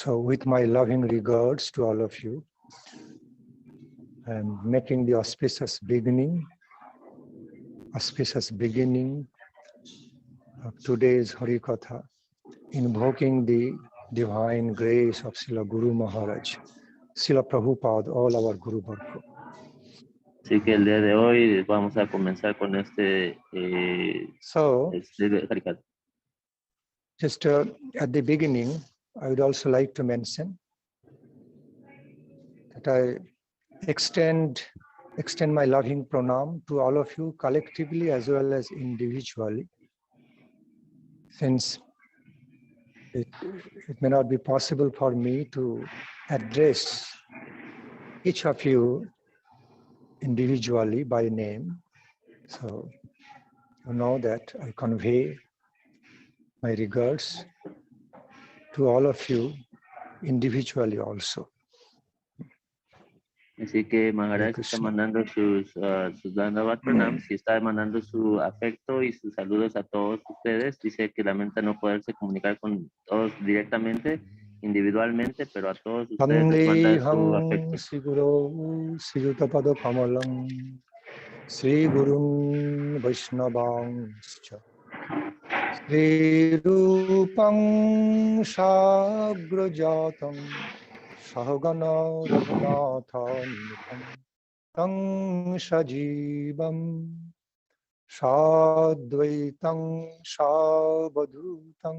So with my loving regards to all of you, and making the auspicious beginning of today's Hari Katha, invoking the divine grace of Srila Guru Maharaj, Srila Prabhupada, all our Guru Varga. Así que el día de hoy vamos a comenzar con este Hari Katha. Just at the beginning, I would also like to mention that I extend my loving pranam to all of you collectively as well as individually, since it may not be possible for me to address each of you individually by name. So you know that I convey my regards to all of you individually also. Así que Maharaj está mandando sus Dandavat Pranams y está mandando su afecto y sus saludos a todos ustedes. Dice que lamenta no poderse comunicar con todos directamente, individualmente, pero a todos ustedes les manda su afecto. Sri Gurun Vaishnavangscha Sri Rupam Sagrajatam Sahagana Raghunathanutam Tang Sajivam Sadvaitam Sabadhutam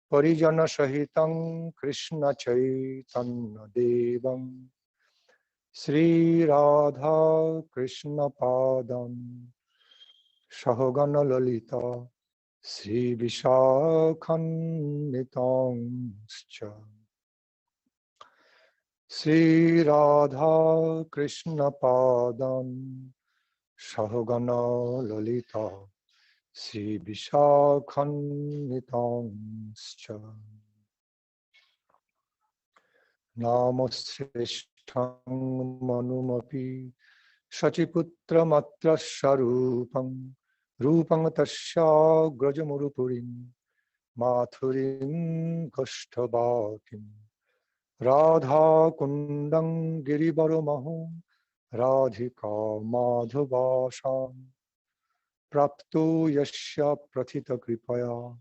Parijana Sahitam Krishna Chaitanya Devam Sri Radha Krishna Padam Sahagana Lalita Sri Vishakhanitangscha Sri Radha Krishna Padam Sahagana Lalita Sri Vishakhanitangscha Namasrishtham Manumapi Shachiputra Matra Sharupam Rupam Tasya Grajamurupurim Mathurim Kashtabhakim Radha Kundang Giribaramaho Radhika Madhavasham Prapto Yasya Prathita Kripaya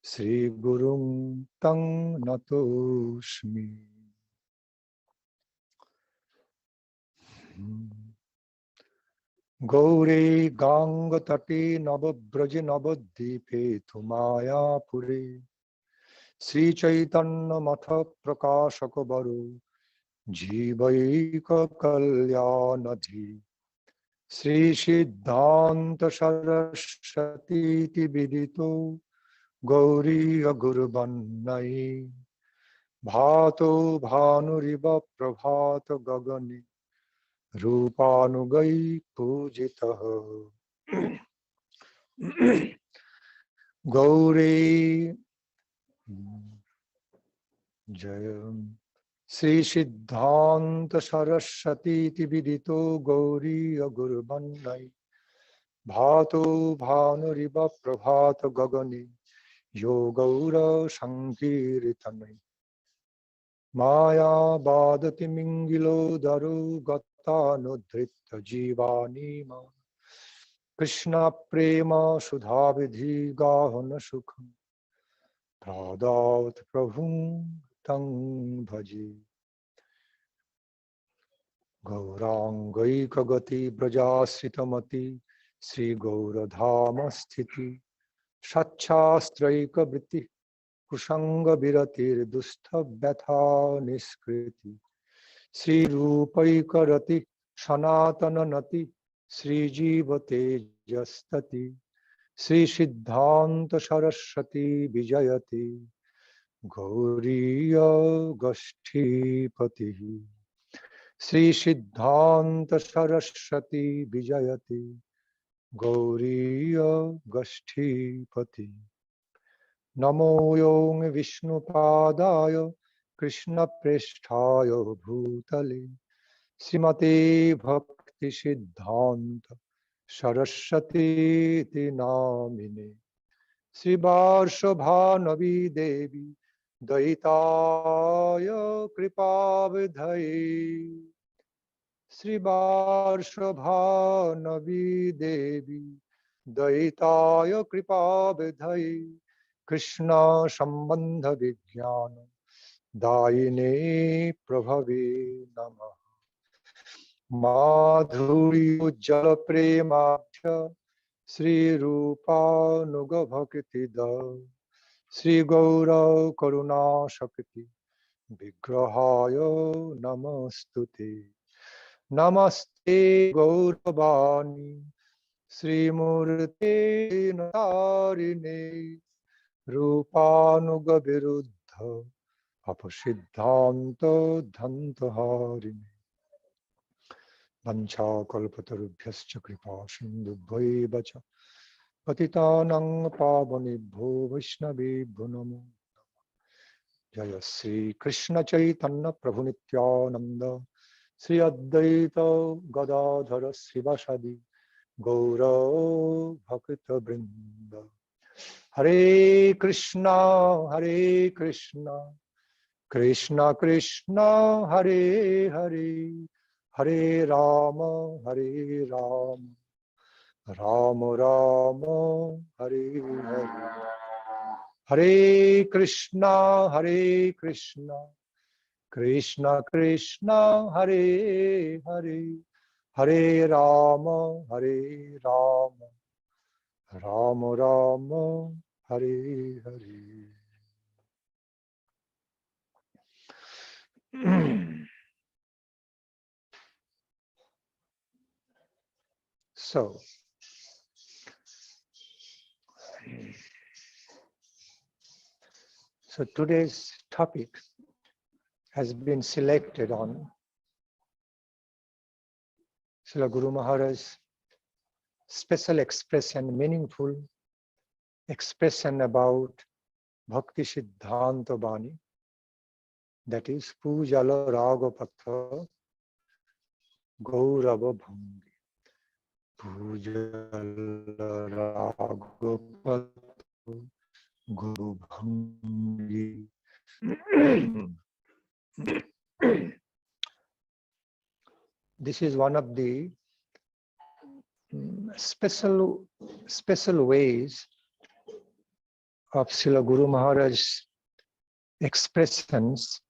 Sri Gurum Tang Natoshmi. Gauri Ganga Tati Navabraja Navadvipe Tumaya Puri Sri Chaitanya Matha Prakashaka Baru Jivaika Kalyanadhi Sri Siddhanta Saraswati Vidito Gauri Agurvannai Bhato Bhanuriva Prabhata Gagani Rupanugai Pujitaha Gauri Jayam Sri Siddhanta Saraswati Vidito Gauri Agurvannai Bhato Bhanuriva Prabhata Gagani Yogaura Sankirtanai Maya Badati Mingilo Daru Gatanudrita Jivanima Krishna Prema Sudhavidhi Gahana Sukham Pradhat Prabhum Tang Bhaji Gaurangai Kagati Brajasritamati Sri Gauradhama Sthiti Shachastraika Vritti Kusanga Viratir Dustha Betha Niskriti Sri Rupaika Rati Sanatana Nati Sri Jivate Jastati Sri Siddhanta Saraswati Vijayati Gauriya Gashtipati Sri Siddhanta Saraswati Vijayati Gauriya Gashtipati Namo Yong Vishnu Padaya Krishna Preshthaya Bhutale Srimate Bhaktisiddhanta Saraswati Namine Sri Varshabhanavi Devi Daitaya Kripavidhai Sri Varshabhanavi Devi Daitaya Kripavidhai Krishna Sambandha Vijnana Daine Prabhave Namah Madhuri Pujala Premadhya Sri Rupa Nuga Bhakti Da Sri Gaura Karuna Shakti Vigrahaya Namastute Namaste Gauravani Sri Murte Narine Rupanuga Viruddha Apasiddhanta Dhantaharini Vancha Kalpatarubhyascha Kripa Sindhubhaiva cha Patitanang Pavanibho Vaishnavibho Namo Jaya Sri Krishna Chaitanya Prabhu Nityananda Sri Advaita Gadadhara Srivasadi Gaura Bhakta Vrinda Hare Krishna Krishna Krishna Hare Hare Hare Rama Rama Rama Hare Hare Hare Krishna Krishna Krishna Hare Hare Hare Rama Rama Rama Hare Hare So today's topic has been selected on Srila Guru Maharaj's special expression, meaningful expression about Bhaktisiddhanta Bani, that is Pujala Raga Patha gaurava bange. Pujala Raga Patha gaurava bange. This is one of the special ways of Srila Guru Maharaj's explanations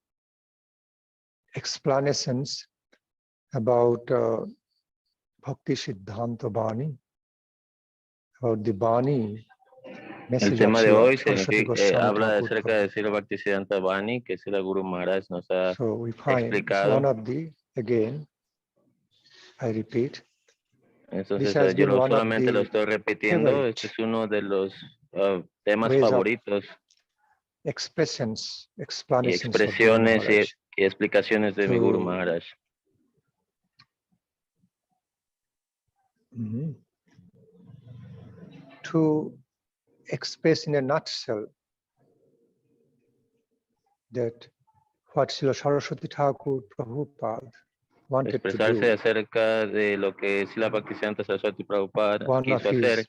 about Bhaktisiddhanta Bani, about the Bani. El tema de hoy habla acerca de Srila Bhaktisidhanta Bani, que Srila Guru Maharaj nos ha explicado. One of the, again, I repeat. Entonces yo solamente lo estoy repitiendo. Este es uno de los temas favoritos. Expressiones y explicaciones de mi Guru Maharaj. To express in a nutshell that what Srila Saraswati Thakur Prabhupada wanted expresarse to do. Acerca de lo que Srila Bhaktisidhanta Saraswati Prabhupada quiso hacer.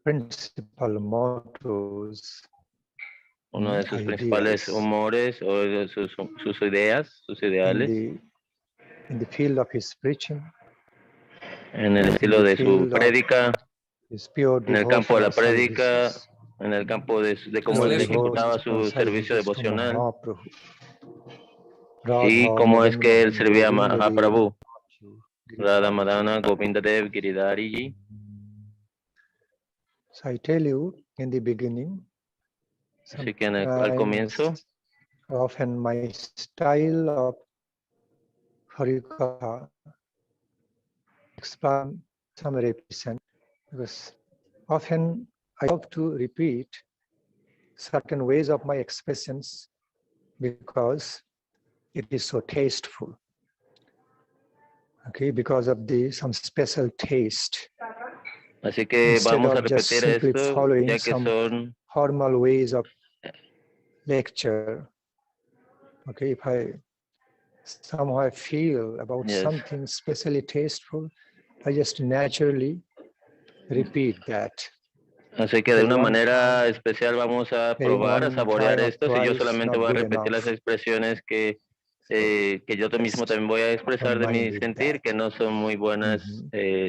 Principal mottos, uno de sus principales humores o de sus ideas, sus ideales. In the field of his preaching, en el estilo de su prédica, en el campo de la prédica, en el campo de cómo él ejecutaba su servicio devocional y cómo es que él servía a Mahaprabhu, Radha Madana Govinda Dev Giridhari Ji. So I tell you in the beginning, así que al comienzo, often my style of Harikatha explain some repetition, because often I have to repeat certain ways of my expressions because it is so tasteful. Okay, because of some special taste. Así que vamos a repetir esto, ya que son formal ways of lecture. Okay, if I somehow feel about something especially tasteful, I just naturally repeat that. Así que de una manera especial vamos a probar, a saborear esto. Si yo solamente voy a repetir las expresiones que yo mismo también voy a expresar de mi sentir, que no son muy buenas,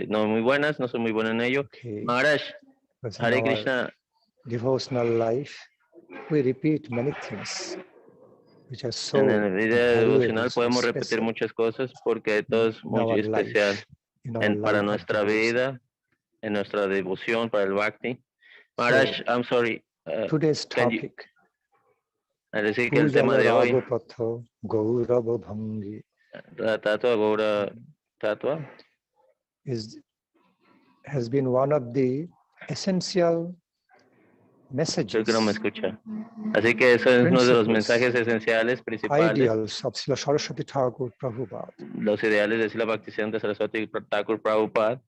no soy muy bueno en ello. Maharaj, Hare Krishna. Devotional life, we repeat many things which are so En el vida devocional so podemos repetir special muchas cosas porque todo es muy especial para nuestra vida, en nuestra devoción, para el Bhakti. Maharaj, I'm sorry. Today's topic, Es decir, que el tema de hoy, Pujala Raga Patha, gaurava bange, tatua, gaura, tatua, has been one of the essential messages. Creo que no me escucha. Así que eso es uno de los mensajes esenciales, principales. Ideals of Srila Saraswati Thakur Prabhupada. Los ideales de Srila Bhaktisidhanta Saraswati Thakur Prabhupada.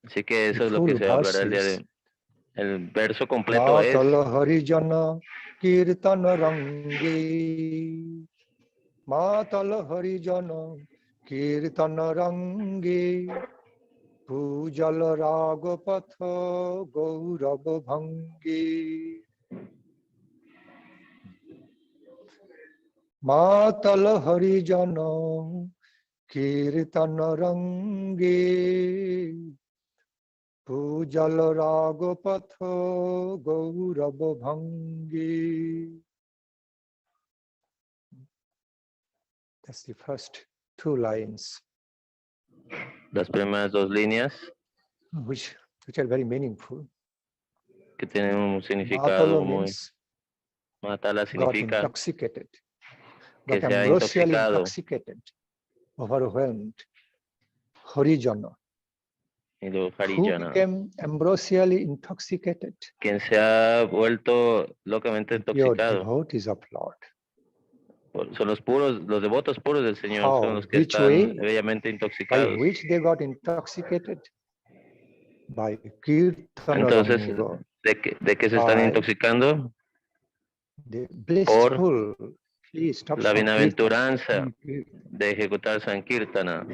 Así que eso es lo que se hablará el día de hoy. El verso completo es Matala Harijana Kirtana Rangi, Matala Harijana Kirtana Rangi, Pujala Raga Patha gaurava bange. Matala Harijana Kirtana Rangi, Pujala Raga Patha gaurava bange. That's the first two lines. Las primeras dos líneas. Which are very meaningful. Que tienen un significado muy. Matala significa. Got intoxicated. Que Got se ha intoxicado. Intoxicated, overwhelmed. Harijana. Who became ambrosially intoxicated? Quien se ha vuelto locamente intoxicado. Devotees of Lord. Son los puros, los devotos puros del Señor, son los que están bellamente intoxicados. By which they got intoxicated? By Kirtana. Entonces, ¿de qué se están intoxicando? Por la bienaventuranza de ejecutar Sankirtana.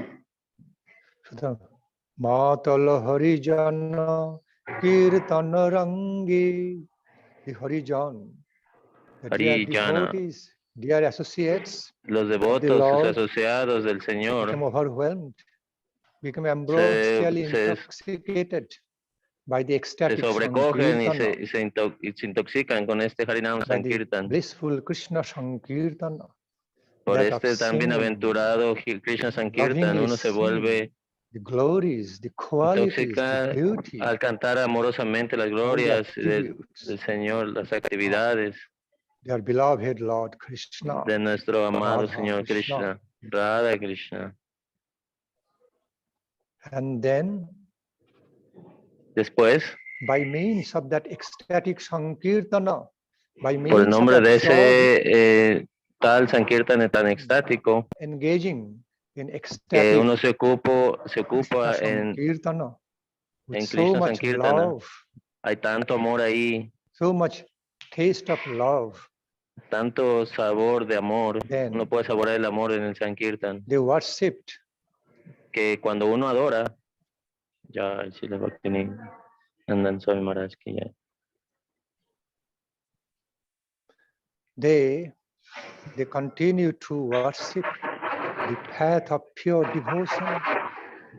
Matala Harijana Kirtana Rangi. The Harijan, the devotees, dear associates, los devotos, sus asociados del Señor, become overwhelmed, become ambrosially intoxicated by the ecstatic se sobrecogen y se intoxican con este Harinam Sankirtan. Blissful Krishna Sankirtana. Por este tan bienaventurado Krishna Sankirtan, uno se vuelve the glories, the qualities, the beauty, al cantar amorosamente las glorias del Señor, las actividades their beloved Lord Krishna, de nuestro amado Señor Krishna, Radha Krishna. And then, después, by means of that ecstatic Sankirtana, by means por el nombre de ese tal Sankirtana tan extático, engaging in ecstatic, que uno se ocupa en Krishna Sankirtana. Hay tanto amor ahí, so much taste of love, tanto sabor de amor. Uno puede saborear el amor en el Sankirtan. They worshipped, que cuando uno adora, ya Srila Bhakti Nanda Swami Maharaj que ya. They continue to worship the path of pure devotion.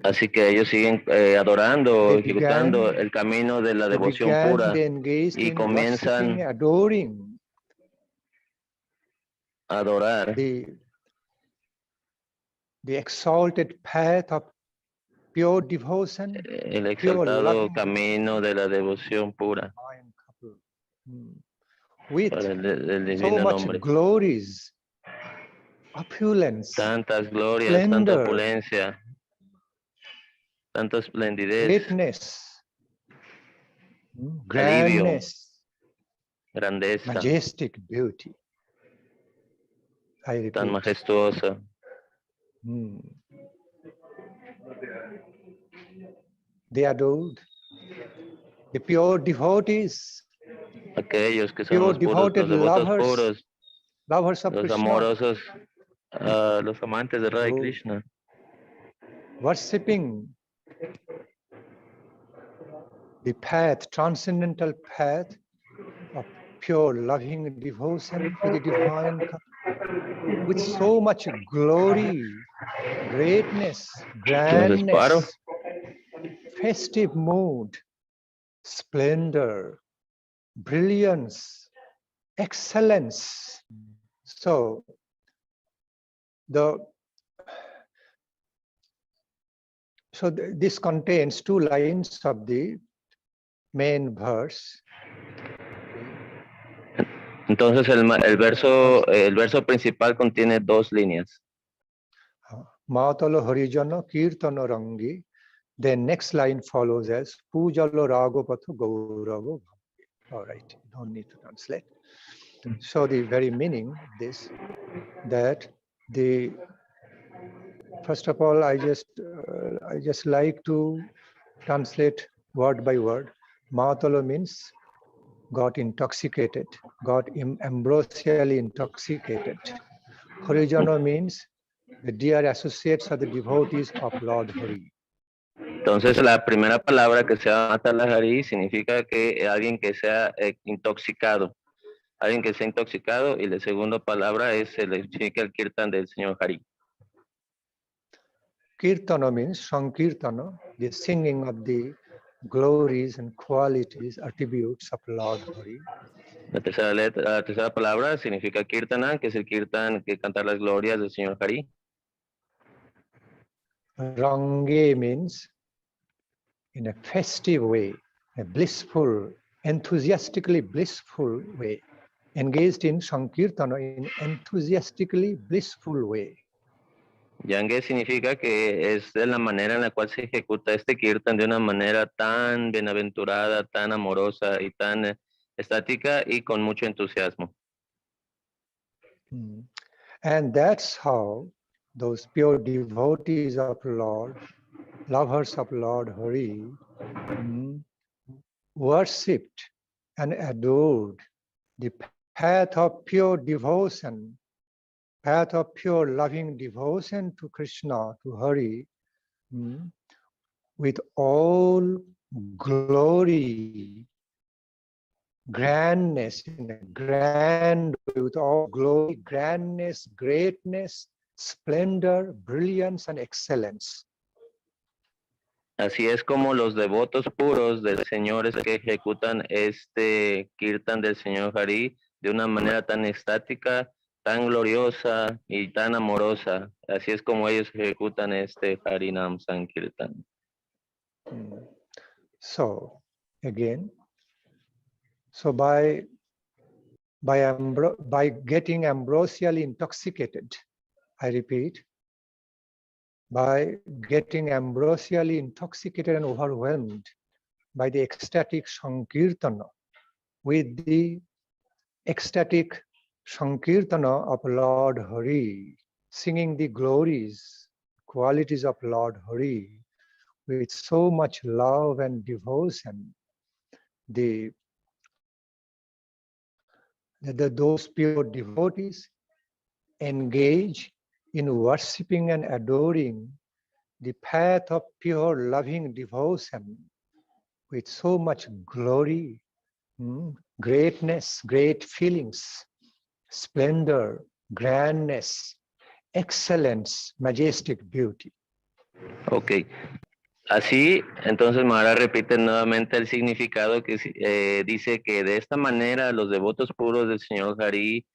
Así que ellos siguen adorando, ejecutando el camino de la devoción pura y comienzan a adorar the exalted path of pure devotion, el exaltado camino de la devoción pura with el so much nombre. Glories, opulence, tantas glorias, splendor, tanta opulencia, tanta esplendidez, greatness, alivio, grandness, grandeza, majestic beauty. tan majestuosa. They adored the pure devotees, aquellos que son los puros, los devotos puros, lovers of los Krishna, amorosos, los amantes de Radha Krishna, worshipping path, transcendental path of pure loving devotion to the divine with so much glory, greatness, grandness, festive mood, splendor, brilliance, excellence. So this contains 2 lines of the main verse. Entonces el verso principal contiene 2 líneas. Matalo Harijana Kirtana Rangi. The next line follows as Pujala Raga Patha gaurava. All right, you don't need to translate. So the very meaning of this, that first of all, I just like to translate word by word. Matalo means got intoxicated, got ambrosially intoxicated. Harijana means the dear associates of the devotees of Lord Hari. Entonces la primera palabra que se llama Matala Hari significa que alguien que sea intoxicado. Alguien que sea intoxicado, y la segunda palabra significa el kirtan del señor Hari. Kirtana means Sankirtana, the singing of the glories and qualities, attributes of Lord Hari. La tercera palabra significa kirtana, que es el kirtan que cantar las glorias del señor Hari. Range means in a festive way, a blissful, enthusiastically blissful way, engaged in Sankirtana in enthusiastically blissful way. Yange significa que es de la manera en la cual se ejecuta este kirtan de una manera tan bienaventurada, tan amorosa y tan estática y con mucho entusiasmo. And that's how those pure devotees of Lord, lovers of Lord Hari, worshipped and adored the path of pure devotion, path of pure loving devotion to Krishna, to Hari, with all glory, grandness, in a grand, with all glory, grandness, greatness, splendor, brilliance, and excellence. Así es como los devotos puros del Señor es que ejecutan este kirtan del señor Hari de una manera tan estática, tan gloriosa y tan amorosa. Así es como ellos ejecutan este Harinam Sankirtan. So, again, so by getting ambrosially intoxicated, I repeat, by getting ambrosially intoxicated and overwhelmed by the ecstatic Sankirtana, with the ecstatic Sankirtana of Lord Hari, singing the glories, qualities of Lord Hari, with so much love and devotion, those pure devotees engage in worshipping and adoring the path of pure loving devotion with so much glory, greatness, great feelings, splendor, grandness, excellence, majestic beauty. Ok. Así, entonces Maharaj repite nuevamente el significado que dice que de esta manera los devotos puros del señor Hari,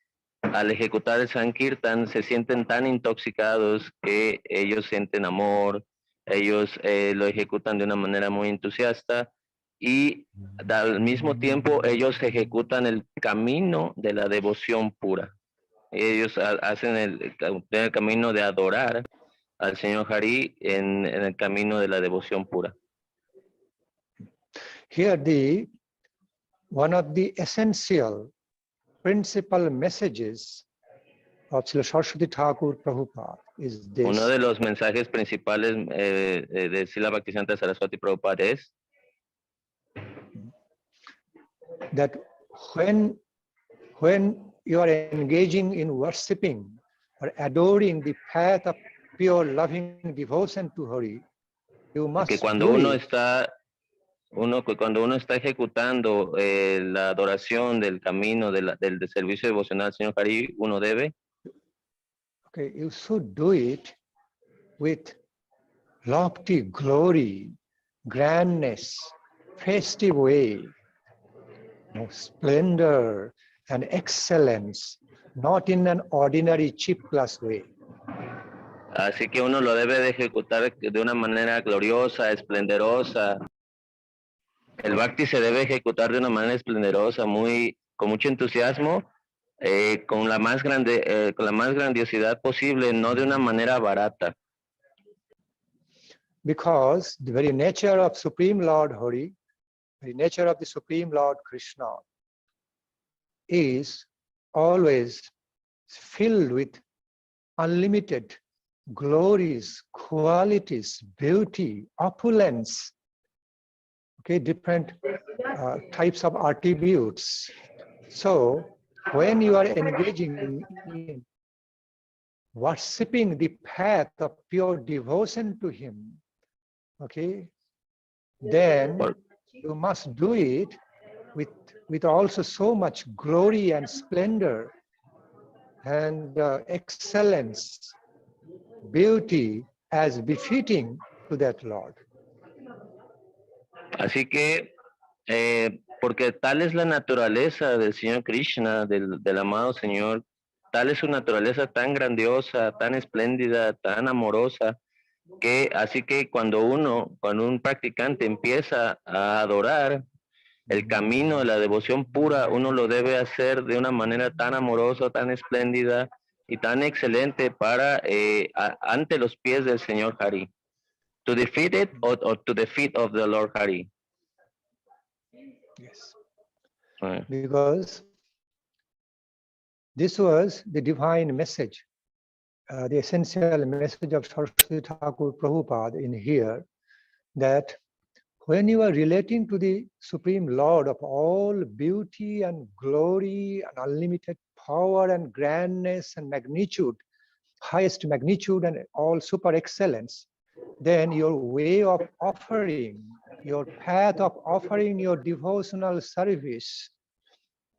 al ejecutar el Sankirtan, se sienten tan intoxicados que ellos sienten amor, ellos lo ejecutan de una manera muy entusiasta y al mismo tiempo ellos ejecutan el camino de la devoción pura. Ellos hacen el camino de adorar al señor Hari en el camino de la devoción pura. Here one of the essential principal messages of Srila Saraswati Thakur Prabhupada is this. Uno de los mensajes principales de Srila Bhaktisidhanta Saraswati Prabhupada es that when you are engaging in worshipping or adoring the path of pure loving devotion to Hari, you must que cuando uno está Cuando uno está ejecutando la adoración del camino del servicio devocional al Señor Hari, uno debe. Okay, you should do it with lofty glory, grandness, festive way, splendor and excellence, not in an ordinary cheap class way. Así que uno lo debe de ejecutar de una manera gloriosa, esplendorosa. El Bhakti se debe ejecutar de una manera esplendorosa, con mucho entusiasmo, con la más grandiosidad posible, no de una manera barata. Because the very nature of Supreme Lord Hari, the nature of the Supreme Lord Krishna is always filled with unlimited glories, qualities, beauty, opulence, okay, different types of attributes. So when you are engaging in worshipping the path of pure devotion to him, okay, then you must do it with also so much glory and splendor and excellence, beauty as befitting to that Lord. Así que, porque tal es la naturaleza del Señor Krishna, del amado Señor, tal es su naturaleza tan grandiosa, tan espléndida, tan amorosa, que así que cuando un practicante empieza a adorar el camino de la devoción pura, uno lo debe hacer de una manera tan amorosa, tan espléndida y tan excelente para ante los pies del Señor Hari. To defeat it or to the feet of the Lord Hari. Yes. Because this was the divine message, the essential message of Saraswati Thakur Prabhupada in here, that when you are relating to the Supreme Lord of all beauty and glory and unlimited power and grandness and magnitude, highest magnitude and all super excellence, then your way of offering, your path of offering your devotional service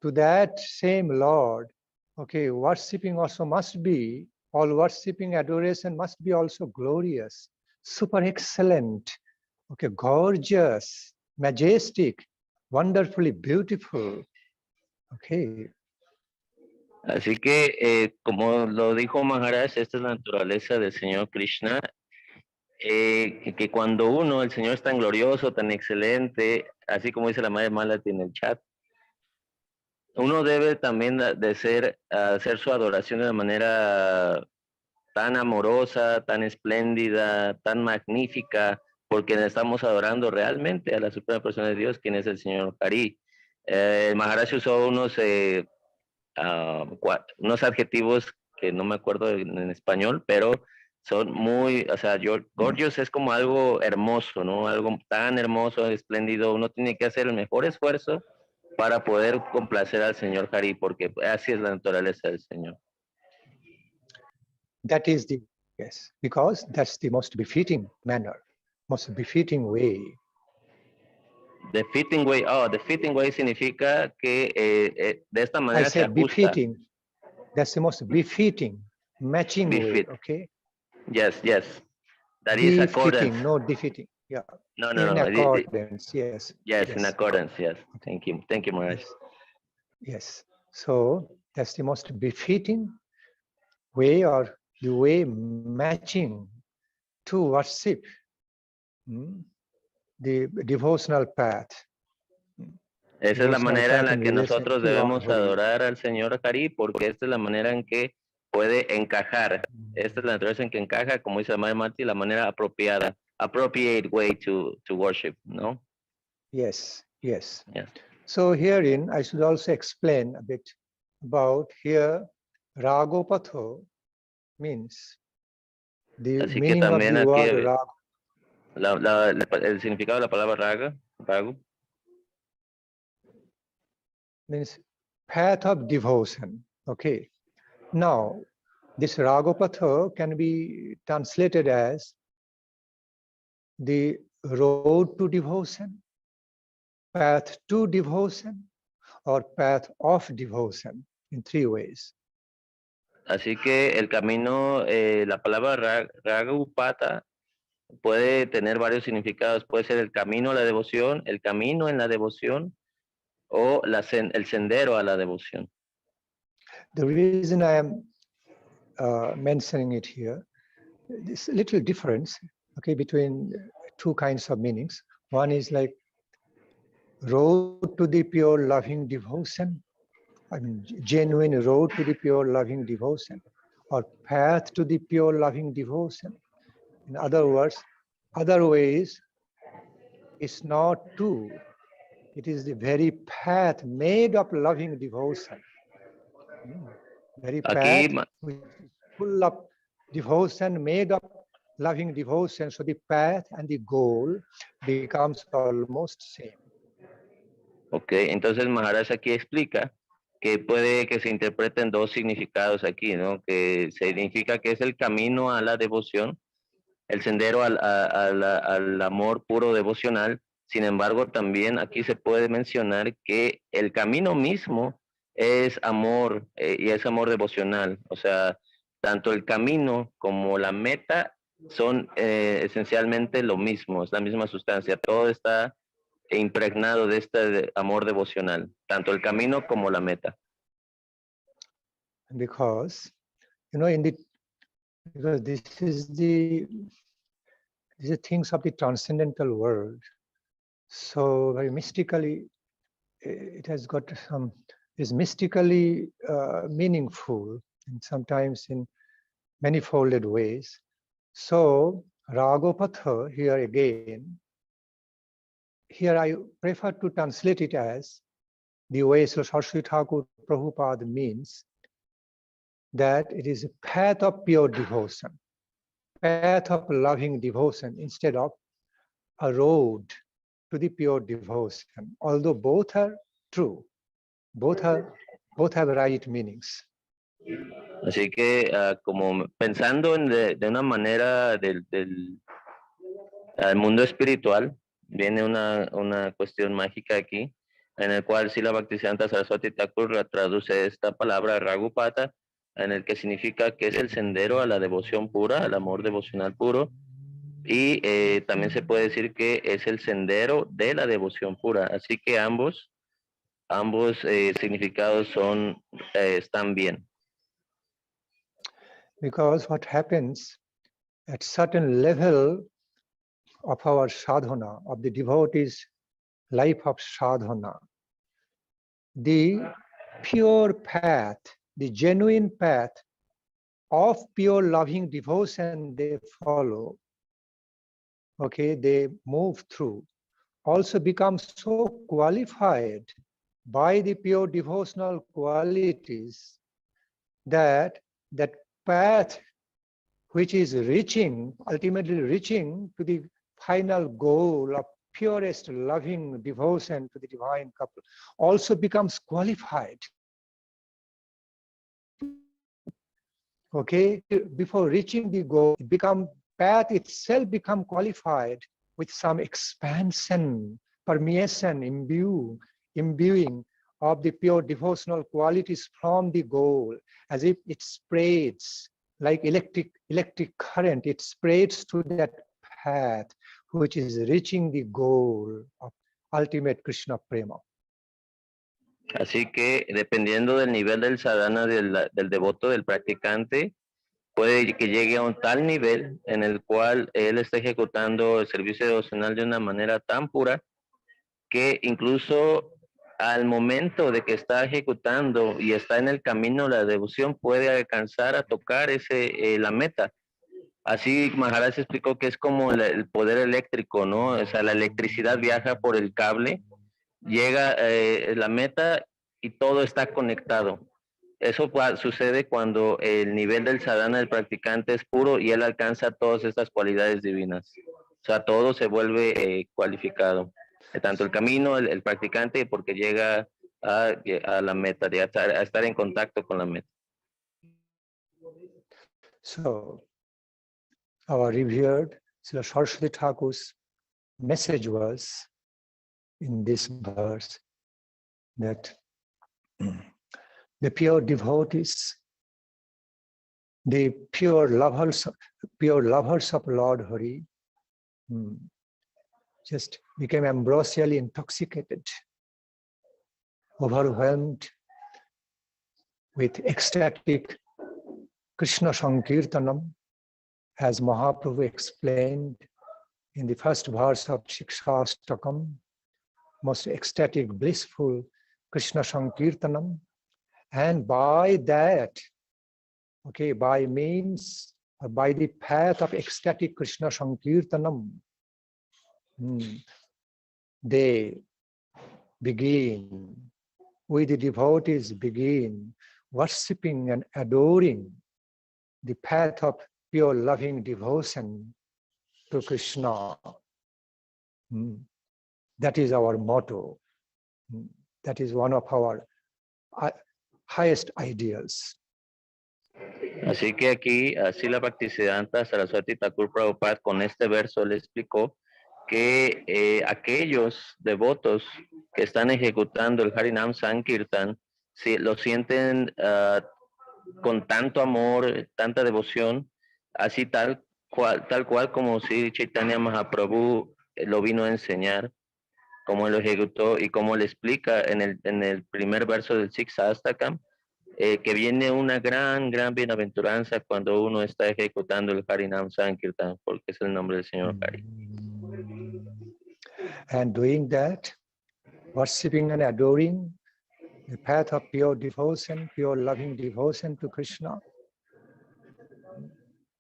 to that same Lord, okay, worshipping also must be, all worshipping adoration must be also glorious, super excellent, okay, gorgeous, majestic, wonderfully beautiful, okay. Así que, como lo dijo Maharaj, esta es la naturaleza del Señor Krishna, que cuando el Señor es tan glorioso, tan excelente, así como dice la Madre Malati en el chat, uno debe también hacer su adoración de una manera tan amorosa, tan espléndida, tan magnífica, porque estamos adorando realmente a la Suprema Persona de Dios, quien es el Señor Hari. Maharaj usó unos adjetivos que no me acuerdo en español, pero son muy, o sea, gorgeous es como algo hermoso, ¿no? Algo tan hermoso, espléndido. Uno tiene que hacer el mejor esfuerzo para poder complacer al Señor Hari, porque así es la naturaleza del Señor. That is yes, because that's the most befitting manner, most befitting way. The fitting way, the fitting way significa que de esta manera I said se ajusta. Befitting, that's the most befitting, matching way, okay? Yes, that is accordance. Not defeating, yeah. No. In accordance, yes. Yes, in accordance, yes. Thank you, Maharaj. Yes, so that's the most befitting way, or the way matching to worship the devotional path. Esa es la manera en la que nosotros debemos adorar al Señor Hari, porque esta es la manera en que puede encajar. Esta es la naturaleza en que encaja, como dice la Madre Mati, la manera apropiada, appropriate way to worship, ¿no? Yes. So herein, I should also explain a bit about here, Raga Patha means the Así meaning que of también the word aquí, Raga. el significado de la palabra raga, means path of devotion, okay. Now, this Raga Patha can be translated as the road to devotion, path to devotion or path of devotion in three ways. Así que el camino, la palabra Raga Patha puede tener varios significados. Puede ser el camino a la devoción, el camino en la devoción o el sendero a la devoción. The reason I am mentioning it here, this little difference, okay, between two kinds of meanings. One is like road to the pure loving devotion, I mean genuine road to the pure loving devotion, or path to the pure loving devotion. In other words, other ways is not true. It is the very path made of loving devotion. Very path which is full of devotion, made of loving devotion. So the path and the goal becomes almost same. Ok, entonces Maharaj aquí explica que puede que se interpreten dos significados aquí, ¿no? Que significa que es el camino a la devoción, el sendero al amor puro devocional. Sin embargo, también aquí se puede mencionar que el camino mismo es amor y es amor devocional. O sea, tanto el camino como la meta son esencialmente lo mismo, es la misma sustancia. Todo está impregnado de este amor devocional, tanto el camino como la meta. Because, you know, because this is the things of the transcendental world. So very mystically, it has got some, is mystically meaningful, and sometimes in manifolded ways. So Raga Patha here again, here I prefer to translate it as the way Srila Saraswati Thakur Prabhupada means that it is a path of pure devotion, path of loving devotion instead of a road to the pure devotion. Although both are true, both have right meanings. Así que como pensando de una manera del mundo espiritual, viene una cuestión mágica aquí, en el cual Srila Bhaktisidhanta Saraswati Thakur traduce esta palabra Raga Patha, en el que significa que es el sendero a la devoción pura, al amor devocional puro, y también se puede decir que es el sendero de la devoción pura. Así que ambos significados están bien. Because what happens at certain level of our sadhana, of the devotee's life of sadhana, the pure path, the genuine path of pure loving devotion they follow, okay, they move through, also becomes so qualified by the pure devotional qualities that that path which is ultimately reaching to the final goal of purest loving devotion to the divine couple, also becomes qualified. Okay, before reaching the goal, path itself become qualified with some expansion, permeation, imbuing of the pure devotional qualities from the goal, as if it spreads like electric current, it spreads to that path which is reaching the goal of ultimate Krishna prema. Así que dependiendo del nivel del sadhana del devoto, del practicante, puede que llegue a un tal nivel en el cual él está ejecutando el servicio devocional de una manera tan pura que incluso al momento de que está ejecutando y está en el camino la devoción puede alcanzar a tocar la meta. Así Maharaj explicó que es como el poder eléctrico, ¿no? O sea, la electricidad viaja por el cable, llega la meta y todo está conectado. Eso sucede cuando el nivel del sadhana del practicante es puro y él alcanza todas estas cualidades divinas. O sea, todo se vuelve cualificado. Tanto el camino, el practicante, porque llega a la meta, a estar en contacto con la meta. So, our revered Srila Saraswati Thakur's message was in this verse that the pure devotees, the pure lovers of Lord Hari, just became ambrosially intoxicated, overwhelmed with ecstatic Krishna Sankirtanam, as Mahaprabhu explained in the first verse of Shikshastakam, most ecstatic, blissful Krishna Sankirtanam. And by that, okay, by means, or by the path of ecstatic Krishna Sankirtanam, they begin, we the devotees begin worshipping and adoring the path of pure loving devotion to Krishna. That is our motto. That is one of our highest ideals. Así que aquí, Srila Bhaktisidhanta Saraswati Thakur Prabhupada con este verso le explicó que aquellos devotos que están ejecutando el Harinam Sankirtan, si lo sienten con tanto amor, tanta devoción, así tal cual como si Chaitanya Mahaprabhu lo vino a enseñar, como él lo ejecutó y como le explica en el primer verso del Shikshastakam, que viene una gran bienaventuranza cuando uno está ejecutando el Harinam Sankirtan, porque es el nombre del Señor Hari. And doing that, worshipping and adoring the path of pure devotion, pure loving devotion to Krishna.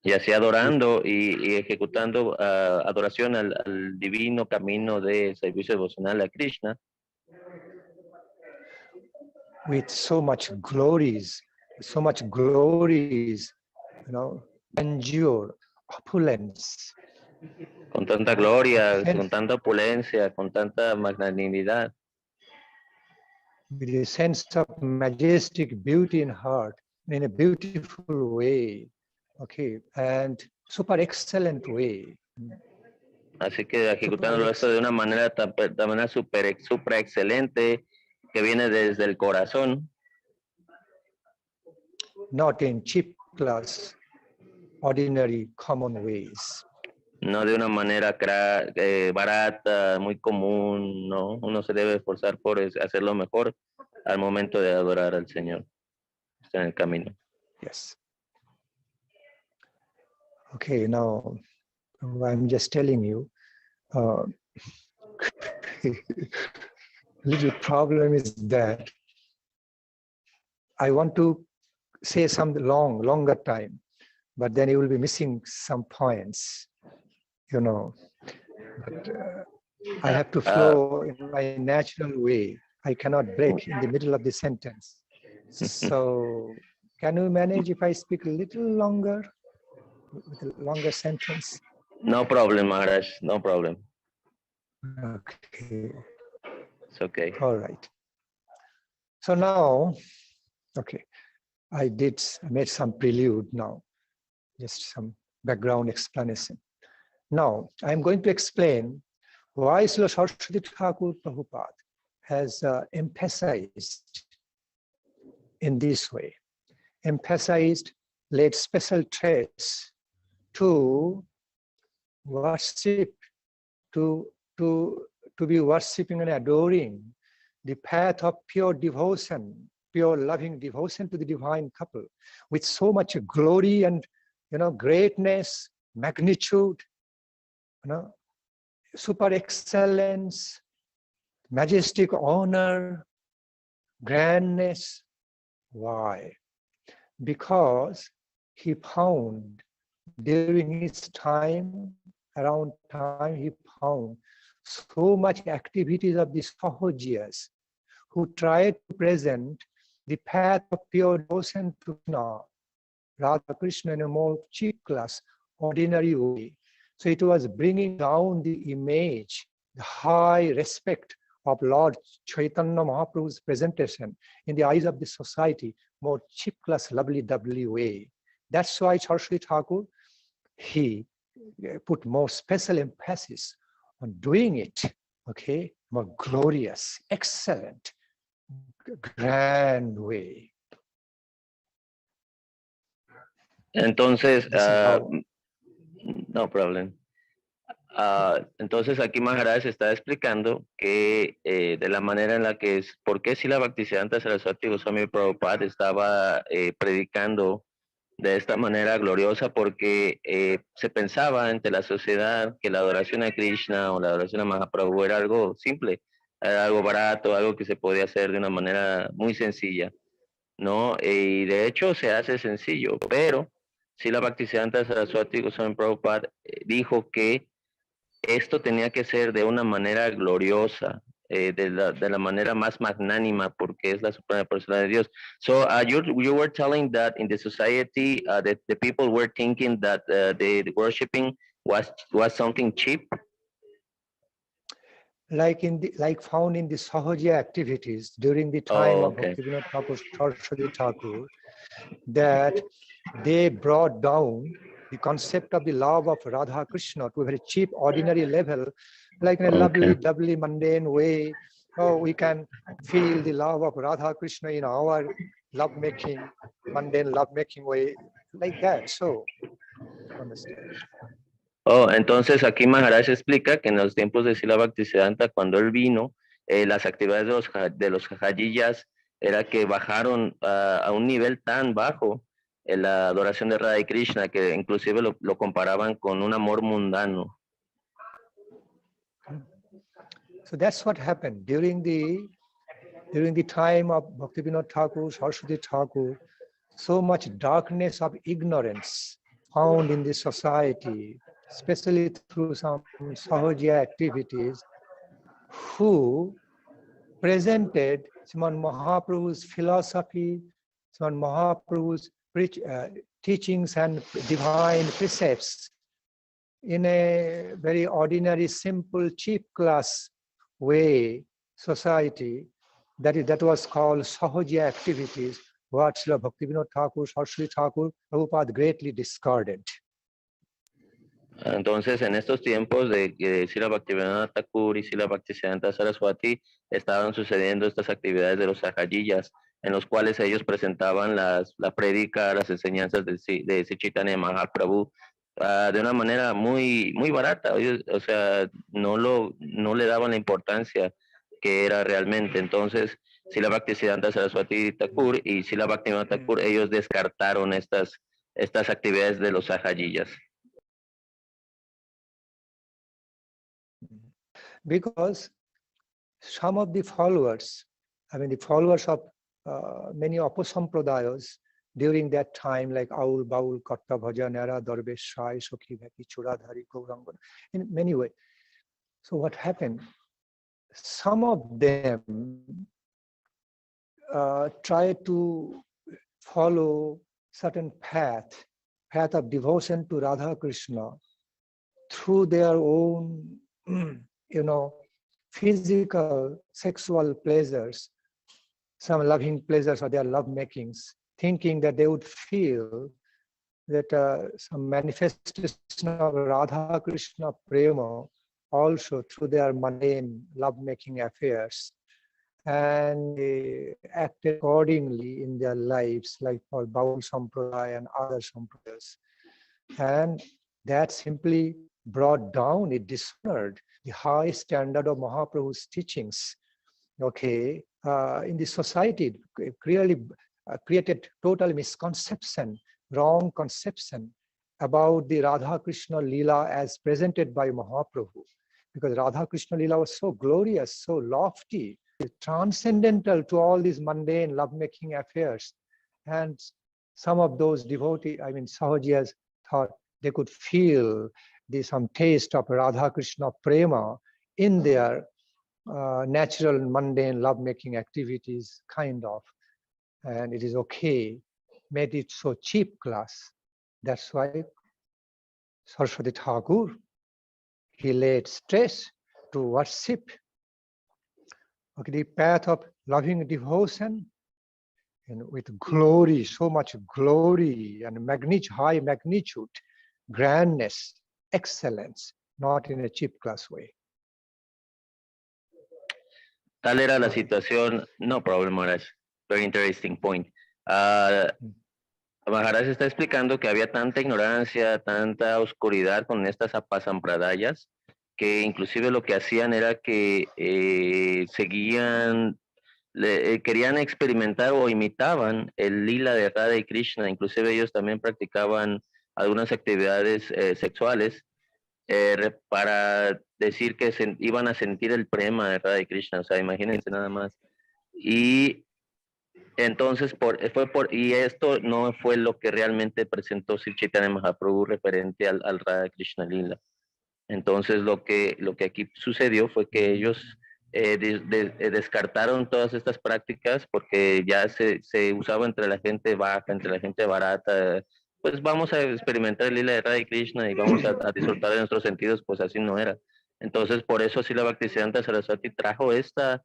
Y así adorando y ejecutando adoración al divino camino de servicio devocional a Krishna. With so much glories, grandeur, opulence. Con tanta gloria, con tanta opulencia, con tanta magnanimidad. With a sense of majestic beauty in heart, in a beautiful way, okay, and super excellent way. Así que ejecutando esto de una manera super excelente, que viene desde el corazón. Not in cheap class, ordinary, common ways. No de una manera barata, muy común, no. Uno se debe esforzar por hacerlo mejor al momento de adorar al Señor. Está en el camino. Yes. Okay, now I'm just telling you, little problem is that I want to say something longer time, but then you will be missing some points, you know. But I have to flow in my natural way. I cannot break in the middle of the sentence. So can you manage if I speak a little longer, with a longer sentence? No problem, Maharaj, no problem. Okay. It's okay. All right. So now, okay, I made some prelude now, just some background explanation. Now, I'm going to explain why Srila Saraswati Thakur Prabhupada has emphasized in this way, laid special stress to worship, to be worshipping and adoring the path of pure devotion, pure loving devotion to the divine couple, with so much glory and greatness, magnitude, super excellence, majestic honor, grandness. Why? Because he found during his time, he found so much activities of the Sahajiyas who tried to present the path of pure devotion to Radha Krishna in a more cheap class, ordinary way. So it was bringing down the image, the high respect of Lord Chaitanya Mahaprabhu's presentation in the eyes of the society, more cheap class, lovely way. That's why Saraswati Thakur, he put more special emphasis on doing it, okay, more glorious, excellent, grand way. Entonces, This is how. no problem. Entonces aquí Maharaj está explicando que de la manera en la que es, por qué Srila Bhaktisidhanta Saraswati Goswami Prabhupada estaba predicando de esta manera gloriosa, porque se pensaba entre la sociedad que la adoración a Krishna o la adoración a Mahaprabhu era algo simple, era algo barato, algo que se podía hacer de una manera muy sencilla, ¿no? Y de hecho se hace sencillo, pero Srila Bhaktisiddhanta Saraswati Goswami Prabhupada dijo que esto tenía que ser de una manera gloriosa, de la manera más magnánima, porque es la suprema persona de Dios. So you were telling that in the society, the people were thinking that the worshiping was something cheap. Like found in the Sahaja activities during the time of Okay. Bhaktivinoda Thakur, Saraswati Thakur, that they brought down the concept of the love of Radha Krishna to a very cheap, ordinary level, like in a lovely, mundane way. Oh, we can feel the love of Radha Krishna in our love-making, mundane love-making way, like that. So, understand. Oh, entonces aquí Maharaj explica que en los tiempos de Srila Bhaktisiddhanta, cuando él vino, las actividades de los jajayiyas era que bajaron a un nivel tan bajo en la adoración de Radha y Krishna, que inclusive lo comparaban con un amor mundano. So that's what happened during the time of Bhaktivinoda Thakur, Saraswati Thakur. So much darkness of ignorance found in the society, especially through some Sahaja activities, who presented Sriman Mahaprabhu's philosophy, Sriman Mahaprabhu's teachings and divine precepts in a very ordinary, simple, cheap class way, society, that was called Sahaja activities, what Srila Bhaktivinoda Thakur, Saraswati Thakur, Prabhupada greatly discarded. Entonces, en estos tiempos de Srila Bhaktivinoda Thakur y Srila Bhaktisiddhanta Saraswati estaban sucediendo estas actividades de los sahajiyas, en los cuales ellos presentaban la prédica, las enseñanzas de Sri Chaitanya Mahaprabhu de una manera muy, muy barata. O sea, no le daban la importancia que era realmente. Entonces, Srila Bhaktisiddhanta Saraswati Thakur y Srila Bhaktivinoda Thakur, ellos descartaron estas actividades de los sahajiyas. Because some of the followers, the followers of many Aposampradayas during that time, like Aul, Baul, Karta, Bhajanera, Darvesh, Shai, Sokhi, Bhakti, Churadhari, Gauranga, in many ways. So what happened? Some of them try to follow certain path of devotion to Radha Krishna through their own physical, sexual pleasures, some loving pleasures or their love makings, thinking that they would feel that some manifestation of Radha Krishna prema also through their mundane love-making affairs, and they act accordingly in their lives, like for Baul Sampradaya and other Sampradayas. And that simply brought down, it dishonored the high standard of Mahaprabhu's teachings. Okay, in the society, it really created total misconception, wrong conception about the Radha Krishna Leela as presented by Mahaprabhu. Because Radha Krishna Leela was so glorious, so lofty, transcendental to all these mundane love-making affairs. And some of those devotees, Sahajiyas, thought they could feel some taste of Radha Krishna prema in their natural mundane love-making activities, kind of. And it is okay, made it so cheap class. That's why Saraswati Thakur, he laid stress to worship the path of loving devotion, and with glory, so much glory and high magnitude, grandness, excellence, not in a cheap class way. Tal era la situación. No problem, Maharaj. Very interesting point. Maharaj está explicando que había tanta ignorancia, tanta oscuridad con estas apasampradayas, que inclusive lo que hacían era que querían experimentar o imitaban el lila de Radha y Krishna. Inclusive ellos también practicaban algunas actividades sexuales para decir que iban a sentir el prema de Radha y Krishna. O sea, imagínense nada más. Y entonces, y esto no fue lo que realmente presentó Sri Chaitanya Mahaprabhu referente al Radha Krishna Lila. Entonces, lo que aquí sucedió fue que ellos descartaron todas estas prácticas porque ya se usaba entre la gente baja, entre la gente barata. Pues vamos a experimentar el Lila de Radha y Krishna y vamos a disfrutar de nuestros sentidos, pues así no era. Entonces, por eso Srila Bhaktisidhanta Saraswati trajo esta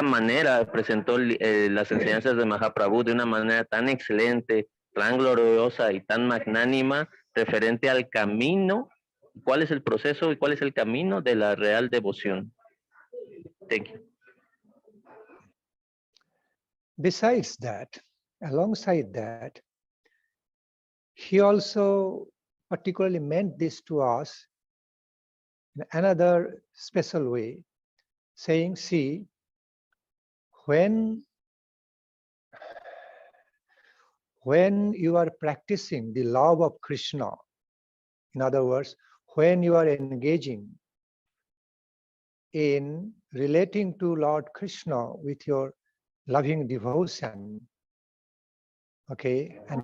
manera, presentó las enseñanzas de Mahaprabhu de una manera tan excelente, tan gloriosa y tan magnánima, referente al camino, cuál es el proceso y cuál es el camino de la real devoción. Thank you. Besides that, alongside that, he also particularly meant this to us in another special way, saying, see, when you are practicing the love of Krishna, in other words, when you are engaging in relating to Lord Krishna with your loving devotion, okay, and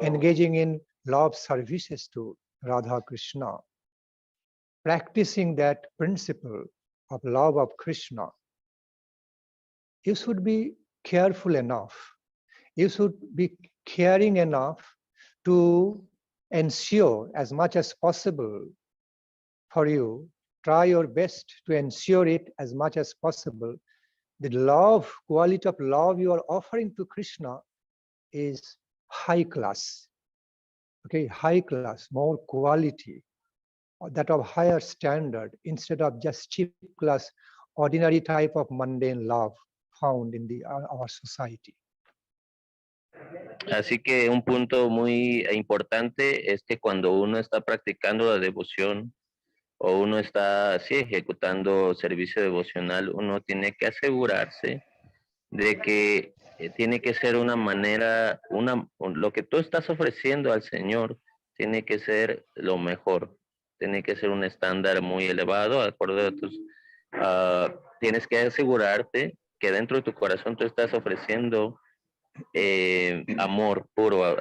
engaging in love services to Radha Krishna, practicing that principle of love of Krishna, you should be careful enough, you should be caring enough to ensure as much as possible for you, try your best to ensure it as much as possible. The love, quality of love you are offering to Krishna is high class, okay, high class, more quality, that of higher standard, instead of just cheap class, ordinary type of mundane love found in our society. Así que un punto muy importante es que cuando uno está practicando la devoción o uno está ejecutando servicio devocional, uno tiene que asegurarse de que tiene que ser una manera, lo que tú estás ofreciendo al Señor tiene que ser lo mejor, tiene que ser un estándar muy elevado, de acuerdo a tus, tienes que asegurarte que dentro de tu corazón tú estás ofreciendo amor puro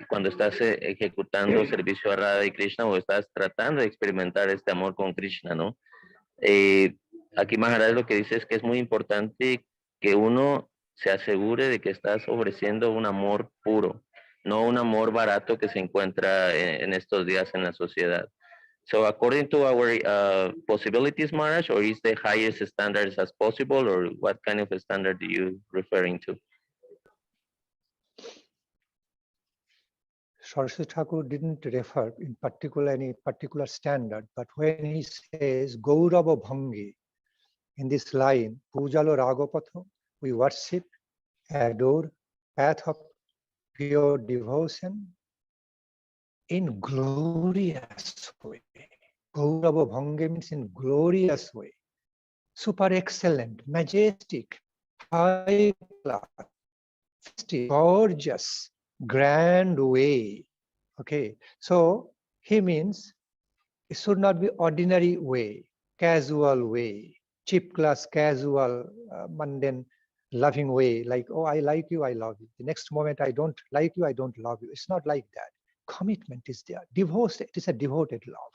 cuando estás ejecutando servicio a Radha y Krishna o estás tratando de experimentar este amor con Krishna, ¿no? Aquí Maharaj lo que dice es que es muy importante que uno se asegure de que estás ofreciendo un amor puro, no un amor barato que se encuentra en estos días en la sociedad. So according to our possibilities, Maharaj, or is the highest standards as possible, or what kind of a standard are you referring to? Saraswati Thakur didn't refer in particular any particular standard, but when he says gaurava bange, in this line, Pujala Raga Patha, we worship, adore, path of pure devotion in glorious way. Gaurava bange means in glorious way, super excellent, majestic, high class, gorgeous, grand way. Okay, so he means it should not be ordinary way, casual way, cheap class, casual, mundane, loving way, like, oh, I like you, I love you. The next moment, I don't like you, I don't love you. It's not like that. Commitment is there. Divorce, it is a devoted love.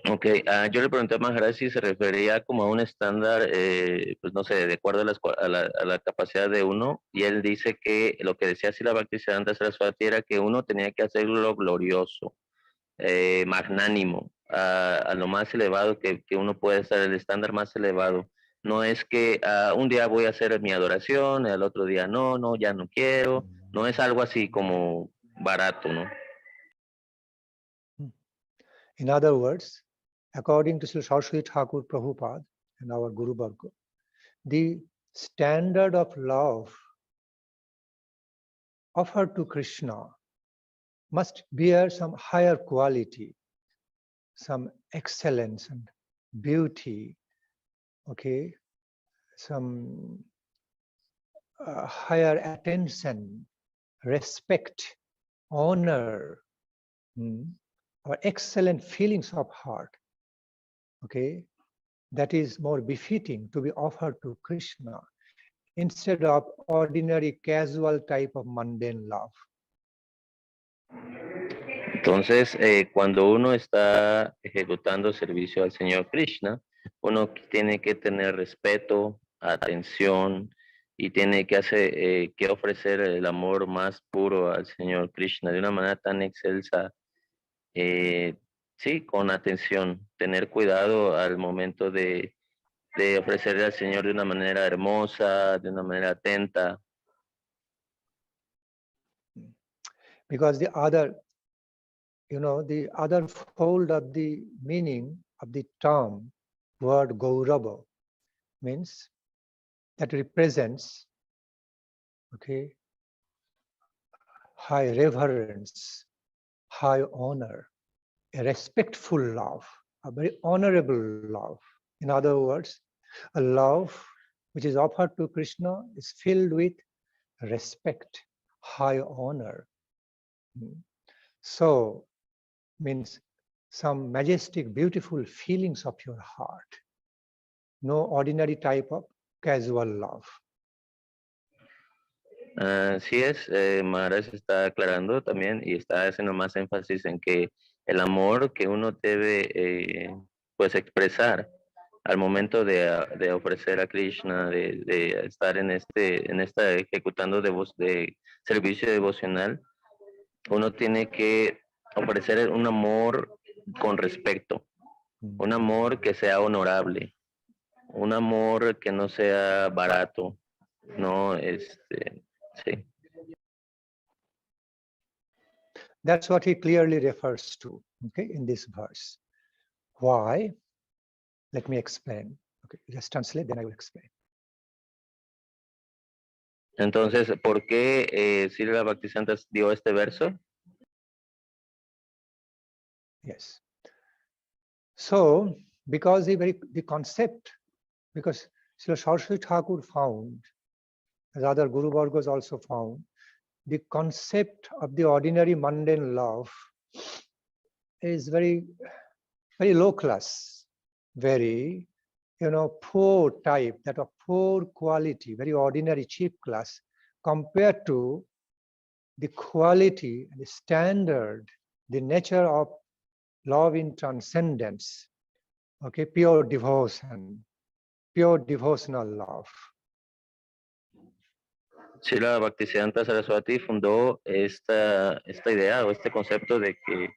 Ok, yo le pregunté a Maharaj si se refería como a un estándar, pues no sé, de acuerdo a la capacidad de uno, y él dice que lo que decía Srila Bhaktisidhanta Saraswati era que uno tenía que hacerlo glorioso, magnánimo, a lo más elevado que uno puede estar, el estándar más elevado. No es que un día voy a hacer mi adoración, el otro día no, ya no quiero, no es algo así como barato, ¿no? In other words, according to Srila Saraswati Thakur Prabhupada and our Guru Varga, the standard of love offered to Krishna must bear some higher quality, some excellence and beauty, okay, some higher attention, respect, honor, or excellent feelings of heart, okay, that is more befitting to be offered to Krishna instead of ordinary casual type of mundane love. Entonces, cuando uno está ejecutando servicio al Señor Krishna, uno tiene que tener respeto, atención y tiene que ofrecer el amor más puro al Señor Krishna de una manera tan excelsa, sí, con atención, tener cuidado al momento de ofrecerle al Señor de una manera hermosa, de una manera atenta. Because the other fold of the meaning of the term word gaurava means that represents, okay, high reverence, high honor, a respectful love, a very honorable love. In other words, a love which is offered to Krishna is filled with respect, high honor. So, means some majestic, beautiful feelings of your heart. No ordinary type of casual love. Así es, Maharaj está aclarando también y está haciendo más énfasis en que el amor que uno debe pues expresar al momento de ofrecer a Krishna, de estar en esta ejecutando de servicio devocional, uno tiene que ofrecer un amor con respeto, un amor que sea honorable, un amor que no sea barato, no sí. That's what he clearly refers to, okay, in this verse. Why? Let me explain. Okay, just translate, then I will explain. Entonces, ¿por qué Srila Bhaktisidhanta dio este verso? Yes. So, because the concept, because Srila Saraswati Thakur found, as other Guru Vargas also found, the concept of the ordinary mundane love is very, very low class, very, poor type, that of poor quality, very ordinary, cheap class, compared to the quality, the standard, the nature of love in transcendence, okay, pure devotion, pure devotional love. Srila Bhaktisidhanta Saraswati fundó esta idea o este concepto de que,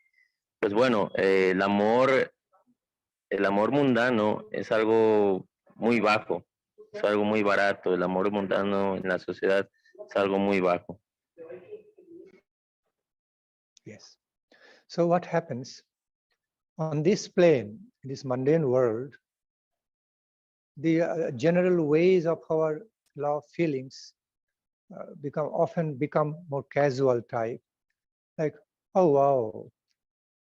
pues bueno, el amor mundano es algo muy bajo, es algo muy barato. El amor mundano en la sociedad es algo muy bajo. Yes. So what happens on this plane, in this mundane world, the general ways of our love feelings often become more casual type, like, oh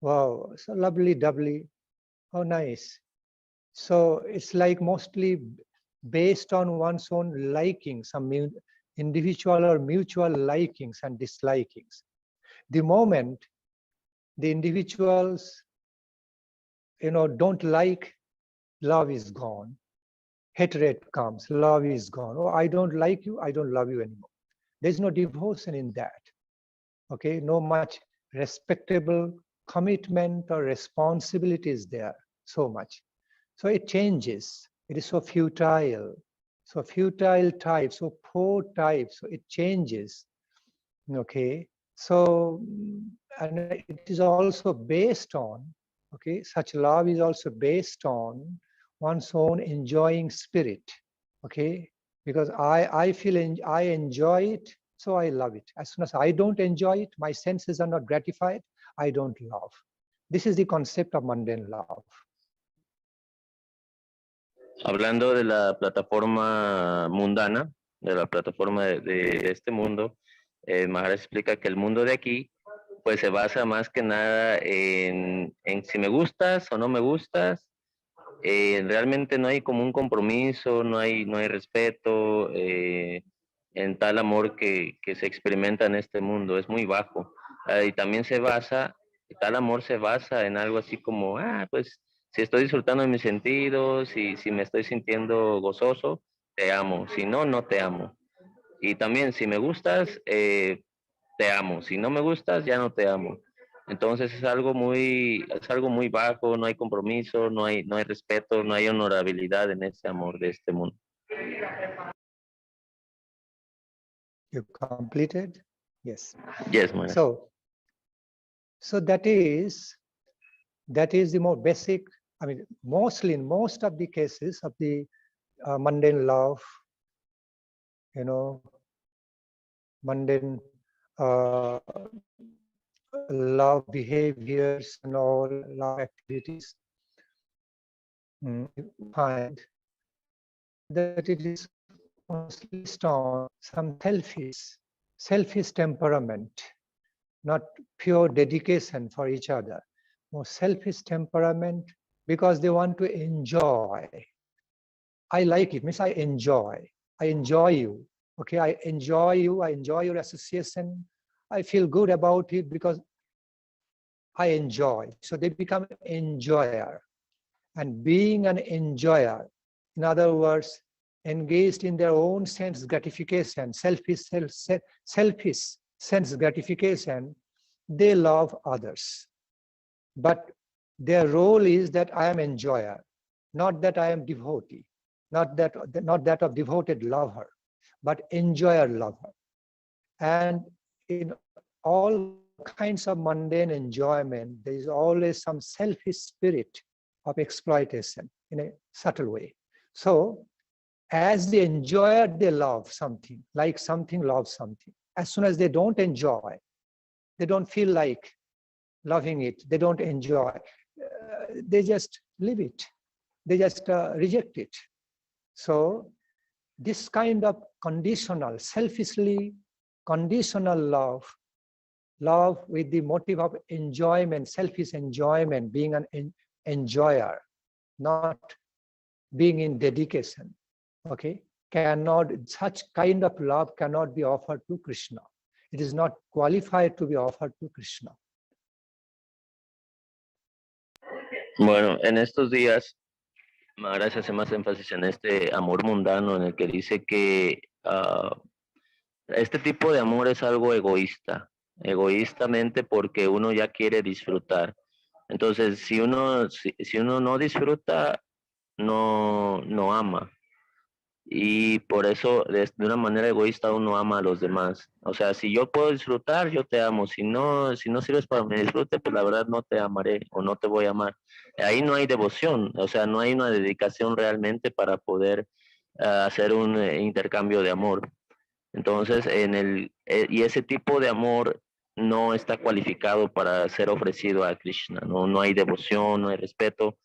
wow, so lovely doubly, oh nice. So it's like mostly based on one's own liking, some individual or mutual likings and dislikings. The moment the individuals don't like, love is gone. Hatred comes, love is gone. Oh, I don't like you, I don't love you anymore. There's no devotion in that. Okay, no much respectable commitment or responsibility is there, so much. So it changes. It is so futile type, so poor type, so it changes. Okay, so, and it is also based on, okay, such love is also based on one's own enjoying spirit, okay, because I feel I enjoy it, so I love it. As soon as I don't enjoy it, my senses are not gratified, I don't love. This is the concept of mundane love. Hablando de la plataforma mundana, de la plataforma de este mundo, Maharaj explica que el mundo de aquí pues se basa más que nada en si me gustas o no me gustas. Realmente no hay como un compromiso, no hay respeto en tal amor que se experimenta en este mundo, es muy bajo. Y también tal amor se basa en algo así como, pues si estoy disfrutando de mis sentidos, si me estoy sintiendo gozoso, te amo, si no, no te amo. Y también si me gustas, te amo, si no me gustas, ya no te amo. Entonces es algo muy bajo, no hay compromiso, no hay respeto, no hay honorabilidad en ese amor de este mundo. You completed? Yes. Yes, Maharaj. So that is the more basic, I mean, mostly in most of the cases of the mundane love, mundane love behaviors and all love activities, you find that it is mostly based on some selfish temperament, not pure dedication for each other, more selfish temperament because they want to enjoy. I like it, means I enjoy you. Okay, I enjoy you, I enjoy your association. I feel good about it because I enjoy. So they become an enjoyer. And being an enjoyer, in other words, engaged in their own sense gratification, selfish sense gratification, they love others. But their role is that I am enjoyer, not that I am devotee, not that of devoted lover, but enjoyer lover. And in all kinds of mundane enjoyment, there is always some selfish spirit of exploitation in a subtle way. So as the enjoyer, they love something, like something loves something. As soon as they don't enjoy, they don't feel like loving it, they don't enjoy, they just leave it, they just reject it. So this kind of conditional, selfishly conditional love with the motive of enjoyment, selfish enjoyment, being an enjoyer, not being in dedication, okay, such kind of love cannot be offered to Krishna. It is not qualified to be offered to Krishna. Bueno, en estos días, Maharaj hace más énfasis en este amor mundano, en el que dice que este tipo de amor es algo egoístamente porque uno ya quiere disfrutar. Entonces, si uno no disfruta, no ama. Y por eso, de una manera egoísta, uno ama a los demás. O sea, si yo puedo disfrutar, yo te amo. Si no sirves para mi disfrute, pues la verdad no te amaré o no te voy a amar. Ahí no hay devoción, o sea, no hay una dedicación realmente para poder hacer un intercambio de amor. Entonces, y ese tipo de amor no está cualificado para ser ofrecido a Krishna. No hay devoción, no hay respeto.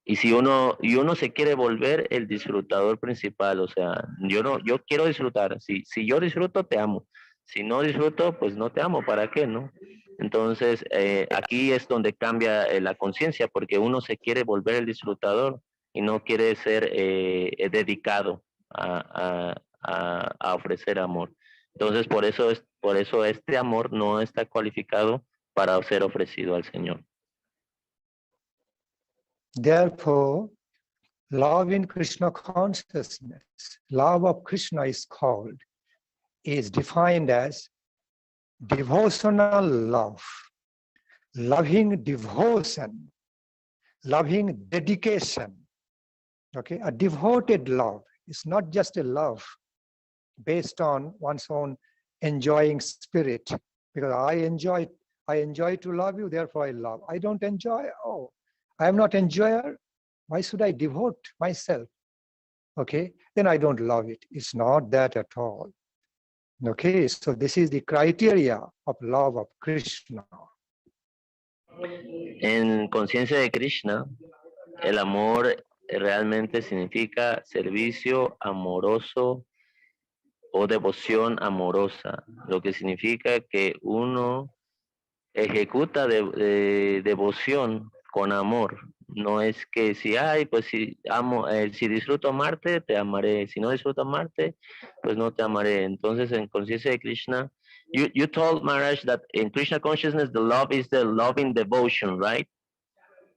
Y si uno se quiere volver el disfrutador principal, o sea, yo quiero disfrutar. Si yo disfruto, te amo. Si no disfruto, pues no te amo. ¿Para qué, no? Entonces, aquí es donde cambia la conciencia, porque uno se quiere volver el disfrutador y no quiere ser dedicado a ofrecer amor. Entonces, por eso este amor no está cualificado para ser ofrecido al Señor. Therefore, love in Krishna consciousness, love of Krishna is defined as devotional love, loving devotion, loving dedication. Okay, a devoted love is not just a love based on one's own enjoying spirit, because I enjoy to love you, therefore I love. I don't enjoy, I am not enjoyer, why should I devote myself? Okay, then I don't love it. It's not that at all. Okay, so this is the criteria of love of Krishna. En conciencia de Krishna, el amor realmente significa servicio amoroso o devoción amorosa, lo que significa que uno ejecuta devoción con amor. No es que si, ay, pues si amo, si disfruto amarte, te amaré. Si no disfruto amarte, pues no te amaré. Entonces, en conciencia de Krishna, you told Maharaj that in Krishna consciousness, the love is the loving devotion, right?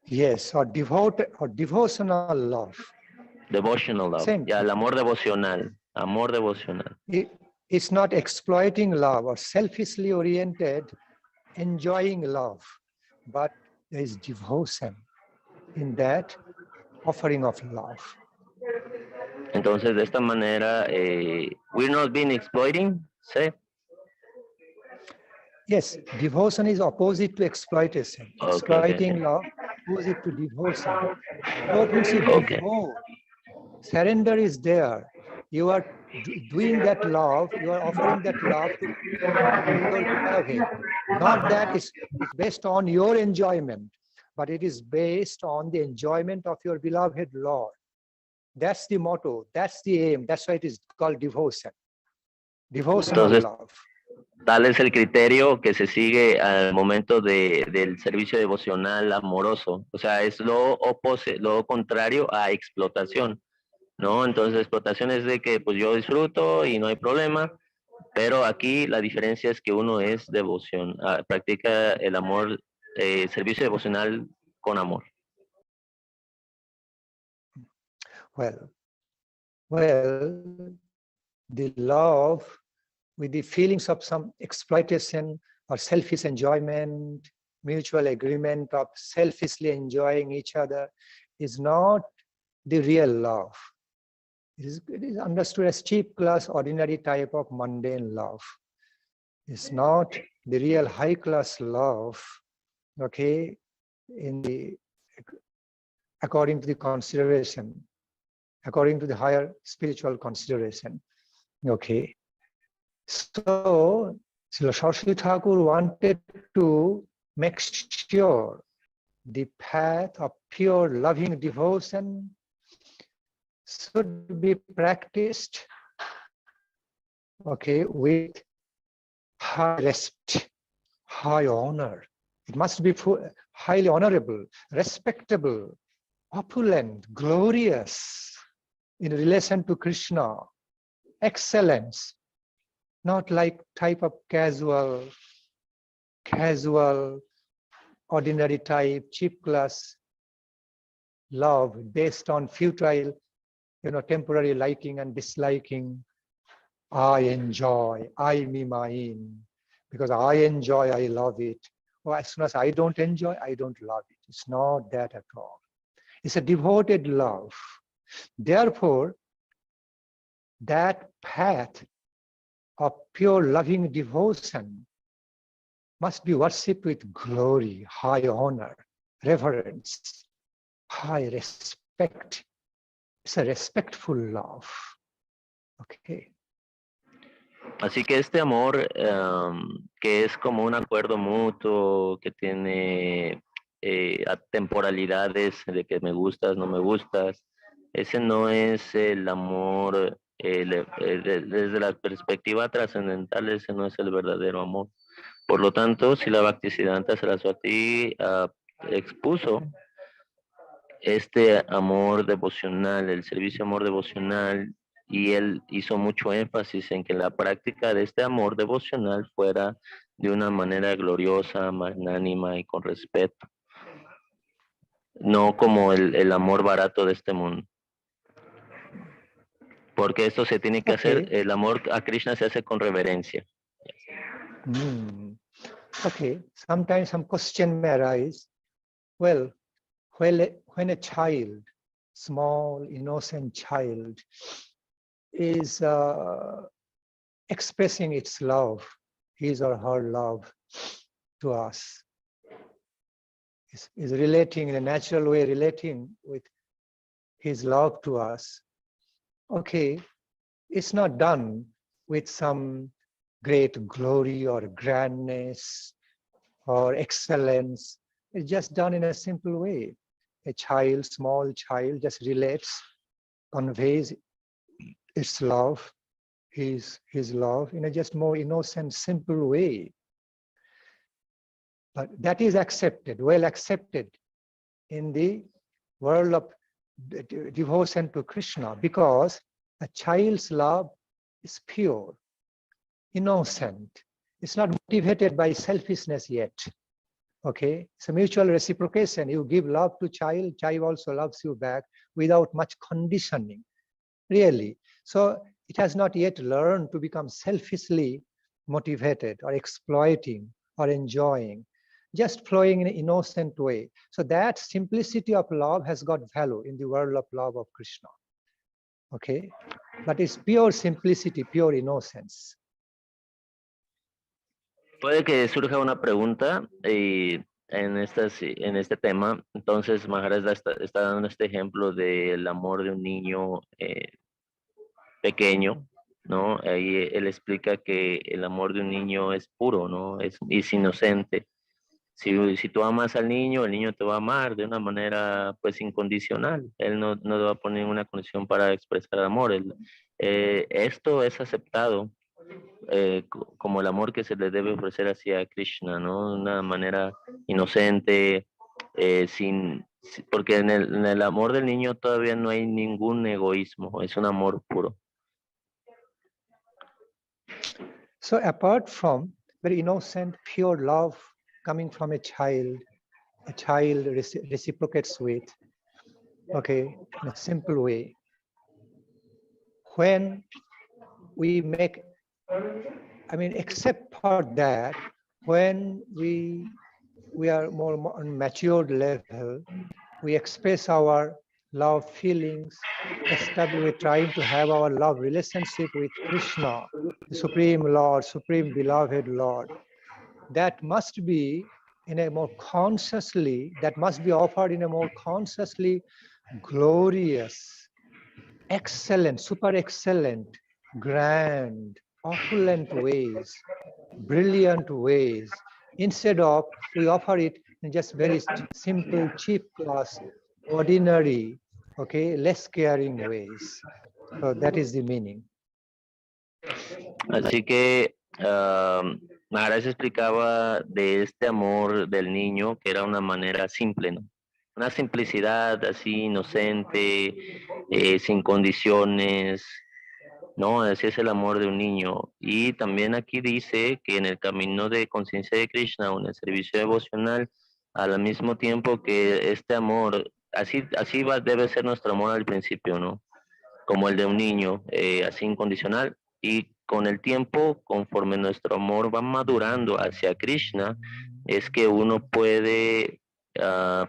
Yes, or devotional love. Devotional love. Same. Ya, el amor devocional. Amor devocional. It's not exploiting love or selfishly oriented, enjoying love, but there is devotion in that offering of love. Entonces, de esta manera, we're not being exploiting, ¿sí? Yes, devotion is opposite to exploitation. Okay, Exploiting okay. love, opposite to devotion. Devote means you devote. Surrender is there. You are doing that love, you are offering that love to your beloved. Not that it's based on your enjoyment, but it is based on the enjoyment of your beloved Lord. That's the motto, that's the aim, that's why it is called devotion. Devotional love. Tal es el criterio que se sigue al momento del servicio devocional amoroso. O sea, es lo contrario a explotación, ¿no? Entonces, explotación es de que pues yo disfruto y no hay problema, pero aquí la diferencia es que uno es devoción, practica el amor, servicio devocional con amor. Well, the love with the feelings of some exploitation or selfish enjoyment, mutual agreement of selfishly enjoying each other is not the real love. It is understood as cheap class, ordinary type of mundane love. It's not the real high class love, okay, according to the consideration, according to the higher spiritual consideration, okay. So, Srila Saraswati Thakur wanted to make sure the path of pure loving devotion should be practiced, okay, with high respect, high honor. It must be highly honorable, respectable, opulent, glorious in relation to Krishna, excellence. Not like type of casual, ordinary type, cheap class love based on futile, temporary liking and disliking. I enjoy, I me mine. Because I enjoy, I love it. Or as soon as I don't enjoy, I don't love it. It's not that at all. It's a devoted love. Therefore, that path of pure loving devotion must be worshipped with glory, high honor, reverence, high respect. It's a respectful love. Okay. Así que este amor, que es como un acuerdo mutuo, que tiene temporalidades de que me gustas, no me gustas, ese no es el amor. Desde la perspectiva trascendental, ese no es el verdadero amor. Por lo tanto, Srila Bhaktisidhanta Saraswati expuso este amor devocional, el servicio amor devocional, y él hizo mucho énfasis en que la práctica de este amor devocional fuera de una manera gloriosa, magnánima y con respeto, no como el amor barato de este mundo. Porque esto se tiene que hacer, el amor a Krishna se hace con reverencia. Okay, sometimes some question may arise. Well, when a child, small, innocent child, is expressing its love, his or her love to us, is relating in a natural way, relating with his love to us. Okay, it's not done with some great glory or grandness or excellence It's just done in a simple way. A child, small child, just relates, conveys its love, his love in a just more innocent, simple way. But that is accepted, well accepted in the world of devotion to Krishna, because a child's love is pure, innocent. It's not motivated by selfishness yet. Okay, it's a mutual reciprocation. You give love to child also loves you back without much conditioning, really. So it has not yet learned to become selfishly motivated or exploiting or enjoying, just flowing in an innocent way. So that simplicity of love has got value in the world of love of Krishna. Okay, but it's pure simplicity, pure innocence. Puede que surja una pregunta en este tema. Entonces, Maharaj está dando este ejemplo del amor de un niño pequeño, ¿no? Ahí él explica que el amor de un niño es puro, ¿no? Es inocente. Si tú amas al niño, el niño te va a amar de una manera, pues, incondicional. Él no te va a poner ninguna condición para expresar amor. Esto es aceptado como el amor que se le debe ofrecer hacia Krishna, ¿no? De una manera inocente, porque en el amor del niño todavía no hay ningún egoísmo, es un amor puro. So apart from very innocent, pure love coming from a child reciprocates with, okay, in a simple way. When we make, except for that, when we are more on matured level, we express our love feelings, we're trying to have our love relationship with Krishna, the Supreme Lord, Supreme Beloved Lord. That must be in a more consciously, that must be offered in a more consciously glorious, excellent, super excellent, grand, opulent ways, brilliant ways. Instead of, we offer it in just very simple, cheap class, ordinary, okay, less caring ways. So that is the meaning. Así que Maharaj explicaba de este amor del niño, que era una manera simple, ¿no? Una simplicidad así inocente, sin condiciones, ¿no? Así es el amor de un niño. Y también aquí dice que en el camino de conciencia de Krishna o en el servicio devocional, al mismo tiempo que este amor, así debe ser nuestro amor al principio, ¿no? Como el de un niño, así incondicional. Y con el tiempo, conforme nuestro amor va madurando hacia Krishna, es que uno puede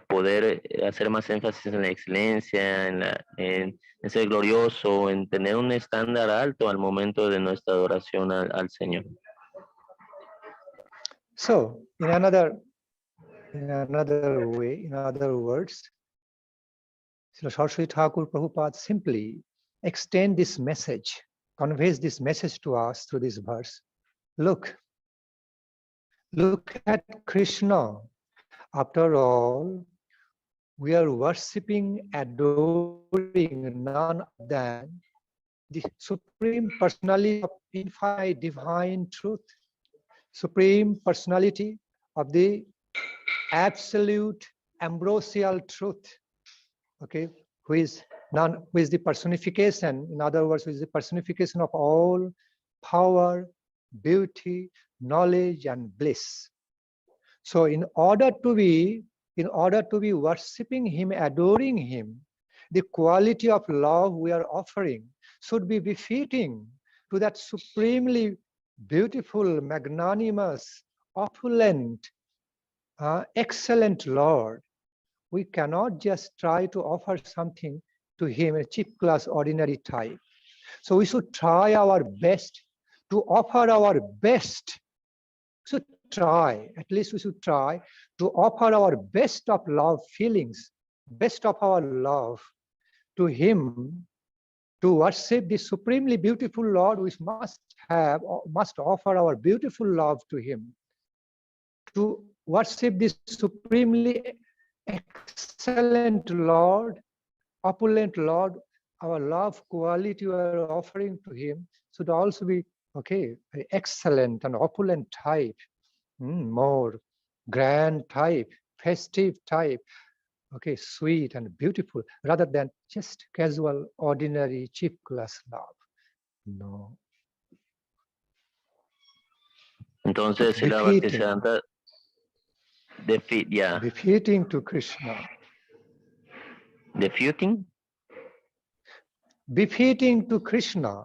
poder hacer más énfasis en la excelencia, en ser glorioso, en tener un estándar alto al momento de nuestra adoración al Señor. So, in another way, in other words, Srila Saraswati Thakur Prabhupada simply extend this message, conveys this message to us through this verse. Look at Krishna. After all, we are worshipping, adoring none other than the Supreme Personality of Infinite Divine Truth, Supreme Personality of the Absolute Ambrosial Truth, okay, who is the personification, in other words, who is the personification of all power, beauty, knowledge, and bliss. So in order to be worshipping him, adoring him, the quality of love we are offering should be befitting to that supremely beautiful, magnanimous, opulent, excellent Lord. We cannot just try to offer something to him, a cheap class, ordinary type. So we should try our best to offer our best. At least we should try to offer our best of love feelings, best of our love to him, to worship the supremely beautiful Lord. We must offer our beautiful love to him, to worship this supremely excellent Lord, opulent Lord, our love quality we are offering to him should also be, okay, excellent and opulent type, more grand type, festive type, okay, sweet and beautiful, rather than just casual, ordinary, cheap class love. No. Entonces, Srila Bhaktisiddhanta defeating to Krishna. Defeating? Befitting to Krishna.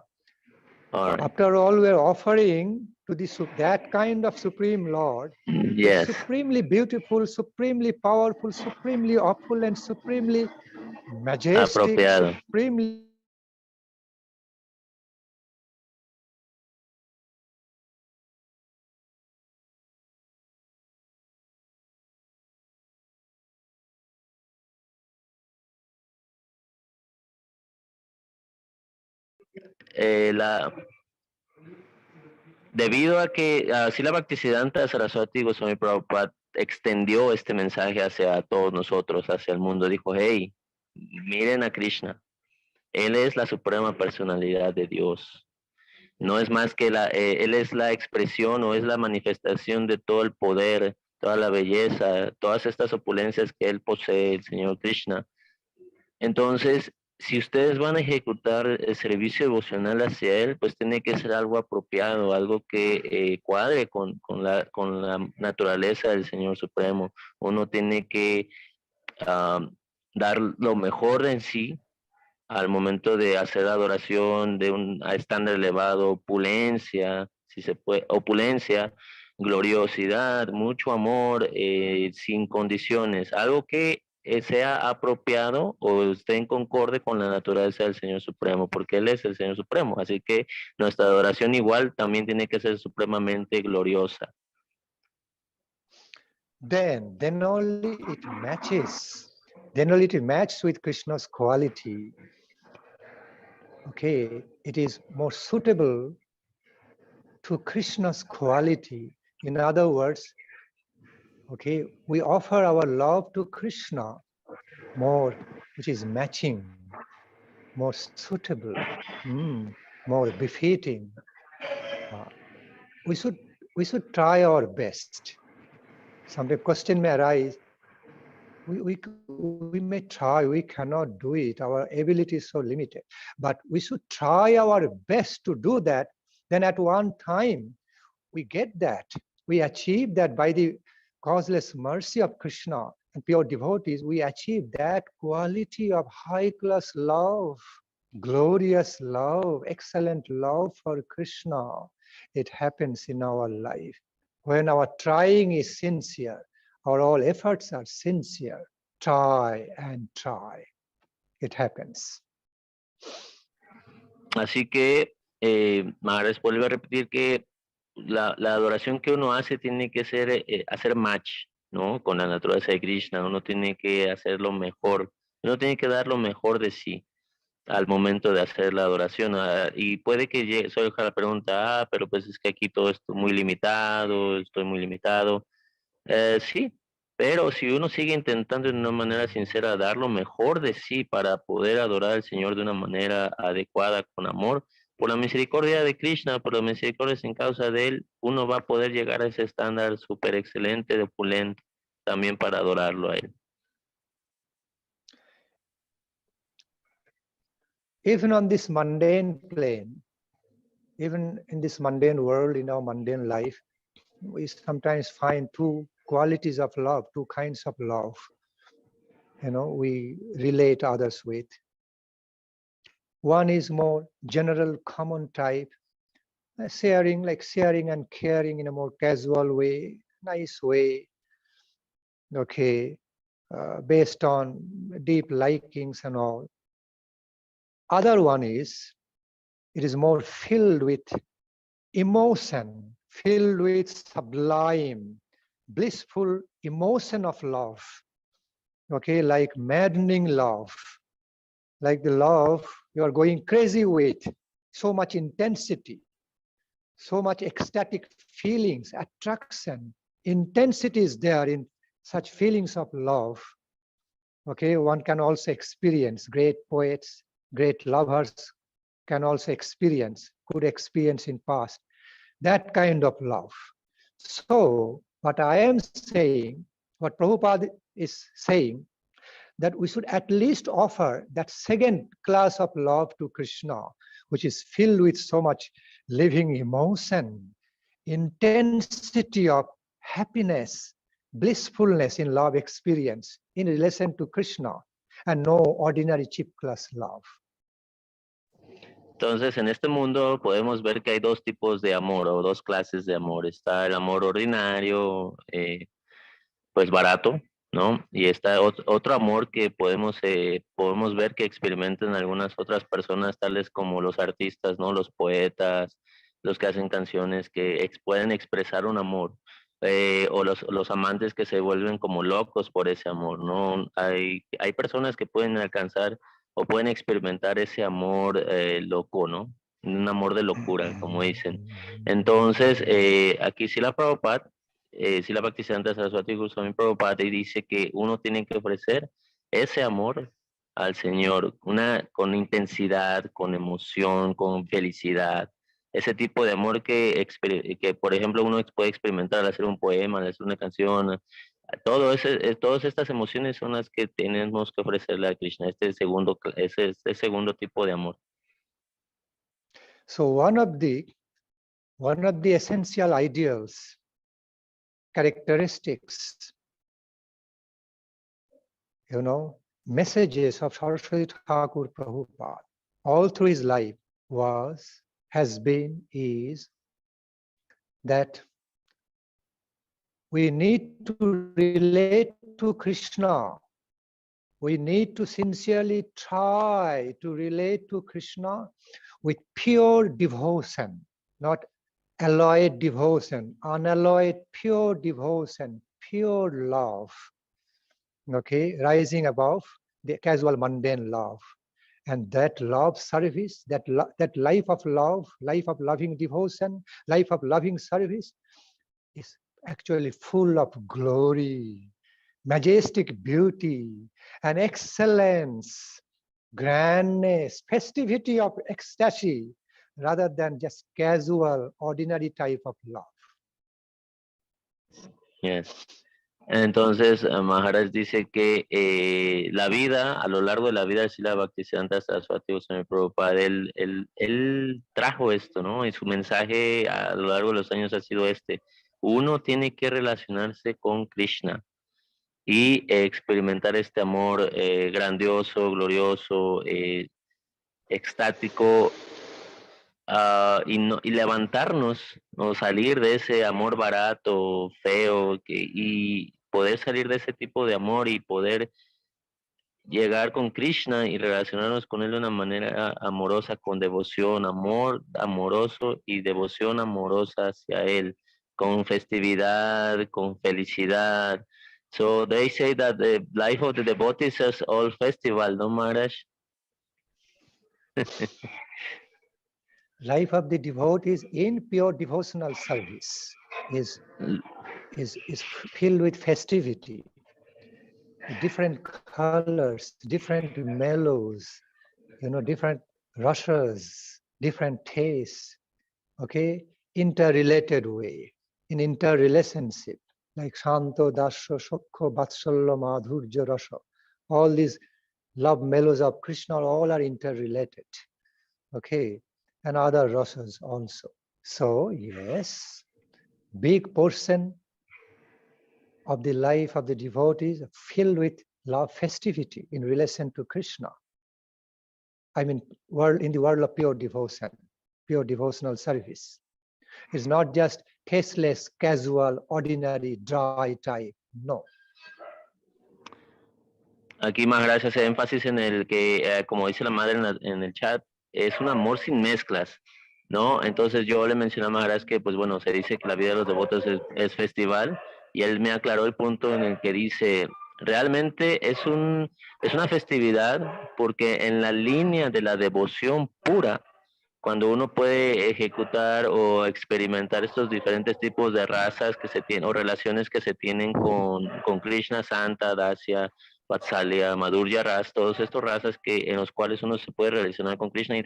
All right. After all, we're offering to that kind of Supreme Lord, yes, supremely beautiful, supremely powerful, supremely opulent, supremely majestic, apropiado. supremely Debido a que Srila Bhaktisidhanta Saraswati Goswami Prabhupada extendió este mensaje hacia todos nosotros, hacia el mundo, dijo, hey, miren a Krishna, él es la suprema personalidad de Dios. No es más que él es la expresión o es la manifestación de todo el poder, toda la belleza, todas estas opulencias que él posee, el Señor Krishna. Entonces, si ustedes van a ejecutar el servicio devocional hacia él, pues tiene que ser algo apropiado, algo que cuadre con la naturaleza del Señor Supremo. Uno tiene que dar lo mejor en sí al momento de hacer adoración de un estándar elevado, opulencia, si se puede, opulencia, gloriosidad, mucho amor, sin condiciones, algo que sea apropiado o esté en concorde con la naturaleza del Señor Supremo, porque Él es el Señor Supremo, así que nuestra adoración igual también tiene que ser supremamente gloriosa. Then only it matches. Then only it matches with Krishna's quality. Okay, it is more suitable to Krishna's quality. In other words, okay, we offer our love to Krishna more, which is matching, more suitable, more befitting. We should try our best. Sometimes question may arise. We may try, we cannot do it. Our ability is so limited. But we should try our best to do that. Then at one time, we get that. We achieve that by the causeless mercy of Krishna and pure devotees. We achieve that quality of high-class love, glorious love, excellent love for Krishna. It happens in our life. When our trying is sincere, our all efforts are sincere. Try and try. It happens. Así que, Maharaj vuelve a repetir que la adoración que uno hace tiene que ser hacer match, ¿no? Con la naturaleza de Krishna. Uno tiene que hacer lo mejor. Uno tiene que dar lo mejor de sí al momento de hacer la adoración. Y puede que surja la pregunta, pero pues es que aquí todo esto muy limitado, estoy muy limitado. Sí, pero si uno sigue intentando de una manera sincera dar lo mejor de sí para poder adorar al Señor de una manera adecuada, con amor, por la misericordia de Krishna, por la misericordia sin causa de Él, uno va a poder llegar a ese estándar súper excelente de opulento también para adorarlo a Él. Even on this mundane plane, even in this mundane world, in our mundane life, we sometimes find two qualities of love, two kinds of love, we relate others with. One is more general, common type, sharing and caring in a more casual way, nice way, okay, based on deep likings and all. Other one is, it is more filled with emotion, filled with sublime, blissful emotion of love, okay, like maddening love, like the love you are going crazy with, so much intensity, so much ecstatic feelings, attraction, intensity is there in such feelings of love. Okay, one can also experience, great poets, great lovers can also experience, could experience in past, that kind of love. So what I am saying, what Prabhupada is saying, that we should at least offer that second class of love to Krishna, which is filled with so much living emotion, intensity of happiness, blissfulness in love experience in relation to Krishna, and no ordinary cheap class love. Entonces, en este mundo podemos ver que hay dos tipos de amor o dos clases de amor. Está el amor ordinario, pues barato, ¿no? Y está otro amor que podemos ver que experimentan algunas otras personas, tales como los artistas, ¿no? Los poetas, los que hacen canciones que pueden expresar un amor. O los amantes que se vuelven como locos por ese amor, ¿no? Hay personas que pueden alcanzar o pueden experimentar ese amor loco, ¿no? Un amor de locura, como dicen. Entonces, aquí Srila Prabhupada, Srila Bhaktisidhanta Saraswati Swami Prabhupada, y dice que uno tiene que ofrecer ese amor al Señor, con intensidad, con emoción, con felicidad. Ese tipo de amor que, por ejemplo, uno puede experimentar al hacer un poema, al hacer una canción. Todas estas emociones son las que tenemos que ofrecerle a Krishna, este segundo tipo de amor. So one of the essential ideals, characteristics, messages of Saraswati Thakur Prabhupada all through his life is that we need to relate to Krishna. We need to sincerely try to relate to Krishna with pure devotion, not alloyed devotion, unalloyed pure devotion, pure love, okay, rising above the casual mundane love. And that love service, that life of love, life of loving devotion, life of loving service is actually full of glory, majestic beauty, and excellence, grandness, festivity of ecstasy, rather than just casual, ordinary type of love. Yes. Entonces, Maharaj dice que la vida, a lo largo de la vida de Srila Bhaktisidhanta Saraswati Swami Prabhupada, él trajo esto, ¿no? Y su mensaje a lo largo de los años ha sido este: uno tiene que relacionarse con Krishna y experimentar este amor grandioso, glorioso, extático, y levantarnos o salir de ese amor barato, feo, y poder salir de ese tipo de amor y poder llegar con Krishna y relacionarnos con él de una manera amorosa, con devoción, amor amoroso y devoción amorosa hacia él, con festividad, con felicidad. So they say that the life of the devotees is all festival, no, Maharaj? Life of the devotees in pure devotional service is filled with festivity, different colors, different mellows, different rushes, different tastes, okay, interrelated way, in interrelationship, like Shanto, Dasha, Shokho, Vatsalya, Madhurja, Rasa. All these love mellows of Krishna all are interrelated, okay, and other rasas also. So yes, big portion of the life of the devotees filled with love festivity in relation to Krishna. I mean, in the world of pure devotion, pure devotional service. It's not just tasteless, casual, ordinary, dry type. No. Aquí Maharaj hace énfasis en el que, como dice la madre en el chat, es un amor sin mezclas, ¿no? Entonces yo le mencioné a Maharaj que, pues bueno, se dice que la vida de los devotos es festival, y él me aclaró el punto en el que dice, realmente es una festividad porque en la línea de la devoción pura cuando uno puede ejecutar o experimentar estos diferentes tipos de razas que se tienen o relaciones que se tienen con Krishna, Santa, Dasya, Vatsalya, Madhurya Ras, todos estos razas en los cuales uno se puede relacionar con Krishna y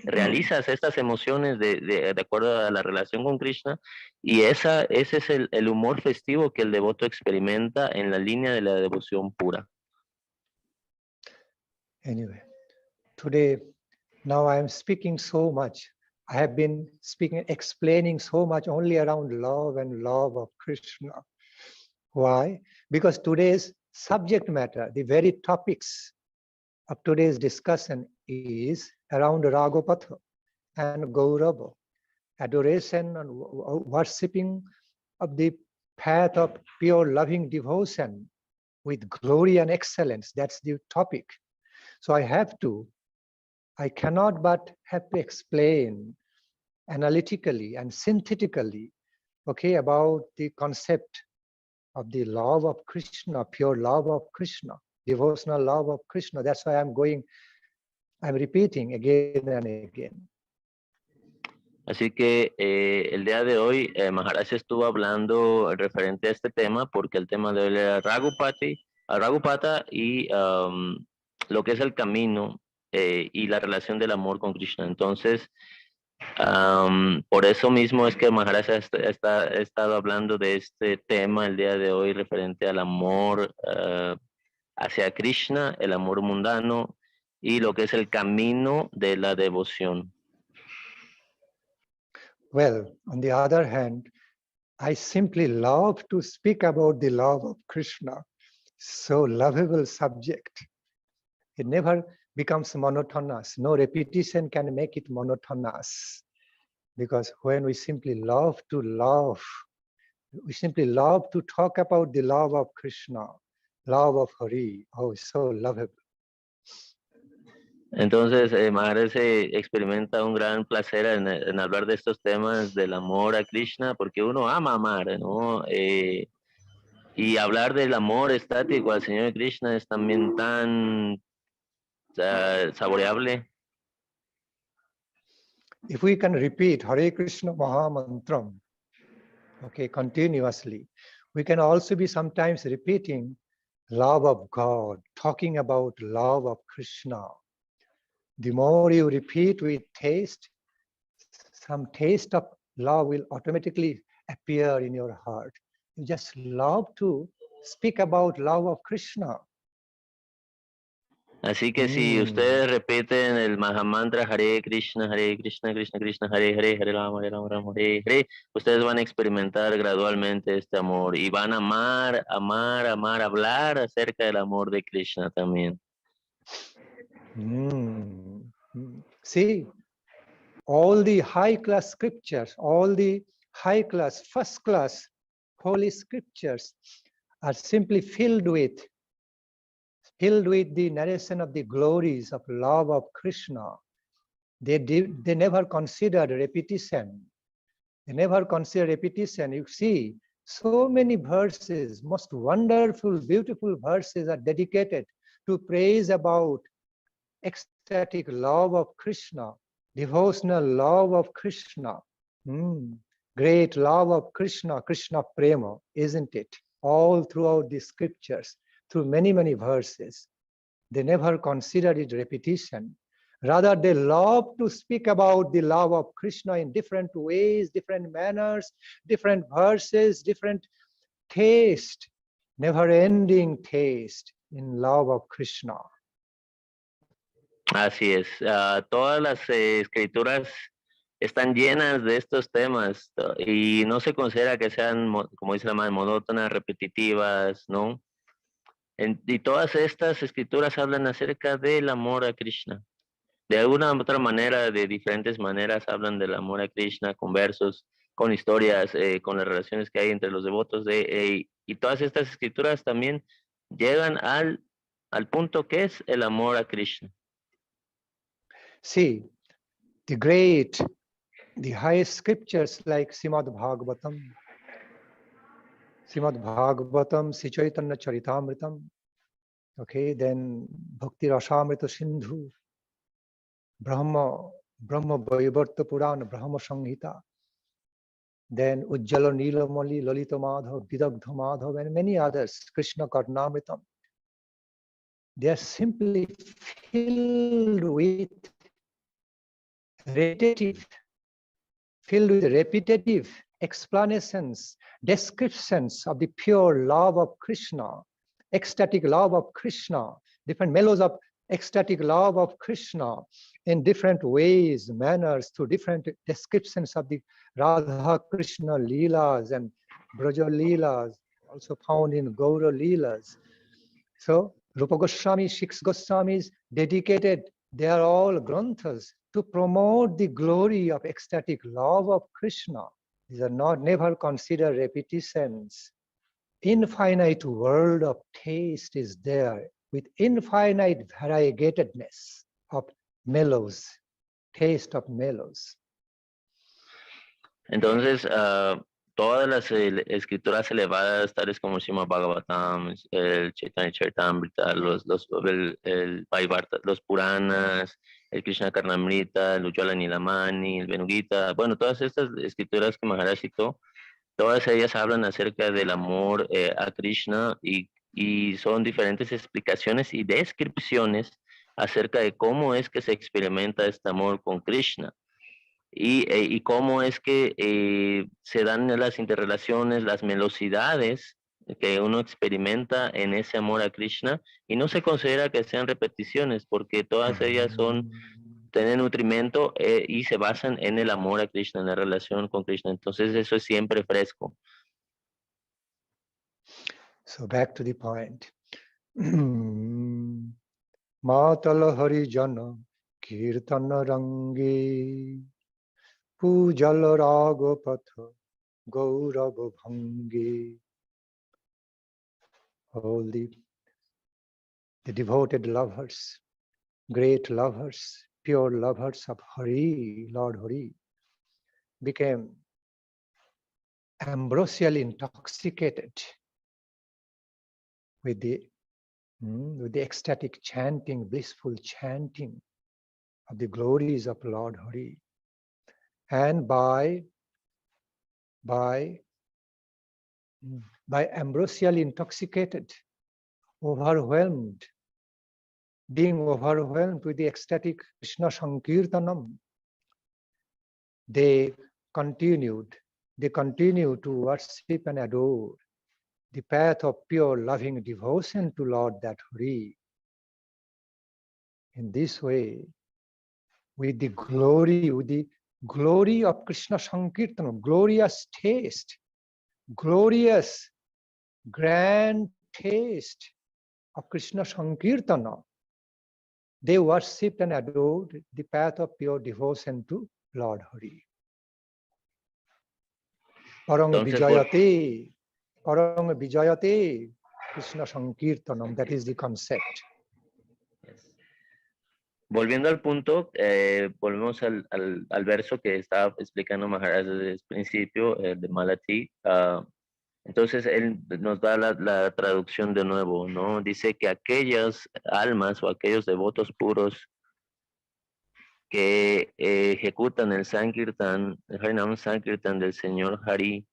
realizas estas emociones de acuerdo a la relación con Krishna, y ese es el humor festivo que el devoto experimenta en la línea de la devoción pura. Anyway, today, now I am speaking so much. I have been explaining so much only around love and love of Krishna. Why? Because today's subject matter, the very topics of today's discussion is around Raga Patha and gaurava, adoration and worshipping of the path of pure loving devotion with glory and excellence. That's the topic. So I cannot but have to explain analytically and synthetically, okay, about the concept of the love of Krishna, pure love of Krishna, devotional love of Krishna. That's why I'm repeating again and again. Así que el día de hoy Maharaj estuvo hablando referente a este tema porque el tema de hoy era Raga Patha y lo que es el camino y la relación del amor con Krishna. Entonces, por eso mismo es que Maharaj ha estado hablando de este tema el día de hoy referente al amor hacia Krishna, el amor mundano y lo que es el camino de la devoción. Well, on the other hand, I simply love to speak about the love of Krishna. So lovable subject. It never becomes monotonous. No repetition can make it monotonous. Because when we simply love to love, we simply love to talk about the love of Krishna, love of Hari. Oh, so lovable. Entonces, Maharaj experimenta un gran placer en hablar de estos temas del amor a Krishna, porque uno ama amar, ¿no? Y hablar del amor estático al Señor Krishna es también tan saboreable. If we can repeat Hare Krishna Mahamantram, okay, continuously, we can also be sometimes repeating love of God, talking about love of Krishna. The more you repeat with taste, some taste of love will automatically appear in your heart. You just love to speak about love of Krishna. Así que si ustedes repiten el Mahamantra Hare Krishna, Krishna Krishna, Hare Hare, Hare Rama, Hare Hare, ustedes van a experimentar gradualmente este amor y van a amar, hablar acerca del amor de Krishna también. See, all the high-class scriptures, all the high-class, first-class holy scriptures are simply filled with the narration of the glories of love of Krishna. They never considered repetition. They never consider repetition. You see, so many verses, most wonderful, beautiful verses are dedicated to praise about ecstatic love of Krishna, devotional love of Krishna, great love of Krishna, Krishna Prema, isn't it? All throughout the scriptures, through many, many verses. They never considered it repetition. Rather, they love to speak about the love of Krishna in different ways, different manners, different verses, different taste, never-ending taste in love of Krishna. Así es. Todas las escrituras están llenas de estos temas y no se considera que sean, como dice la madre, monótonas, repetitivas, ¿no? Y todas estas escrituras hablan acerca del amor a Krishna. De alguna u otra manera, de diferentes maneras, hablan del amor a Krishna con versos, con historias, con las relaciones que hay entre los devotos y todas estas escrituras también llegan al punto que es el amor a Krishna. See, the highest scriptures like Srimad Bhagavatam, Sri Chaitanya Charitamritam, okay, then Bhakti Rasamrita Sindhu, Brahma Brahma Vaivarta Purana, Brahma Samhita, then Ujjala Nilamali, Lalita Madhav, Vidagdha Madhav, and many others, Krishna Karnamritam. They are simply filled with repetitive explanations, descriptions of the pure love of Krishna, ecstatic love of Krishna, different mellows of ecstatic love of Krishna in different ways, manners, through different descriptions of the Radha Krishna Leelas and Braja Leelas, also found in Gaura Leelas. So Rupa Goswami, Six Goswamis dedicated, they are all granthas to promote the glory of ecstatic love of Krishna. These are not never considered repetitions. Infinite world of taste is there with infinite variegatedness of mellows, taste of mellows. Entonces, todas las escrituras elevadas, tales como Srimad Bhagavatam, el Chaitanya Charitamrita, el Vaivarta, los Puranas, el Krishna Karnamrita, el Ujjvala Nilamani, el Venugita, bueno, todas estas escrituras que Maharaj citó, todas ellas hablan acerca del amor a Krishna y son diferentes explicaciones y descripciones acerca de cómo es que se experimenta este amor con Krishna. Y cómo es que se dan las interrelaciones, las velocidades que uno experimenta en ese amor a Krishna, y no se considera que sean repeticiones, porque todas ellas tienen nutrimento y se basan en el amor a Krishna, en la relación con Krishna. Entonces eso es siempre fresco. So back to the point. Matala Hari Jana Kirtana Rangi Pujala Raga Patha gaurava bange. All the devoted lovers, great lovers, pure lovers of Hari, Lord Hari, became ambrosially intoxicated with the ecstatic chanting, blissful chanting of the glories of Lord Hari. And by ambrosially intoxicated, overwhelmed, being overwhelmed with the ecstatic Krishna Sankirtanam, they continue to worship and adore the path of pure loving devotion to Lord that Hari. In this way, with the glory of Krishna Sankirtanam, glorious taste, glorious grand taste of Krishna Sankirtana, they worshipped and adored the path of pure devotion to Lord Hari. Parang Vijayate, Krishna Sankirtanam, that is the concept. Volviendo al punto, volvemos al verso que estaba explicando Maharaj desde el principio, de Malati. Entonces él nos da la traducción de nuevo, ¿no? Dice que aquellas almas o aquellos devotos puros que ejecutan el Sankirtan, el Harinam Sankirtan del Señor Hari,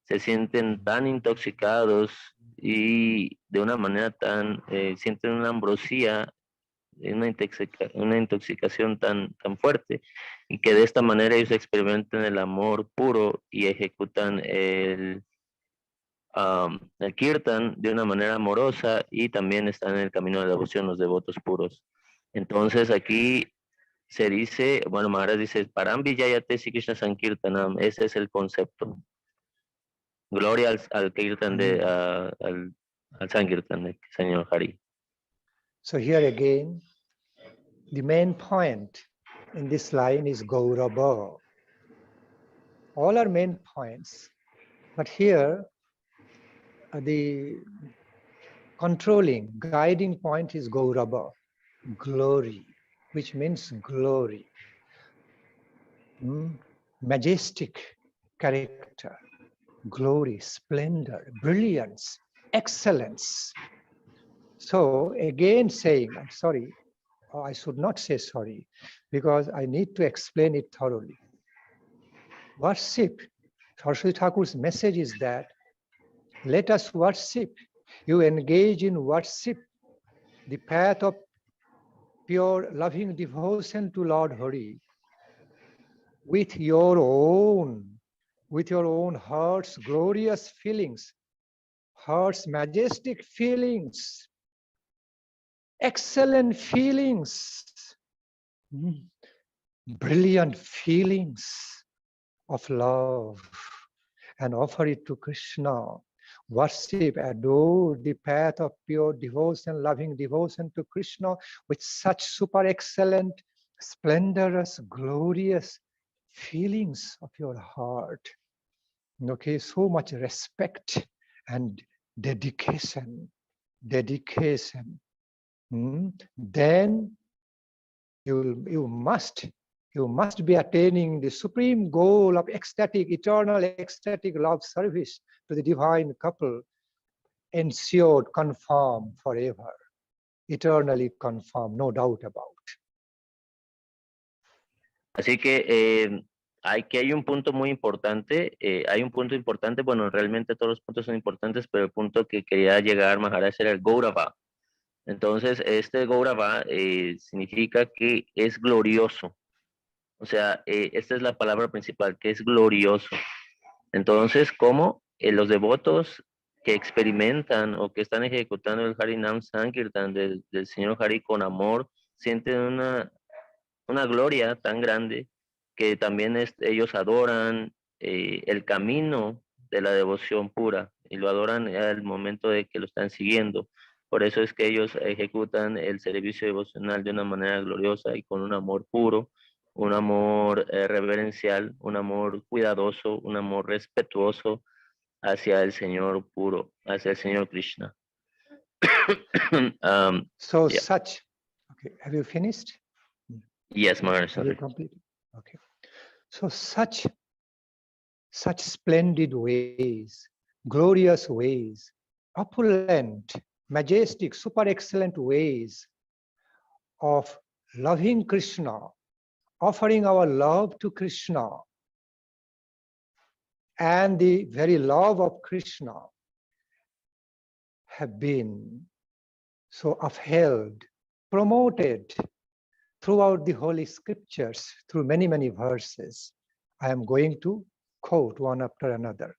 se sienten tan intoxicados y de una manera sienten una ambrosía, una intoxicación tan fuerte, y que de esta manera ellos experimentan el amor puro y ejecutan el kirtan de una manera amorosa, y también están en el camino de la devoción los devotos puros. Entonces aquí se dice, bueno, Maharaj dice, Param Vijayate Sri Krishna Sankirtanam, ese es el concepto. Gloria al kirtan al Sankirtan del Señor Hari. So here again, the main point in this line is gaurava. All are main points, but here the controlling, guiding point is gaurava, glory, which means glory, majestic character, glory, splendor, brilliance, excellence. So again saying, I'm sorry, or I should not say sorry, because I need to explain it thoroughly. Worship, Saraswati Thakur's message is that let us worship. You engage in worship, the path of pure loving devotion to Lord Hari, with your own heart's glorious feelings, heart's majestic feelings, excellent feelings, brilliant feelings of love, and offer it to Krishna. Worship, adore the path of pure devotion, loving devotion to Krishna with such super excellent, splendorous, glorious feelings of your heart. Okay, so much respect and dedication. Then you must be attaining the supreme goal of ecstatic, eternal ecstatic love service to the divine couple, ensured, confirmed forever, eternally confirmed, no doubt about. Así que aquí hay un punto muy importante, bueno, realmente todos los puntos son importantes, pero el punto que quería llegar Maharaj era el gaurava. Entonces, este gaurava significa que es glorioso. O sea, esta es la palabra principal, que es glorioso. Entonces, ¿cómo los devotos que experimentan o que están ejecutando el Harinam Sankirtan del Señor Hari con amor, sienten una gloria tan grande que también ellos adoran el camino de la devoción pura y lo adoran al momento de que lo están siguiendo. Por eso es que ellos ejecutan el servicio devocional de una manera gloriosa y con un amor puro, un amor reverencial, un amor cuidadoso, un amor respetuoso hacia el Señor puro, hacia el Señor Krishna. So yeah. Such, okay, have you finished? Yes, Maharaj. Have you completed? Okay. So such splendid ways, glorious ways, opulent, majestic, super excellent ways of loving Krishna, offering our love to Krishna, and the very love of Krishna have been so upheld, promoted throughout the Holy Scriptures, through many, many verses. I am going to quote one after another.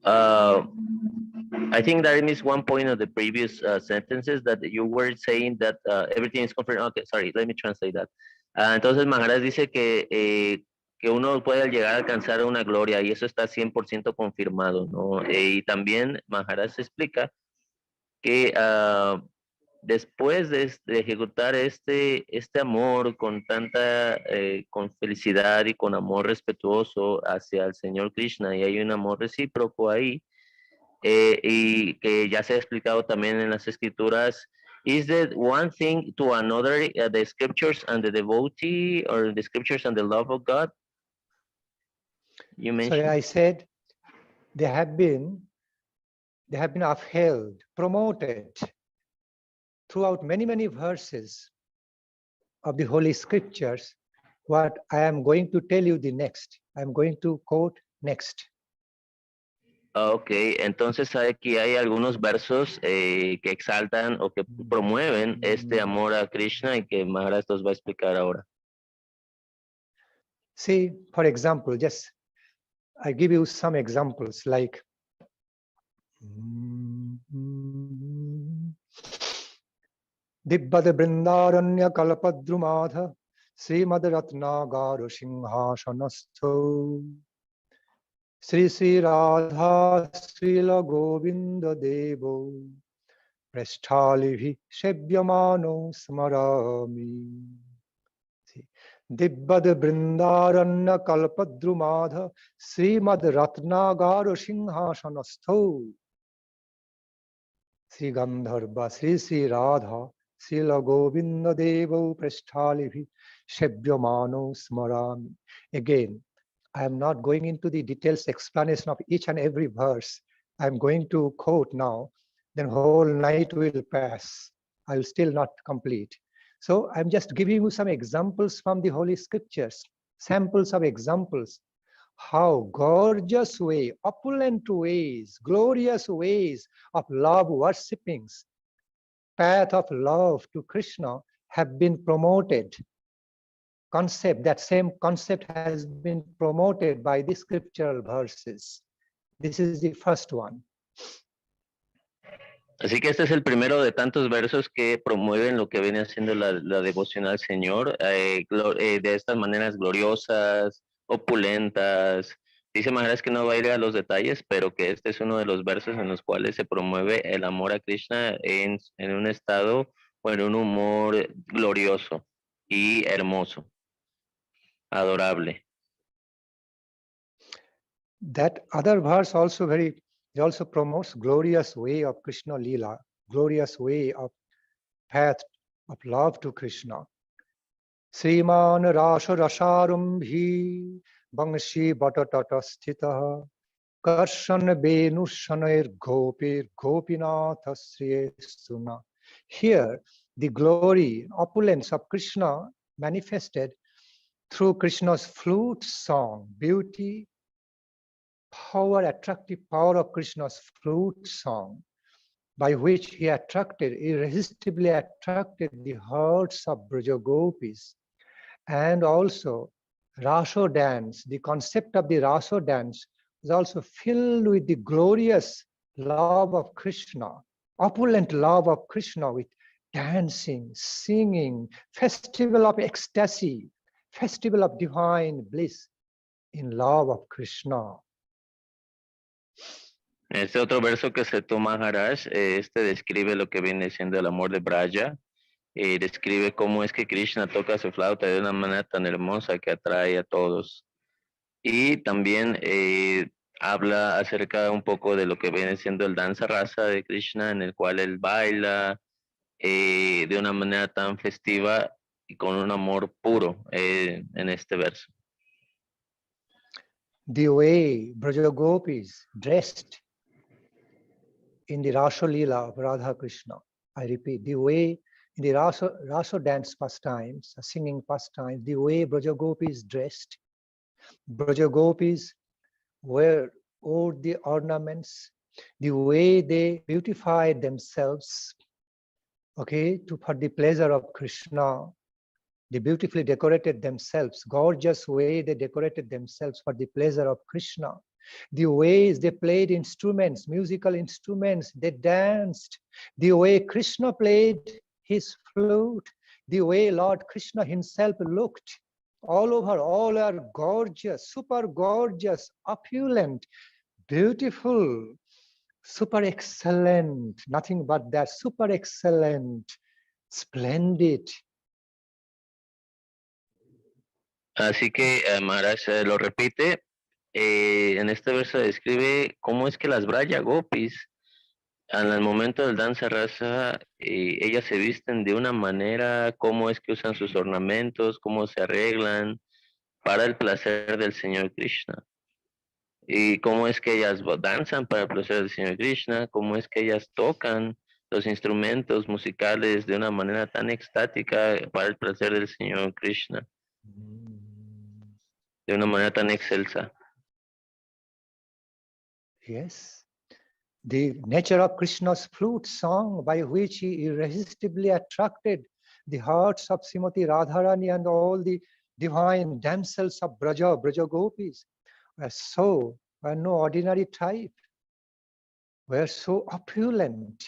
I think that I missed one point of the previous sentences that you were saying that everything is confirmed. Okay, sorry, let me translate that. Entonces Maharaj dice que uno puede llegar a alcanzar una gloria y eso está 100% confirmado, ¿no? Y también Maharaj explica que después de ejecutar este amor con tanta, con felicidad y con amor respetuoso hacia el Señor Krishna, y hay un amor recíproco ahí, y que ya se ha explicado también en las escrituras, is that one thing to another, the scriptures and the devotee, or the scriptures and the love of God? You mentioned. So I said they have been upheld, promoted throughout many, many verses of the Holy Scriptures. What I am going to tell you the next, I am going to quote next. Ok, entonces aquí hay algunos versos que exaltan o que promueven este amor a Krishna y que Maharaj nos va a explicar ahora. See, for example, just I give you some examples like Dibbad Brindaranya Kalpadrumadha Srimad Ratnagaro Sinhasanastho Sri Sri Radha Srila Govinda Devo Prasthalivi Shebyamano Smarami. Dibbad Brindaranya Kalpadrumadha Srimad Ratnagaro Sinhasanastho Sri Gandharva Sri Sri Radha Srila Govinda Devo Prasthalivi Shebyamano Smarami. Again, I am not going into the details explanation of each and every verse. I am going to quote now then whole night will pass. I will still not complete. So I'm just giving you some examples from the Holy Scriptures, samples of examples, how gorgeous way, opulent ways, glorious ways of love worshippings, path of love to Krishna have been promoted. That same concept has been promoted by the scriptural verses. This is the first one. Así que este es el primero de tantos versos que promueven lo que viene siendo la devoción al Señor, de estas maneras gloriosas, opulentas. Dice Maharaj que no va a ir a los detalles, pero que este es uno de los versos en los cuales se promueve el amor a Krishna en un estado o en un humor glorioso y hermoso, adorable. That other verse also also promotes glorious way of Krishna Leela, glorious way of path of love to Krishna. Sriman Rasha Rasharambhi Bangshi Batatata Sthitaha Karshan Benu Shanair Gopir Gopinatha Sriye Suna. Here, the glory, opulence of Krishna manifested through Krishna's flute song, beauty, power, attractive power of Krishna's flute song, by which he irresistibly attracted the hearts of Braja Gopis. And also, Raso dance, the concept of the Raso dance is also filled with the glorious love of Krishna, opulent love of Krishna with dancing, singing, festival of ecstasy, festival of divine bliss in love of Krishna. Este otro verso que se toma Maharaj, describe lo que viene siendo el amor de Braja, describe cómo es que Krishna toca su flauta de una manera tan hermosa que atrae a todos. Y también habla acerca un poco de lo que viene siendo el danza rasa de Krishna, en el cual él baila de una manera tan festiva y con un amor puro en este verso. The way Braja Gopis dressed in the Rasa Leela of Radha Krishna, I repeat, the way in the Rasa dance pastimes, singing pastimes, the way Braja Gopis dressed, Braja Gopis wore the ornaments, the way they beautified themselves, okay, for the pleasure of Krishna. They beautifully decorated themselves, gorgeous way they decorated themselves for the pleasure of Krishna. The ways they played instruments, musical instruments, they danced. The way Krishna played his flute, the way Lord Krishna himself looked, all over, all are gorgeous, super gorgeous, opulent, beautiful, super excellent, nothing but that, super excellent, splendid. Así que Maharaj lo repite, en este verso describe cómo es que las Braja Gopis, al momento del danza rasa, ellas se visten de una manera, cómo es que usan sus ornamentos, cómo se arreglan para el placer del Señor Krishna. Y cómo es que ellas danzan para el placer del Señor Krishna, cómo es que ellas tocan los instrumentos musicales de una manera tan extática para el placer del Señor Krishna. De una manera tan excelsa. Yes. The nature of Krishna's flute song, by which he irresistibly attracted the hearts of Srimati Radharani and all the divine damsels of Braja Gopis, were no ordinary type, were so opulent,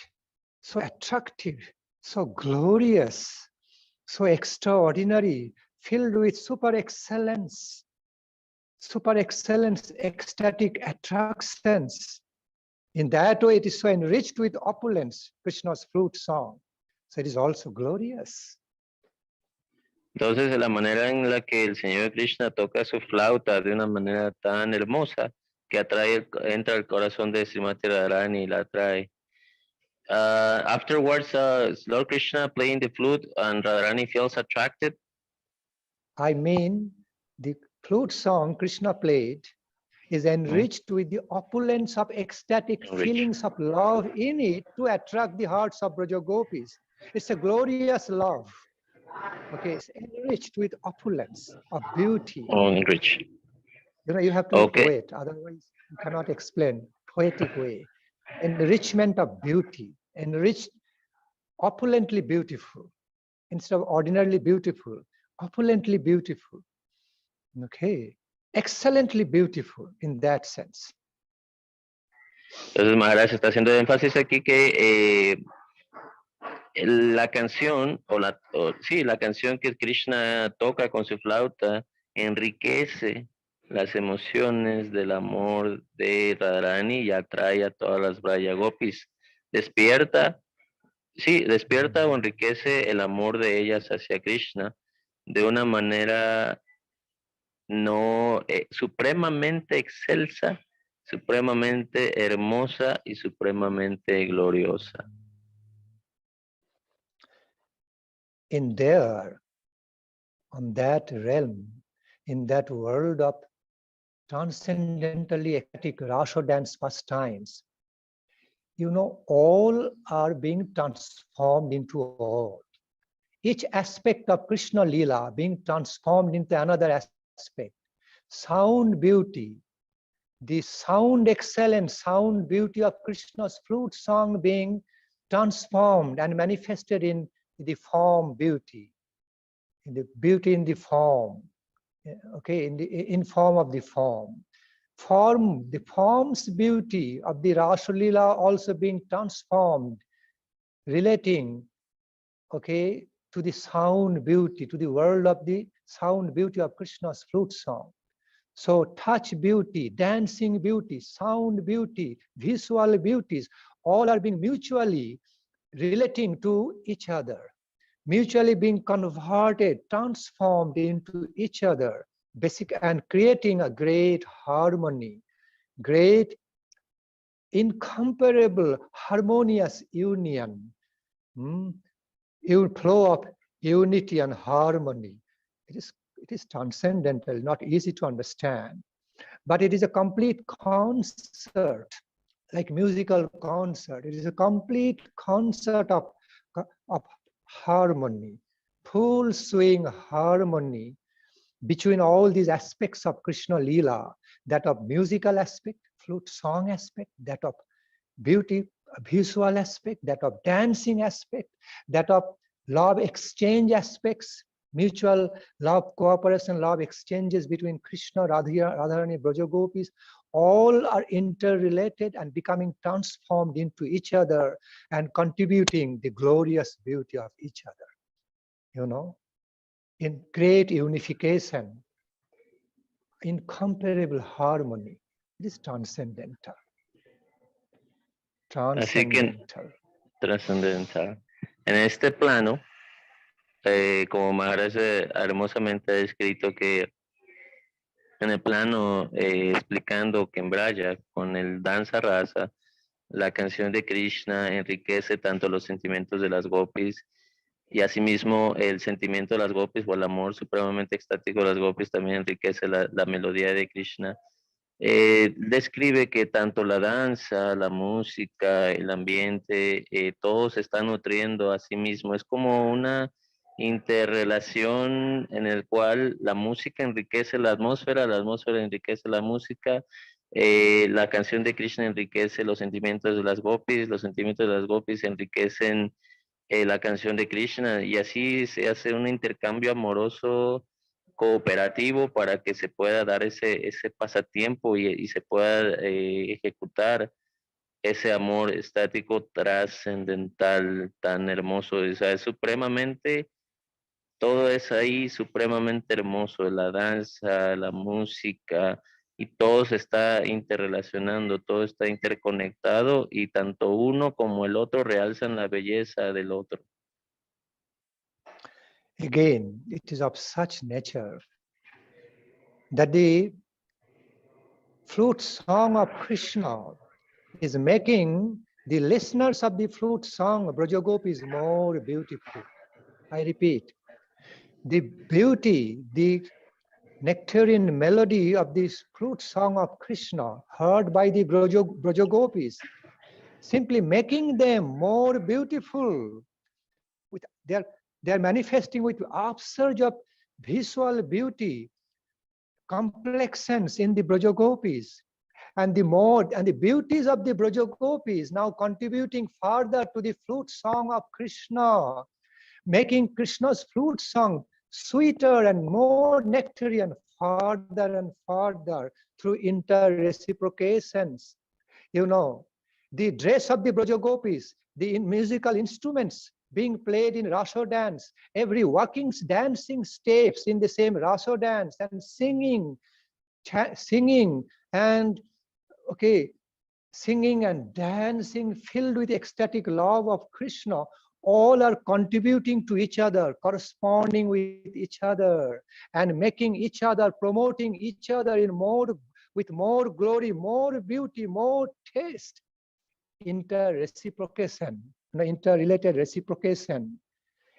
so attractive, so glorious, so extraordinary, filled with super excellence, ecstatic attractions. In that way, it is so enriched with opulence, Krishna's flute song. So it is also glorious. Entonces, de la manera en la que el Señor Krishna toca su flauta de una manera tan hermosa que entra al corazón de Srimati Radharani y la atrae. Afterwards, Lord Krishna playing the flute and Radharani feels attracted. I mean, the flute song Krishna played is enriched with the opulence of ecstatic feelings of love in it to attract the hearts of Braja Gopis. It's a glorious love. Okay, it's enriched with opulence of beauty. Enriched. You know, you have to wait, otherwise you cannot explain. Poetic way. Enrichment of beauty, enriched, opulently beautiful. Instead of ordinarily beautiful, opulently beautiful. Okay, excellently beautiful in that sense. Entonces Maharaj está haciendo énfasis aquí que la canción, la canción que Krishna toca con su flauta enriquece las emociones del amor de Radharani y atrae a todas las Braja Gopis. Despierta o enriquece el amor de ellas hacia Krishna de una manera no supremamente excelsa, supremamente hermosa y supremamente gloriosa. In there, on that realm, in that world of transcendentally ecstatic Rasa dance pastimes, you know, all are being transformed into all. Each aspect of Krishna Lila being transformed into another aspect. Sound beauty, the sound excellence, sound beauty of Krishna's flute song being transformed and manifested in the form beauty, in the beauty in the form, okay, in form of the form. Form, the form's beauty of the Rasa Lila also being transformed, relating, okay, to the sound beauty, to the world of the sound beauty of Krishna's flute song. So touch beauty, dancing beauty, sound beauty, visual beauties, all are being mutually relating to each other, mutually being converted, transformed into each other, basic, and creating a great harmony, great incomparable harmonious union, flow of unity and harmony. It is transcendental, not easy to understand, but it is a complete concert, like musical concert. It is a complete concert of harmony, full swing harmony between all these aspects of Krishna Lila, that of musical aspect, flute song aspect, that of beauty, visual aspect, that of dancing aspect, that of love exchange aspects, mutual love cooperation, love exchanges between Krishna, Radharani, Braja Gopis, all are interrelated and becoming transformed into each other and contributing the glorious beauty of each other, you know, in great unification, incomparable harmony. It is transcendental. Así que, trascendental. En este plano, como Maharaj hermosamente ha descrito que en el plano explicando que en Braya, con el danza rasa, la canción de Krishna enriquece tanto los sentimientos de las gopis y asimismo el sentimiento de las gopis o el amor supremamente extático de las gopis también enriquece la melodía de Krishna. Describe que tanto la danza, la música, el ambiente, todo se está nutriendo a sí mismo. Es como una interrelación en el cual la música enriquece la atmósfera enriquece la música, la canción de Krishna enriquece los sentimientos de las gopis, los sentimientos de las gopis enriquecen la canción de Krishna y así se hace un intercambio amoroso cooperativo para que se pueda dar ese pasatiempo y se pueda ejecutar ese amor estático trascendental tan hermoso. O sea, es supremamente, todo es ahí supremamente hermoso, la danza, la música, y todo se está interrelacionando, todo está interconectado y tanto uno como el otro realzan la belleza del otro. Again, it is of such nature that the flute song of Krishna is making the listeners of the flute song of Braja Gopis more beautiful. I repeat, the beauty, the nectarine melody of this flute song of Krishna heard by the Braja Gopis, simply making them more beautiful. They're manifesting with upsurge of visual beauty, complexions in the Braja Gopis, and the beauties of the Braja Gopis now contributing further to the flute song of Krishna, making Krishna's flute song sweeter and more nectarian further and further through inter-reciprocations. You know, the dress of the Braja Gopis, the musical instruments being played in Rasa dance, every walking, dancing steps in the same Rasa dance, and singing and singing and dancing filled with ecstatic love of Krishna, all are contributing to each other, corresponding with each other, and making each other, promoting each other with more glory, more beauty, more taste. Inter-reciprocation, interrelated reciprocation.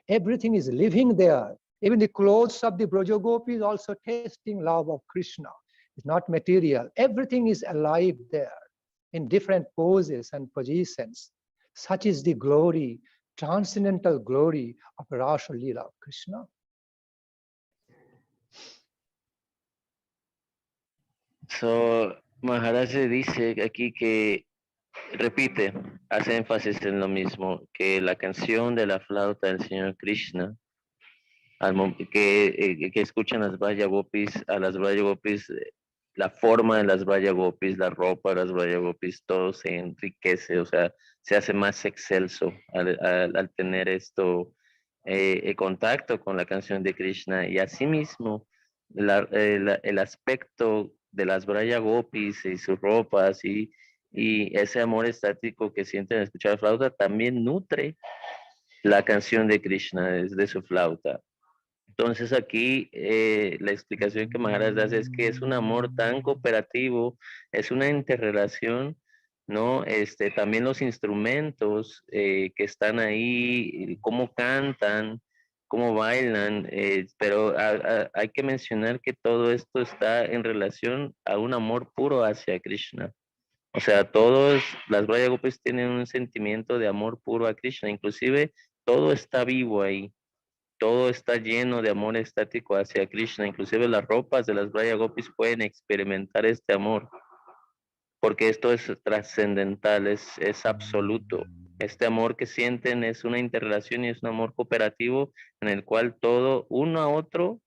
Everything is living there. Even the clothes of the Braja Gopis also tasting love of Krishna. It's not material. Everything is alive there in different poses and positions. Such is the glory, transcendental glory of Rasa Leela of Krishna. So, Maharaj dice aquí que repite, hace énfasis en lo mismo, que la canción de la flauta del Señor Krishna, que escuchan las Braya Gopis, a las Braya Gopis, la forma de las Braya Gopis, la ropa de las Braya Gopis, todo se enriquece, o sea, se hace más excelso al tener esto, contacto con la canción de Krishna. Y asimismo, el aspecto de las Braya Gopis y sus ropas y ese amor estático que sienten al escuchar la flauta también nutre la canción de Krishna desde su flauta. Entonces aquí la explicación que Maharaj hace es que es un amor tan cooperativo, es una interrelación, ¿no? También los instrumentos que están ahí, cómo cantan, cómo bailan, pero hay que mencionar que todo esto está en relación a un amor puro hacia Krishna. O sea, las Braya Gopis tienen un sentimiento de amor puro a Krishna, inclusive todo está vivo ahí. Todo está lleno de amor estático hacia Krishna. Inclusive las ropas de las Braya Gopis pueden experimentar este amor. Porque esto es trascendental, es absoluto. Este amor que sienten es una interrelación y es un amor cooperativo en el cual todo, uno a otro,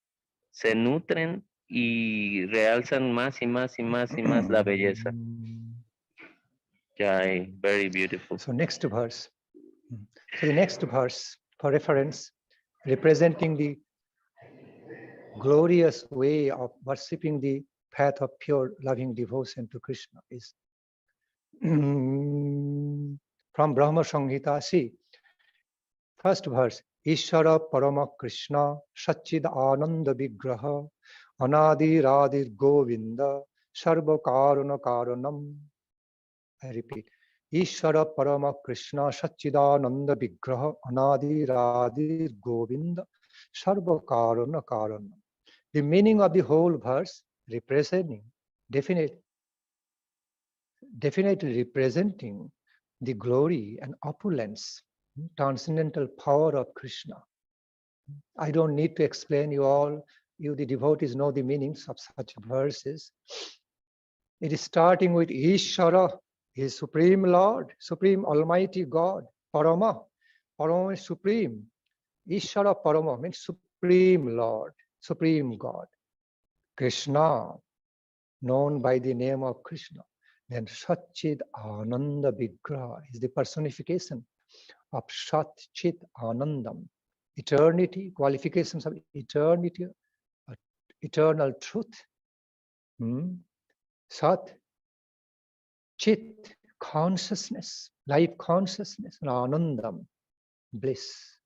se nutren y realzan más y más y más y más la belleza. Jai, very beautiful. So next verse. So the next verse for reference, representing the glorious way of worshipping the path of pure loving devotion to Krishna is from Brahma Samhita. See, first verse, Ishara Parama Krishna Satchid Ananda Vigraha Anadi Radhir Govinda Sarva Karuna Karanam. I repeat, Ishara Parama Krishna Satchidananda Vigraha Anadi Radhir Govinda Sarva Karuna Karanam. The meaning of the whole verse representing, definitely representing the glory and opulence, transcendental power of Krishna. I don't need to explain, you the devotees know the meanings of such verses. It is starting with Ishara, His Supreme Lord, Supreme Almighty God, Parama. Parama is supreme. Ishara Parama means Supreme Lord, Supreme God. Krishna, known by the name of Krishna. Then Satchid Ananda Vigraha is the personification of Sat Chit Anandam. Eternity, qualifications of eternity, eternal truth. Sat, Chit, consciousness, life consciousness, and Anandam, bliss,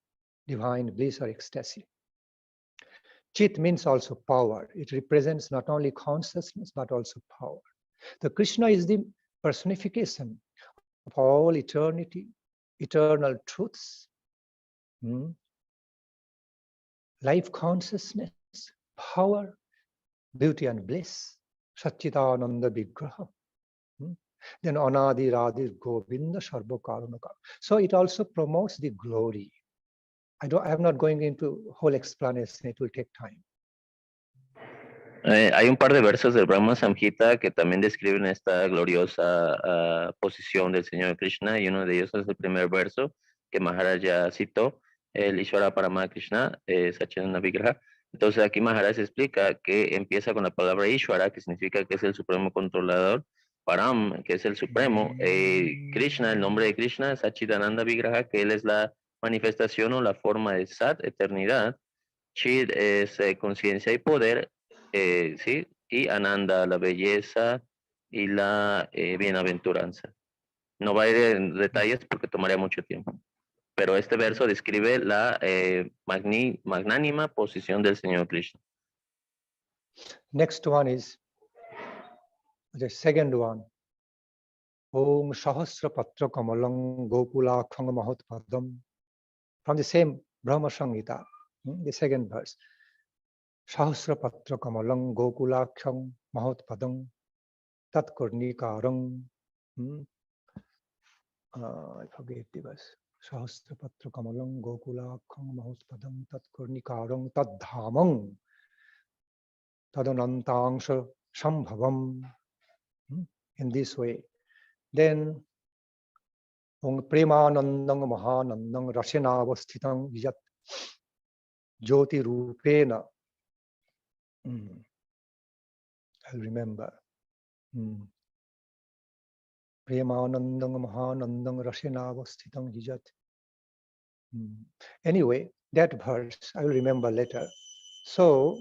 divine bliss or ecstasy. Chit means also power. It represents not only consciousness, but also power. The Krishna is the personification of all eternity, eternal truths, life consciousness, power, beauty and bliss, Satchitananda Vigraha. Then Anadi Radhi Govinda Sarva Karanaka. So it also promotes the glory. I'm not going into whole explanation, it will take time. Hay un par de versos del Brahma Samhita que también describen esta gloriosa posición del Señor Krishna, y uno de ellos es el primer verso que Maharaj ya citó, el Ishvara Parama Krishna, Satchidananda Vigraha. Entonces aquí Maharaj explica que empieza con la palabra Ishvara, que significa que es el supremo controlador, Param, que es el supremo, Krishna, el nombre de Krishna, Satchidananda Vigraha, que él es la manifestación o la forma de Sat, eternidad, Chid es conciencia y poder, ¿sí? Y Ananda, la belleza y la bienaventuranza. No va a ir en detalles porque tomaría mucho tiempo, pero este verso describe la magnánima posición del Señor Krishna. Next one is the second one. Om Sahasra Patra Kamalang Gokula Khang Mahatpadam. From the same Brahma Samhita, the second verse. Sahasra Patra Kamalang Gokula Khang Mahatpadam Tat Karnikarang. I forget the verse. Sahasra Patra Kamalang Gokula Khang Mahatpadam Tat Karnikarang Tad Dhamang Tadanantangsha Shambhavam. In this way. Then Om Premanandang Mahanandang Rasyanavasthitang Yat Jyoti Rupena. I'll remember. Premanandang Mahanandang Rasyanavasthitang Yat. Anyway, that verse I will remember later. So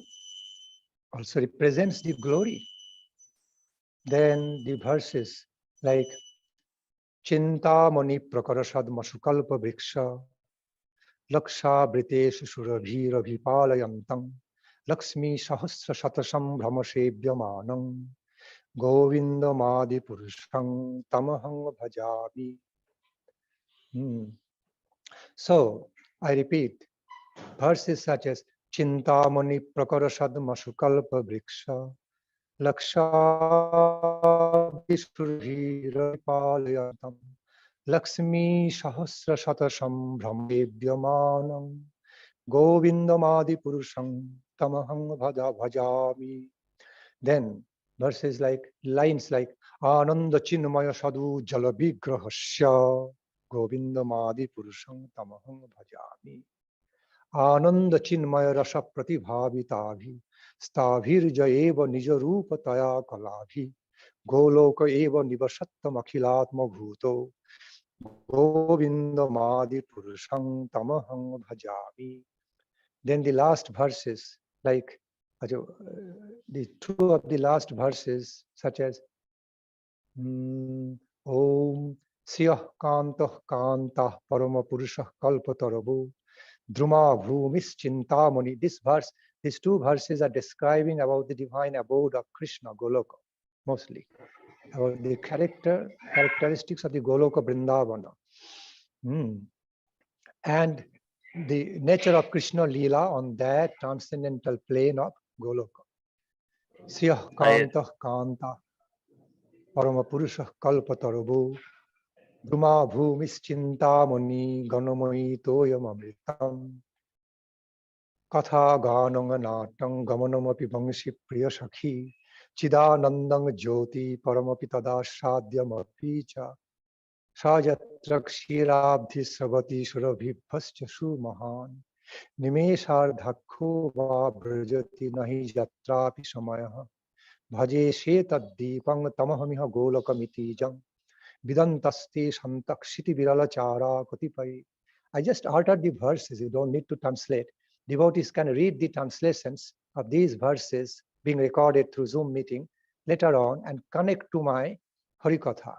also represents the glory. Then the verses like Chintamani Prakarashad Masukalpa Vriksha Laksha Britesh Surabhira Vipalayantam Lakshmi Sahasra Shatasam Brahmasebhyamanam Govinda Madi Purusham Tamahang Bhajabi. So I repeat, verses such as Chintamani Prakarashad Masukalpa Vriksha Laksha Vishurhira Palayatam Lakshmi Sahasra Shatasam Brahmebhyamanam Govindamadi Purusham Tamahang Bhajami. Then verses like lines like Ananda Chinmaya Sadhu Jalavigrahasya Govindamadi Purusham Tamahang Bhajami. Ananda Chinmaya Rasa Pratibhavitavi Stavhir Jayeva Nijarupa Taya Kalabhi Goloka Eva Nivasattam Akhilatma Bhuto Govindamadi Purusham Tamahang Bhajami. Then the last verses, like the two of the last verses, such as Om Siyah Kantah Kantah Parama Purushah Kalpatarabu Druma Bhumis Chintamani. These two verses are describing about the divine abode of Krishna, Goloka, mostly. About the characteristics of the Goloka Vrindavana. And the nature of Krishna Leela on that transcendental plane of Goloka. Siyah Kanta Kanta Parama Purusha Kalpatarabu Druma Bhumis Chintamani Ganamai Toyam Amritam Katha Gananga Natang Gamanamapi Bangshi Priya Sakhi Chidanandang Jyoti Paramapita Sadhyamapi Cha Sajatra Kshirabdhi Sabati Surabhi Bhascha Mahan Nimeshar Dhakho Va Brajati Nahi Jatrapi Samayaha Bhaje Shetad Deepang Tamahamiha Golakamiti Jam Vidantasti Santakshiti Virala Chara Katipai. I just altered the verses, you don't need to translate. Devotees can read the translations of these verses being recorded through Zoom meeting later on and connect to my Harikatha,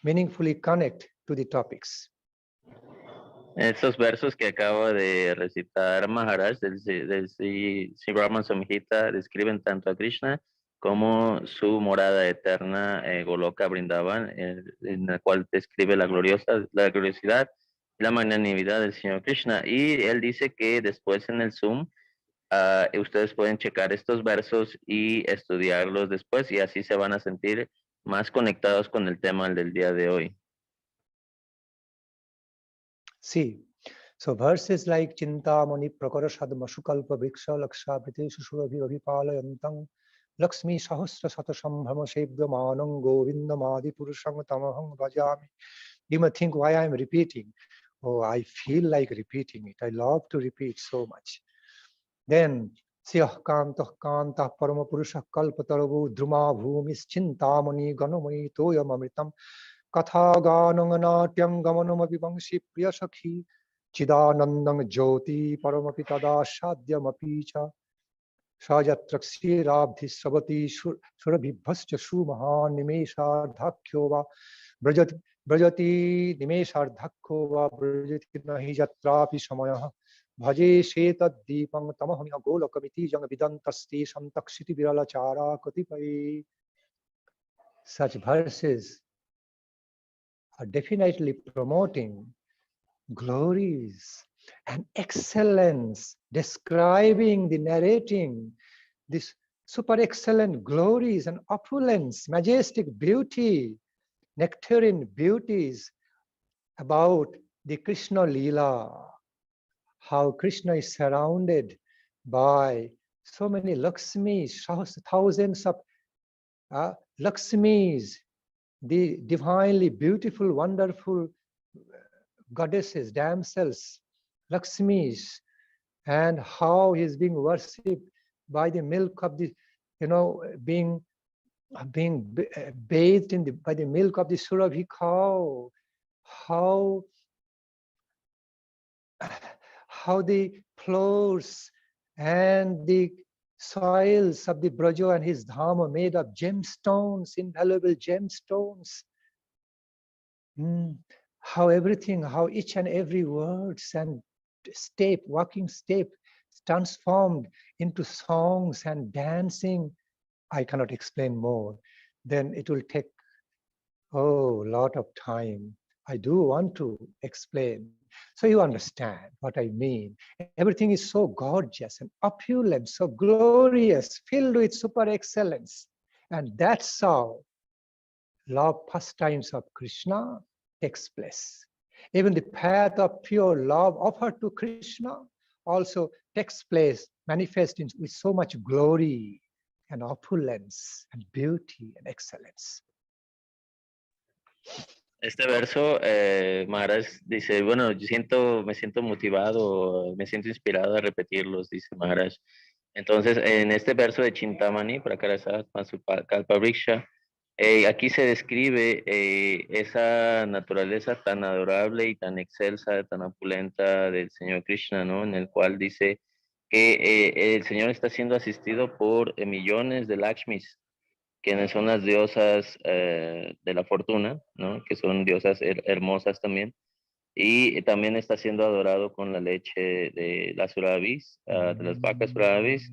meaningfully connect to the topics. Estos versos que acaba de recitar Maharaj del Sri Brahma Samhita describen tanto a Krishna como su morada eterna, Goloka Vrindavan, en la cual describe la gloriosidad y la magnanimidad del Señor Krishna. Y él dice que después en el Zoom ustedes pueden checar estos versos y estudiarlos después y así se van a sentir más conectados con el tema del día de hoy. Sí. So verses like Chintamani Prakara Sadma Sukalpa Viksha Laksha Priti Susurabhi Abhipalayantam Lakshmi Sahasra Satasambhama Shebdamanam Govindamadi Purusham Tamaham Bhajami. You may think why I am repeating. Oh, I feel like repeating it. I love to repeat so much. Then Siyah Kantah Kantah Parama Purusha Kalpataravu Druma Bhumis Chintamani Ganamani Toyam Amritam Katha Gananganatyam Gamanamapi Vangshi Priya Sakhi Chidanandam Jyoti Paramapi Tada Shadyamapi Cha Shajatraksi Rabdhi Sabati Surabhibhascha Shumaha Nimeshardhakyova Brajati Nimeshardhakyova Brajati Nahi Jatrapi Samayaha Bhaje Sheta Deepam Tamahamya Golakamiti Jang Vidantasti Santakshiti Viralachara Katipai. Such verses are definitely promoting glories and excellence, describing the narrating this super excellent glories and opulence, majestic beauty, nectarine beauties about the Krishna Leela, how Krishna is surrounded by so many Lakshmis, thousands of Lakshmis, the divinely beautiful, wonderful goddesses, damsels, Lakshmis, and how he is being worshipped by the milk of the, being bathed in by the milk of the Surabhi cow. How the floors and the soils of the Braja and his dham are made of gemstones, invaluable gemstones. How each and every words and step, walking step, transformed into songs and dancing. I cannot explain more. Then it will take a lot of time. I do want to explain. So you understand what I mean. Everything is so gorgeous and opulent, so glorious, filled with super excellence. And that's how love pastimes of Krishna takes place. Even the path of pure love offered to Krishna also takes place, manifesting with so much glory and opulence and beauty and excellence. Este verso, Maharaj dice, bueno, me siento motivado, me siento inspirado a repetirlos, dice Maharaj. Entonces, en este verso de Chintamani, Prakarasa Kalpa Vriksha, aquí se describe esa naturaleza tan adorable y tan excelsa, tan opulenta del Señor Krishna, ¿no? En el cual dice que el Señor está siendo asistido por millones de Lakshmis, quienes son las diosas de la fortuna, ¿no? Que son diosas hermosas también. Y también está siendo adorado con la leche de las surabhis, de las vacas surabhis.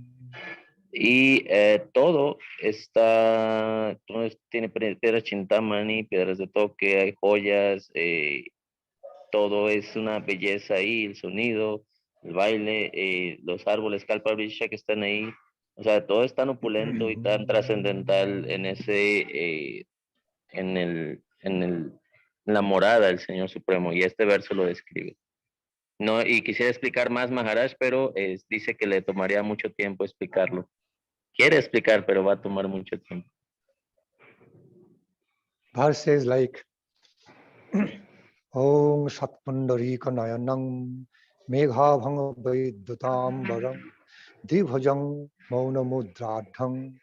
Y todo tiene piedras chintamani, piedras de toque, hay joyas, todo es una belleza ahí, el sonido, el baile, los árboles kalpavrisha que están ahí. O sea, todo es tan opulento y tan trascendental en en la morada del Señor Supremo, y este verso lo describe. No, y quisiera explicar más, Maharaj, pero dice que le tomaría mucho tiempo explicarlo. Quiere explicar, pero va a tomar mucho tiempo. Verses like Om Satpundarika Nayanam Megha Bhanga Vaidutam Varam Divhajam Maunamudradham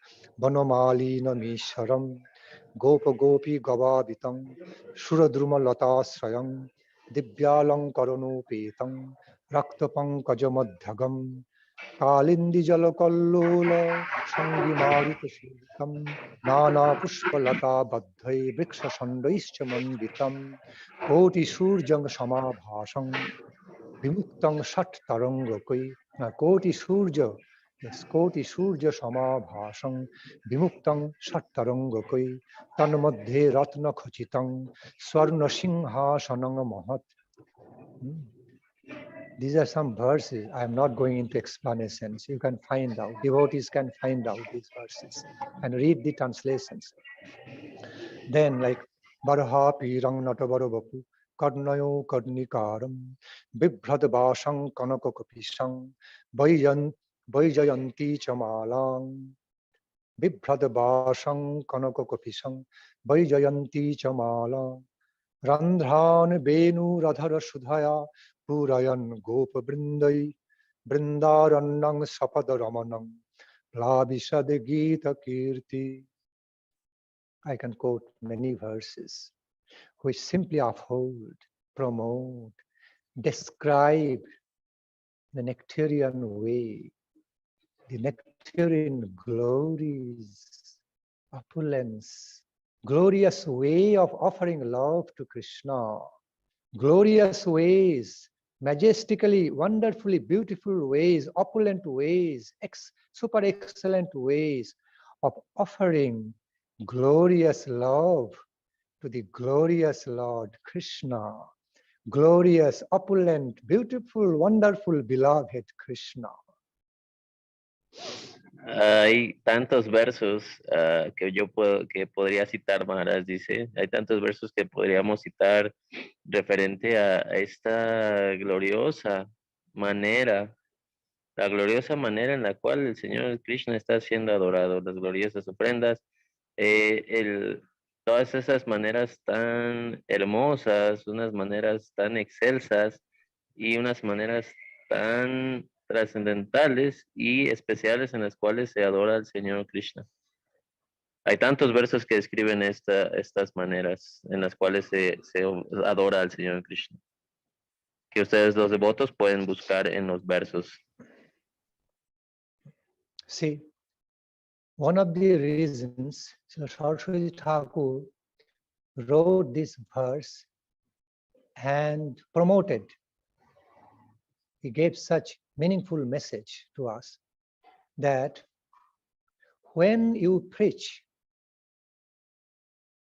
Vanamali Namisharam Gopa Gopi Gavavitam Suradruma Lata Srayam Dibyalang Karunupetam Raktapankajamodhyagam Kalindi Jalakallula Sangi Marita Shiltam Nana Pushpalata Badhai Vriksha Sandaischa Manditam Koti Surjang Samabhasam Vimuktang Shat Tarangakai Koti Surja, yes, Koti Surja Samabhasam Vimuktang Shat Tarangakai Tanmadhe Ratna Khachitang Swarna Singha Sananga Mahat. These are some verses. I am not going into explanations. You can find out. Devotees can find out these verses and read the translations. Then, like Baraha Pirang Natavarabapu, Karnayo Karnikaram, Bibhradabashang Kanakapisang, Vaijayanti Chamalang, Bibhradabashang Kanakapisang, Vaijayanti Chamalang, Randhan Benu Radhara Sudhaya, Purayan Gopa Brindai, Brindarannang Sapadaramanang, Labishad Gita Kirti. I can quote many verses which simply uphold, promote, describe the nectarian way, the nectarian glories, opulence, glorious way of offering love to Krishna, glorious ways, majestically, wonderfully beautiful ways, opulent ways, super excellent ways of offering glorious love to the glorious Lord Krishna, glorious, opulent, beautiful, wonderful, beloved Krishna. Hay tantos versos que podría citar, Maharaj dice, hay tantos versos que podríamos citar referente a esta gloriosa manera, la gloriosa manera en la cual el Señor Krishna está siendo adorado, las gloriosas ofrendas, todas esas maneras tan hermosas, unas maneras tan excelsas y unas maneras tan trascendentales y especiales en las cuales se adora al Señor Krishna. Hay tantos versos que describen estas maneras en las cuales se adora al Señor Krishna, que ustedes los devotos pueden buscar en los versos. See, one of the reasons Saraswati Thakur wrote this verse and promoted, he gave such meaningful message to us that when you preach,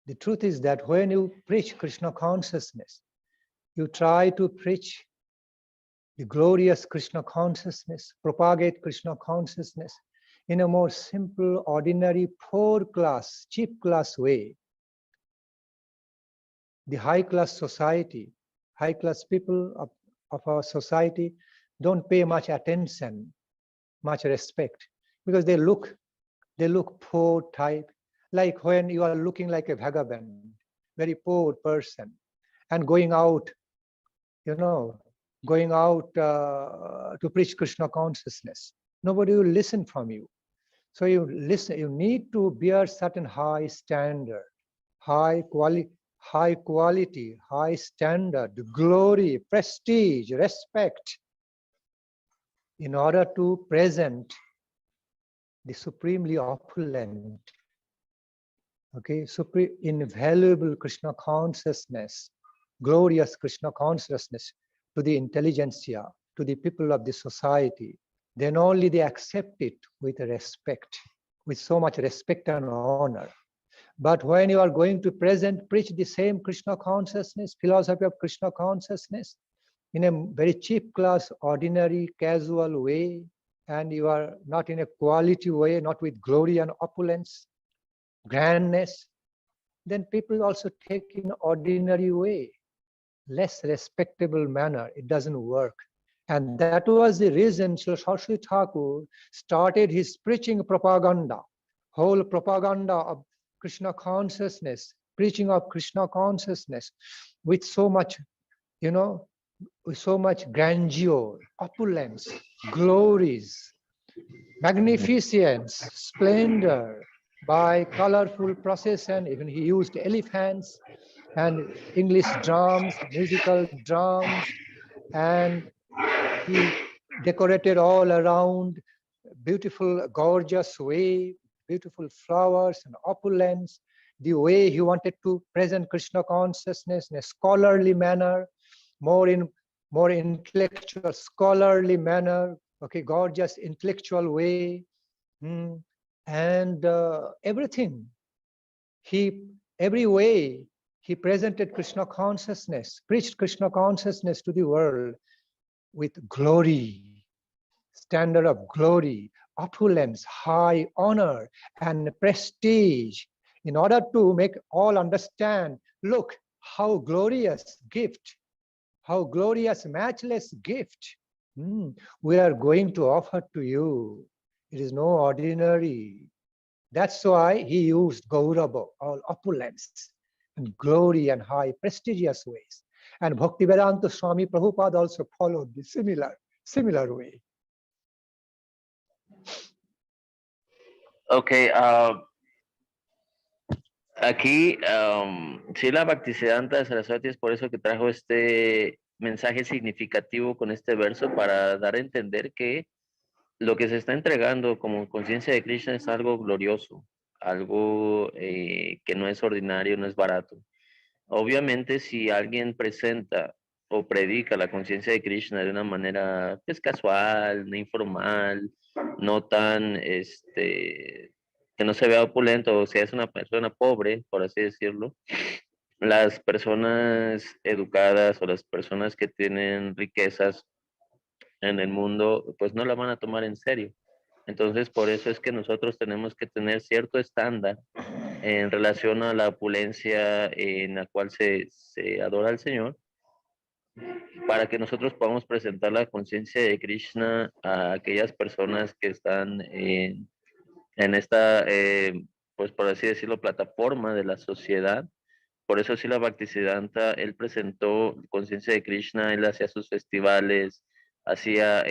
the truth is that when you preach Krishna consciousness, you try to preach the glorious Krishna consciousness, propagate Krishna consciousness in a more simple, ordinary, poor class, cheap class way. The high class society, high class people of our society don't pay much attention, much respect, because they look poor type, like when you are looking like a vagabond, very poor person, and going out, to preach Krishna consciousness. Nobody will listen from you. So you need to bear certain high standard, high quality, high standard, glory, prestige, respect, in order to present the supremely opulent, invaluable Krishna consciousness, glorious Krishna consciousness to the intelligentsia, to the people of the society. Then only they accept it with respect, with so much respect and honor. But when you are going to preach the same Krishna consciousness, philosophy of Krishna consciousness, in a very cheap class, ordinary, casual way, and you are not in a quality way, not with glory and opulence, grandness, then people also take in ordinary way, less respectable manner. It doesn't work. And that was the reason Saraswati Thakur started his preaching propaganda, whole propaganda of Krishna consciousness, preaching of Krishna consciousness with so much, with so much grandeur, opulence, glories, magnificence, splendor, by colorful procession. Even he used elephants and English drums, musical drums, and he decorated all around, beautiful, gorgeous way, beautiful flowers and opulence, the way he wanted to present Krishna consciousness in a scholarly manner, more intellectual, scholarly manner, gorgeous intellectual way, and everything. Every way he presented Krishna consciousness, preached Krishna consciousness to the world with glory, standard of glory, opulence, high honor, and prestige, in order to make all understand, look, how glorious gift, how glorious, matchless gift we are going to offer to you. It is no ordinary. That's why he used gaurava, all opulence, and glory and high, prestigious ways. And Bhaktivedanta Swami Prabhupada also followed the similar way. Okay, aquí Srila Bhaktisidhanta Saraswati es por eso que trajo este mensaje significativo con este verso para dar a entender que lo que se está entregando como conciencia de Krishna es algo glorioso, algo que no es ordinario, no es barato. Obviamente, si alguien presenta o predica la conciencia de Krishna de una manera pues, casual, no informal, no tan, que no se vea opulento, o sea, es una persona pobre, por así decirlo, las personas educadas o las personas que tienen riquezas en el mundo, pues no la van a tomar en serio. Entonces, por eso es que nosotros tenemos que tener cierto estándar en relación a la opulencia en la cual se adora al Señor, para que nosotros podamos presentar la conciencia de Krishna a aquellas personas que están en esta, pues por así decirlo, plataforma de la sociedad. Por eso Srila Bhaktisiddhanta, él presentó conciencia de Krishna, él hacía sus festivales, hacía,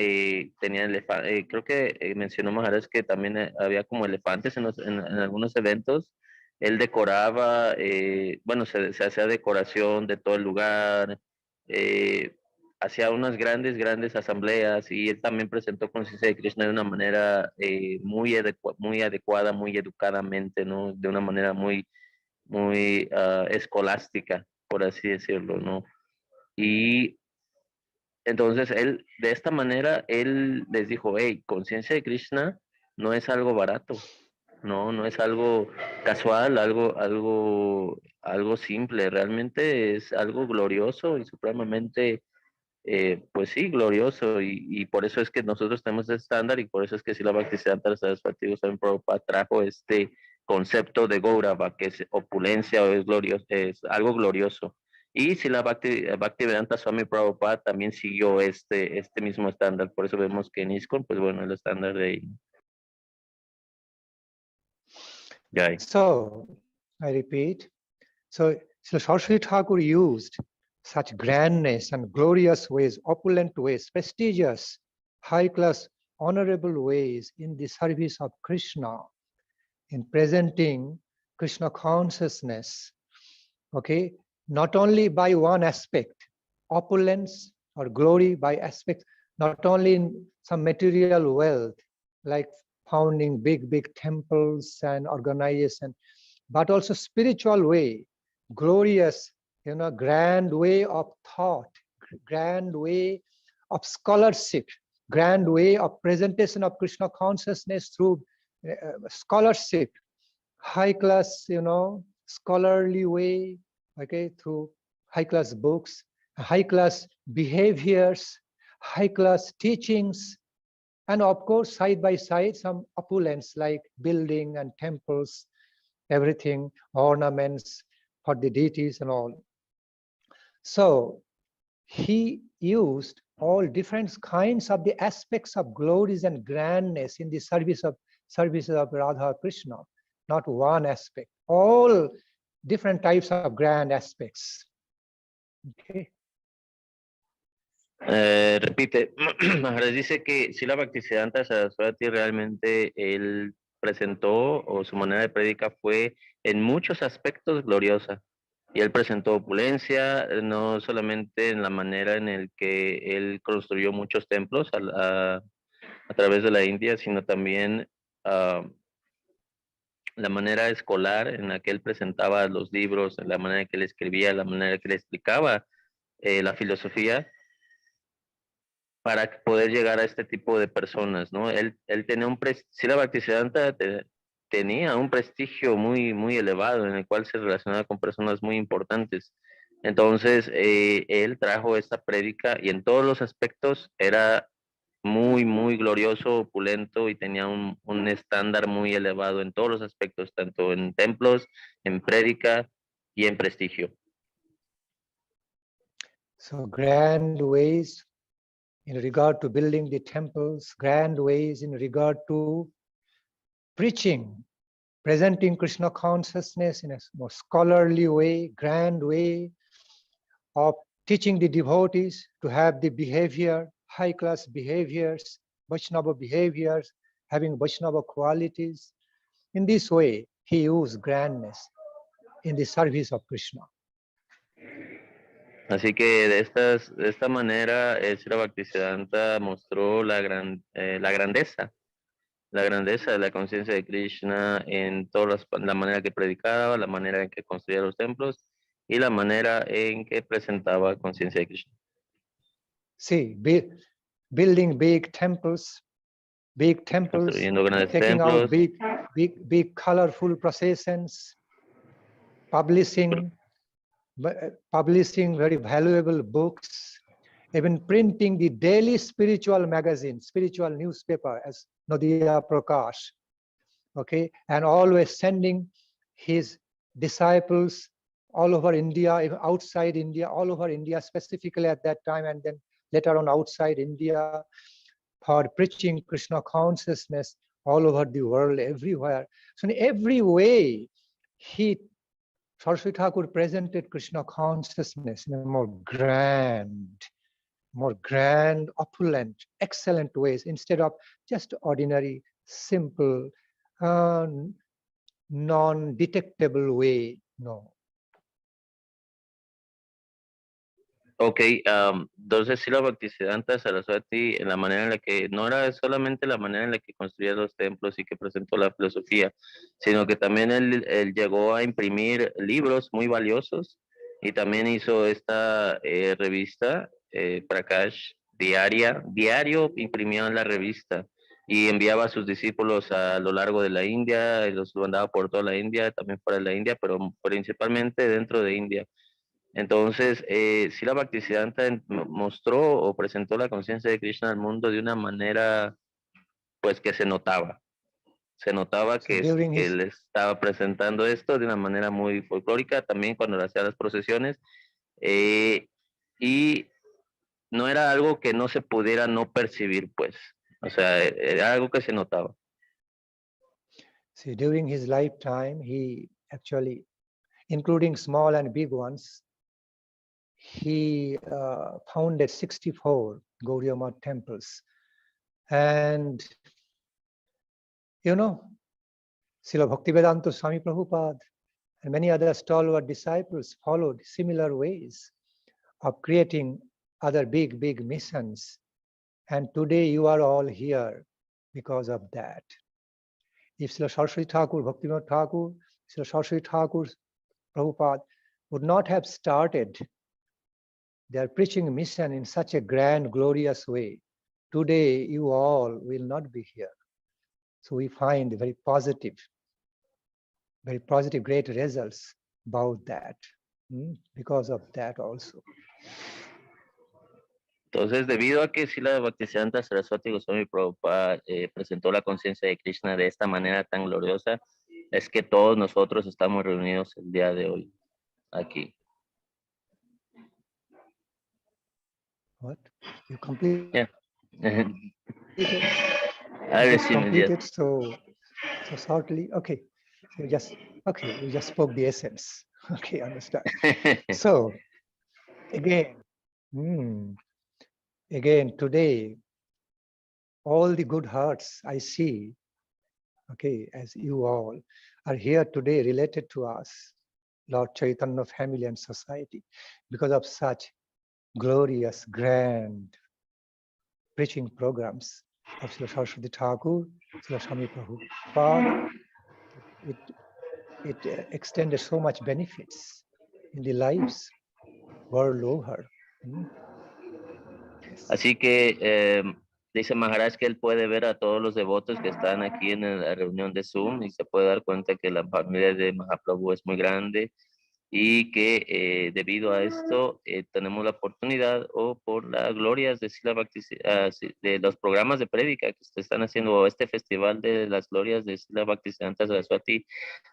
tenía creo que mencionó Maharaj que también había como elefantes en algunos eventos. Él decoraba, bueno, se hacía decoración de todo el lugar, eh, hacía unas grandes asambleas y él también presentó conciencia de Krishna de una manera muy adecuada, muy educadamente, ¿no? De una manera muy escolástica, por así decirlo, ¿no? Y entonces él, de esta manera, él les dijo, hey, conciencia de Krishna no es algo barato, no es algo casual, algo simple, realmente es algo glorioso y supremamente, pues sí, glorioso, y por eso es que nosotros tenemos este estándar, y por eso es que Srila Bhaktisidhanta Saraswati Swami Prabhupada trajo este concepto de gaurava, que es opulencia o es glorioso, es algo glorioso. Y Srila Bhaktivedanta Swami Prabhupada también siguió este mismo estándar, por eso vemos que en ISKCON, pues bueno, el estándar de Jai. So, I repeat, so Saraswati Thakur used such grandness and glorious ways, opulent ways, prestigious, high-class, honorable ways in the service of Krishna, in presenting Krishna consciousness, okay, not only by one aspect, opulence or glory by aspect, not only in some material wealth, like founding big temples and organization, but also spiritual way, glorious, grand way of thought, grand way of scholarship, grand way of presentation of Krishna consciousness through scholarship, high class, scholarly way, okay, through high class books, high class behaviors, high class teachings, and of course, side by side, some opulence like building and temples, everything, ornaments for the deities and all. So he used all different kinds of the aspects of glories and grandness in the services of Radha Krishna, not one aspect, all different types of grand aspects. Okay. Repite, Maharaj dice que Srila Bhaktisiddhanta Saraswati realmente él presentó, o su manera de predica fue en muchos aspectos gloriosa. Y él presentó opulencia, no solamente en la manera en el que él construyó muchos templos a través de la India, sino también la manera escolar en la que él presentaba los libros, la manera en que él escribía, la manera en que él explicaba la filosofía, para poder llegar a este tipo de personas, ¿no? Él tenía Srila Bhaktisiddhanta tenía un prestigio muy elevado, en el cual se relacionaba con personas muy importantes. Entonces, él trajo esta prédica y en todos los aspectos era muy, muy glorioso, opulento y tenía un estándar muy elevado en todos los aspectos, tanto en templos, en prédica y en prestigio. So grand ways in regard to building the temples, grand ways in regard to preaching, presenting Krishna consciousness in a more scholarly way, grand way of teaching the devotees to have the behavior, high-class behaviors, Vaishnava behaviors, having Vaishnava qualities. In this way, he used grandness in the service of Krishna. Así que de esta manera, Srila Bhaktisiddhanta mostró la grandeza de la conciencia de Krishna en todas la manera que predicaba, la manera en que construía los templos y la manera en que presentaba conciencia de Krishna. See, building big temples, Construyendo grandes taking templos, out big colorful processions, publishing very valuable books, even printing the daily spiritual magazine, spiritual newspaper as Nadia Prakash, okay, and always sending his disciples all over India, even outside India, all over India, specifically at that time, and then later on outside India, for preaching Krishna consciousness all over the world, everywhere. So in every way, Saraswati Thakur presented Krishna consciousness in a more grand, opulent, excellent ways, instead of just ordinary, simple, non-detectable way. No. Ok, entonces Srila Bhaktisiddhanta Saraswati, en la manera en la que, no era solamente la manera en la que construía los templos y que presentó la filosofía, sino que también él llegó a imprimir libros muy valiosos y también hizo esta revista, Prakash, diario imprimía la revista y enviaba a sus discípulos a lo largo de la India, los mandaba por toda la India, también fuera de la India, pero principalmente dentro de India. Entonces, Srila Bhaktisiddhanta mostró o presentó la conciencia de Krishna al mundo de una manera, pues, que se notaba. Se notaba que él estaba presentando esto de una manera muy folclórica, también cuando hacía las procesiones, y no era algo que no se pudiera no percibir, pues. O sea, era algo que se notaba. See, during his lifetime, he actually, including small and big ones, he founded 64 Gaudiya Math temples. And, you know, Srila Bhaktivedanta Swami Prabhupada and many other stalwart disciples followed similar ways of creating other big missions. And today you are all here because of that. If Srila Saraswati Thakur, Bhaktivinoda Thakur, Srila Saraswati Thakur, Prabhupada would not have started their preaching mission in such a grand, glorious way, today you all will not be here. So we find very positive, great results about that, because of that also. Entonces, debido a que Srila Bhaktisiddhanta Saraswati Goswami Prabhupada presentó la conciencia de Krishna de esta manera tan gloriosa, es que todos nosotros estamos reunidos el día de hoy, aquí. What? You completed? Yeah. I just completed, so shortly. Okay, so you just spoke the essence. Okay, understand. So again, today, all the good hearts I see, okay, as you all are here today related to us, Lord Chaitanya family and society, because of such glorious, grand preaching programs of Srila Saraswati Thakur, Srila Swami Prabhupada. It extended so much benefits in the lives world over. Así que dice Maharaj que él puede ver a todos los devotos que están aquí en la reunión de Zoom y se puede dar cuenta que la familia de Mahaprabhu es muy grande y que debido a esto tenemos la oportunidad o por las glorias de de los programas de prédica que se están haciendo o este festival de las glorias de Srila Bhaktisidhanta Saraswati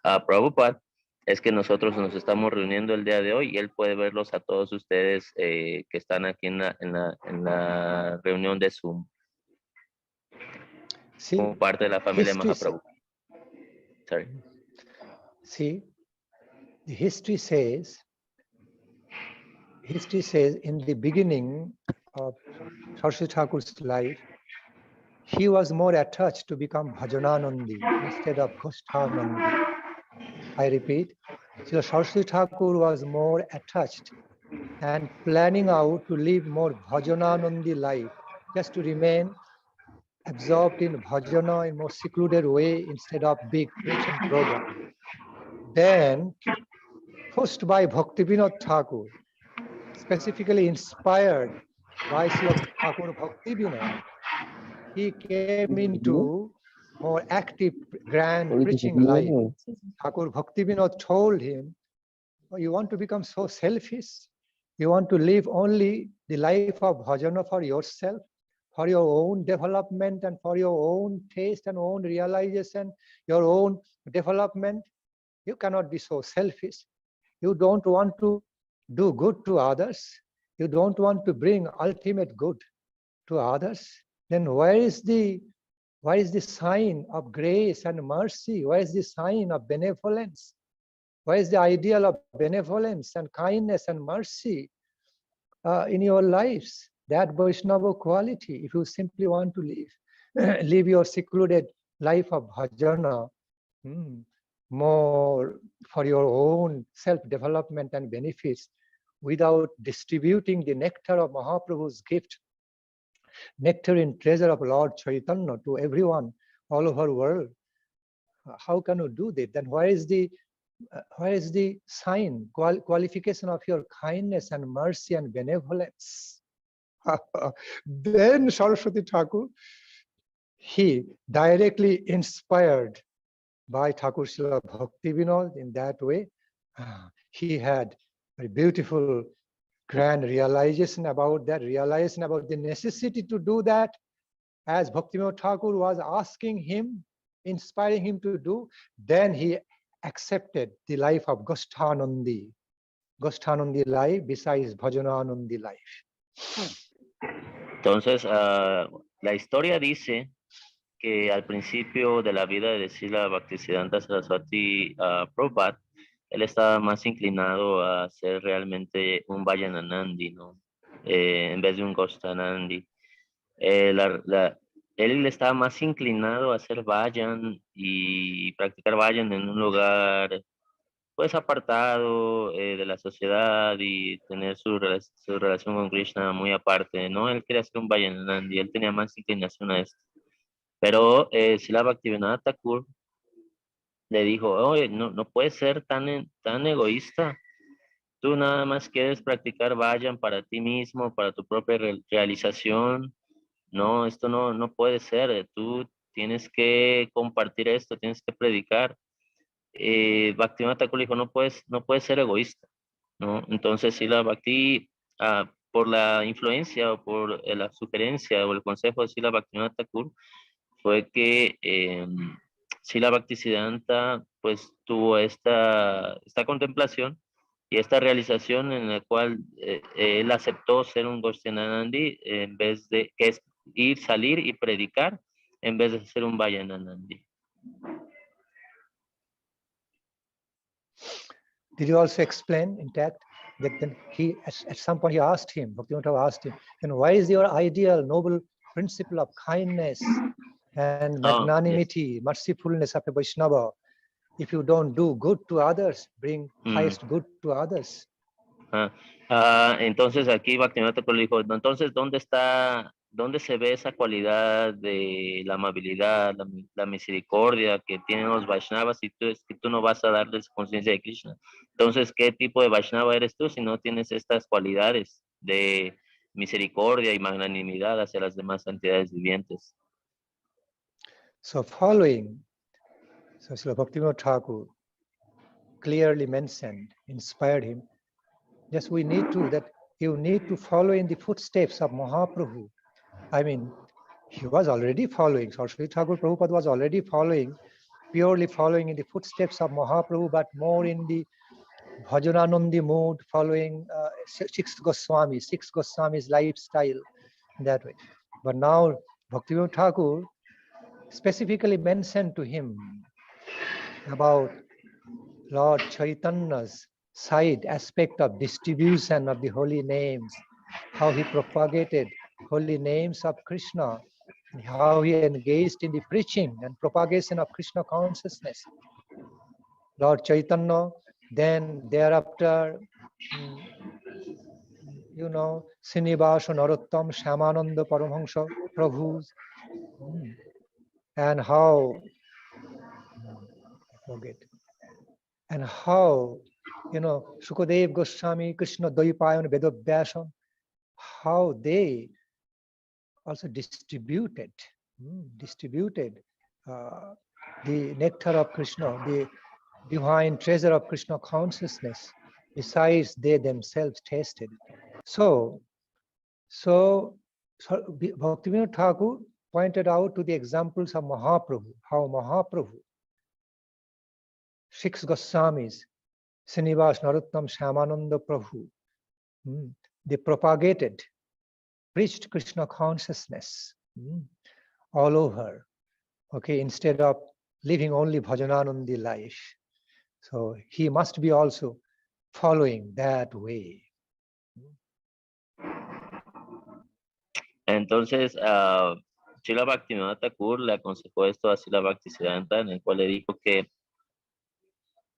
a Prabhupada, es que nosotros nos estamos reuniendo el día de hoy y él puede verlos a todos ustedes que están aquí en la reunión de Zoom See, como parte de la familia history, Mahaprabhu. Sorry. See, the history says in the beginning of Saraswati Thakur's life, he was more attached to become Bhajananandi instead of Goshthanandi. I repeat, Srila Saraswati Thakur was more attached and planning out to live more Bhajananandi life, just to remain absorbed in bhajana in more secluded way instead of big preaching program. Then, pushed by Bhaktivinoda Thakur, specifically inspired by Srila Thakur Bhaktivinoda, he came into more active, grand preaching life. Thakur Bhaktivinoda told him, oh, you want to become so selfish? You want to live only the life of bhajana for yourself, for your own development and for your own taste and own realization, your own development? You cannot be so selfish. You don't want to do good to others. You don't want to bring ultimate good to others. Then where is the sign of grace and mercy? Where is the sign of benevolence? Where is the ideal of benevolence and kindness and mercy in your lives? That Vaishnava quality, if you simply want to live your secluded life of bhajana, more for your own self-development and benefits, without distributing the nectar of Mahaprabhu's gift, nectar and treasure of Lord Chaitanya to everyone all over the world. How can you do that? Then where is the sign, qualification of your kindness and mercy and benevolence? Then Saraswati Thakur, he directly inspired by Thakur Srila Bhaktivinoda in that way, he had a beautiful, grand realization about the necessity to do that, as Bhaktivinoda Thakur was asking him, inspiring him to do. Then he accepted the life of Goshthanandi life besides Bhajananandi life. Entonces, la historia dice que al principio de la vida de Srila Bhaktisiddhanta Saraswati Prabhupada, él estaba más inclinado a ser realmente un Vajananandi, ¿no? En vez de un Goshthanandi. Él estaba más inclinado a hacer Vajan y practicar Vajan en un lugar pues apartado de la sociedad y tener su relación con Krishna muy aparte, ¿no? Él quería ser un Vajananandi, él tenía más inclinación a esto. Pero Srila Bhaktivinoda Thakur le dijo, oye, no puedes ser tan egoísta. Tú nada más quieres practicar Vajan para ti mismo, para tu propia realización. No, esto no puede ser. Tú tienes que compartir esto, tienes que predicar. Bhaktivinoda Thakur dijo, no puedes ser egoísta, ¿no? Entonces Srila Bhakti, por la influencia o por la sugerencia o el consejo de Srila Bhaktivinoda Thakur, fue que Srila Bhaktisiddhanta pues tuvo esta contemplación y esta realización en la cual él aceptó ser un Goshthanandi en vez de, que es salir y predicar, en vez de ser un Vajananandi. Did you also explain, in fact, that then he, at some point he asked him, Bhaktivinoda asked him, then why is your ideal, noble principle of kindness and magnanimity, mercifulness of a Vaishnava, if you don't do good to others, bring highest good to others? Entonces aquí Bhaktivinoda Thakur dijo, entonces ¿dónde se ve esa cualidad de la amabilidad, la misericordia que tienen los Vaishnavas si tú no vas a darles conciencia de Krishna? Entonces, ¿qué tipo de Vaishnava eres tú si no tienes estas cualidades de misericordia y magnanimidad hacia las demás entidades vivientes? So Srila Bhaktivinoda Thakur clearly mentioned, inspired him. Yes, we need to, that you need to follow in the footsteps of Mahaprabhu. I mean, he was already following, Saraswati Thakur Prabhupada was already following, purely following in the footsteps of Mahaprabhu, but more in the Bhajananandi mood, following six Goswamis' lifestyle that way. But now Bhaktivinoda Thakur specifically mentioned to him about Lord Chaitanya's side aspect of distribution of the holy names, how he propagated holy names of Krishna, and how he engaged in the preaching and propagation of Krishna consciousness. Lord Chaitanya, then thereafter, you know, Srinivasa Narottam, Shyamananda Paramahansa Prabhus, and how, I forget, and how, you know, Sukadev Goswami, Krishna Dvaipayan, Vedavyasa, how they also distributed the nectar of Krishna, the divine treasure of Krishna consciousness, besides they themselves tasted it. So Bhaktivinoda Thakur pointed out to the examples of Mahaprabhu, how Mahaprabhu, six Goswamis, Srinivas, Narottam, Shyamananda Prabhu, they propagated, preached Krishna consciousness all over, okay, instead of living only Bhajananandi life. So he must be also following that way. Entonces, Srila Bhaktivinoda Thakur le aconsejó esto a Srila Bhaktisiddhanta, en el cual le dijo que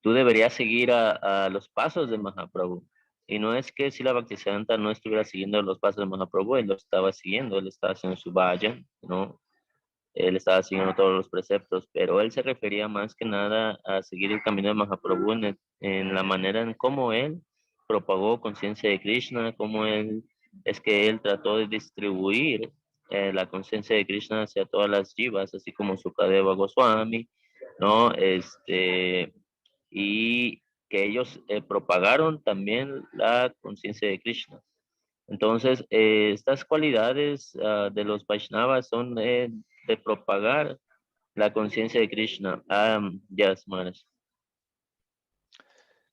tú deberías seguir a los pasos de Mahaprabhu. Y no es que Srila Bhaktisiddhanta no estuviera siguiendo los pasos de Mahaprabhu, él lo estaba siguiendo, él estaba haciendo su vayan, ¿no? Él estaba siguiendo todos los preceptos, pero él se refería más que nada a seguir el camino de Mahaprabhu en la manera en cómo él propagó conciencia de Krishna, cómo él trató de distribuir la conciencia de Krishna hacia todas las jivas, así como Sukadeva Goswami, ¿no? Y que ellos propagaron también la conciencia de Krishna. Entonces, estas cualidades de los Vaishnavas son de propagar la conciencia de Krishna. Yes, Maharaj.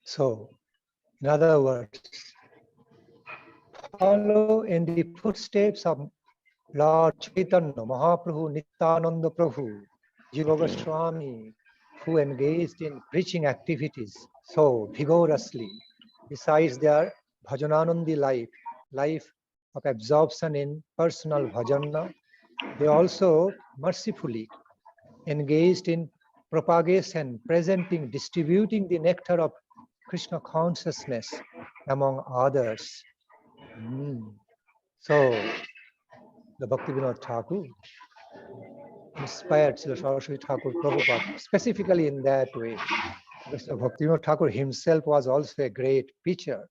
So, in other words, follow in the footsteps of Lord Chaitanya, Mahaprabhu, Nityananda Prabhu, Jiva Goswami, who engaged in preaching activities so vigorously, besides their Bhajananandi life of absorption in personal bhajana, they also mercifully engaged in propagation, presenting, distributing the nectar of Krishna consciousness among others. So, the Bhaktivinoda Thakur inspired Srila Saraswati Thakur Prabhupada specifically in that way. Because Bhaktivinoda Thakur himself was also a great preacher,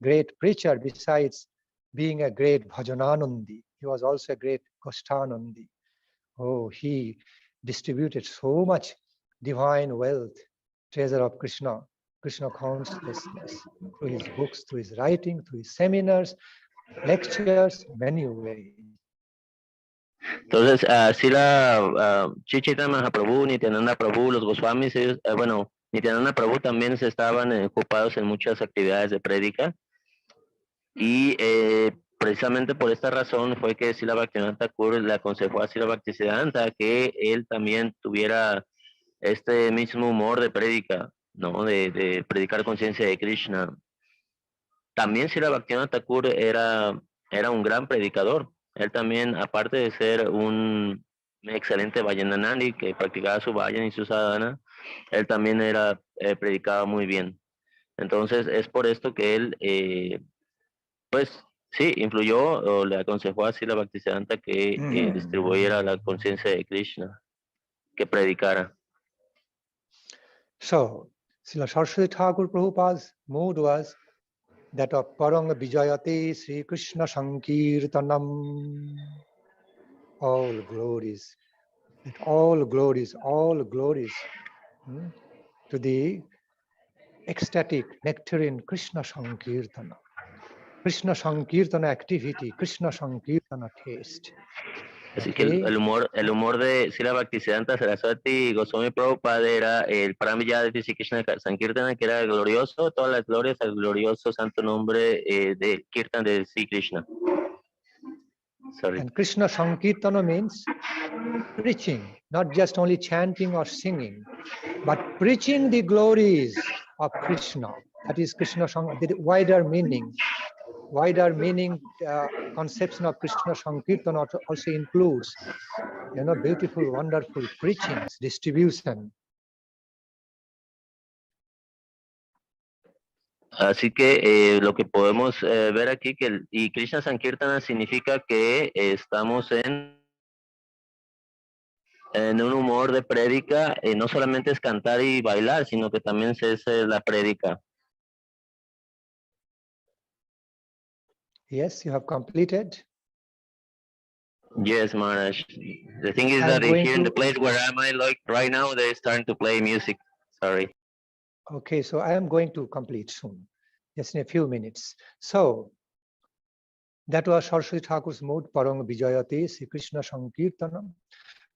besides being a great Bhajananandi. He was also a great Goshanandi. Oh, he distributed so much divine wealth, treasure of Krishna consciousness, through his books, through his writing, through his seminars, lectures, many ways. Entonces, Srila Chaitanya Mahaprabhu, Nityananda Prabhu, los Goswamis, ellos, Nityananda Prabhu también se estaban ocupados en muchas actividades de prédica. Y precisamente por esta razón fue que Srila Bhaktivinoda Thakur le aconsejó a Srila Bhaktisiddhanta que él también tuviera este mismo humor de prédica, ¿no? De predicar conciencia de Krishna. También Srila Bhaktivinoda Thakur era un gran predicador. Él también, aparte de ser un excelente Vajananandi que practicaba su vayan y su sadhana, él también predicaba muy bien. Entonces es por esto que él, pues sí, influyó o le aconsejó a Srila Bhaktisiddhanta que distribuyera la conciencia de Krishna, que predicara. So, Srila Saraswati Thakur Prabhupada's mood was that of Paranga Vijayate Sri Krishna Sankirtanam. All glories to the ecstatic, nectarine Krishna Sankirtana. Krishna Sankirtana activity, Krishna Sankirtana taste. Así que el humor de Srila Bhaktisidhanta Saraswati y Goswami Prabhupada era el Paramya de Sri Krishna Sankirtana, que era glorioso, todas las glorias al glorioso santo nombre de Kirtan de Sri Krishna. Sorry. And Krishna Sankirtana means preaching, not just only chanting or singing, but preaching the glories of Krishna. That is Krishna Sankirtana, the wider meaning. Wider meaning conception of Krishna Sankirtana also includes, beautiful, wonderful preachings, distribution. Así que lo que podemos ver aquí, y Krishna Sankirtana significa que estamos en un humor de prédica, no solamente es cantar y bailar, sino que también es la prédica. Yes, you have completed. Yes, Maharaj. The thing is that here in the place where am I, like right now, they're starting to play music. Sorry. Okay, so I am going to complete soon, just in a few minutes. So, that was Saraswati Thakur's mood, Parang Vijayate, Sri Krishna Sankirtana.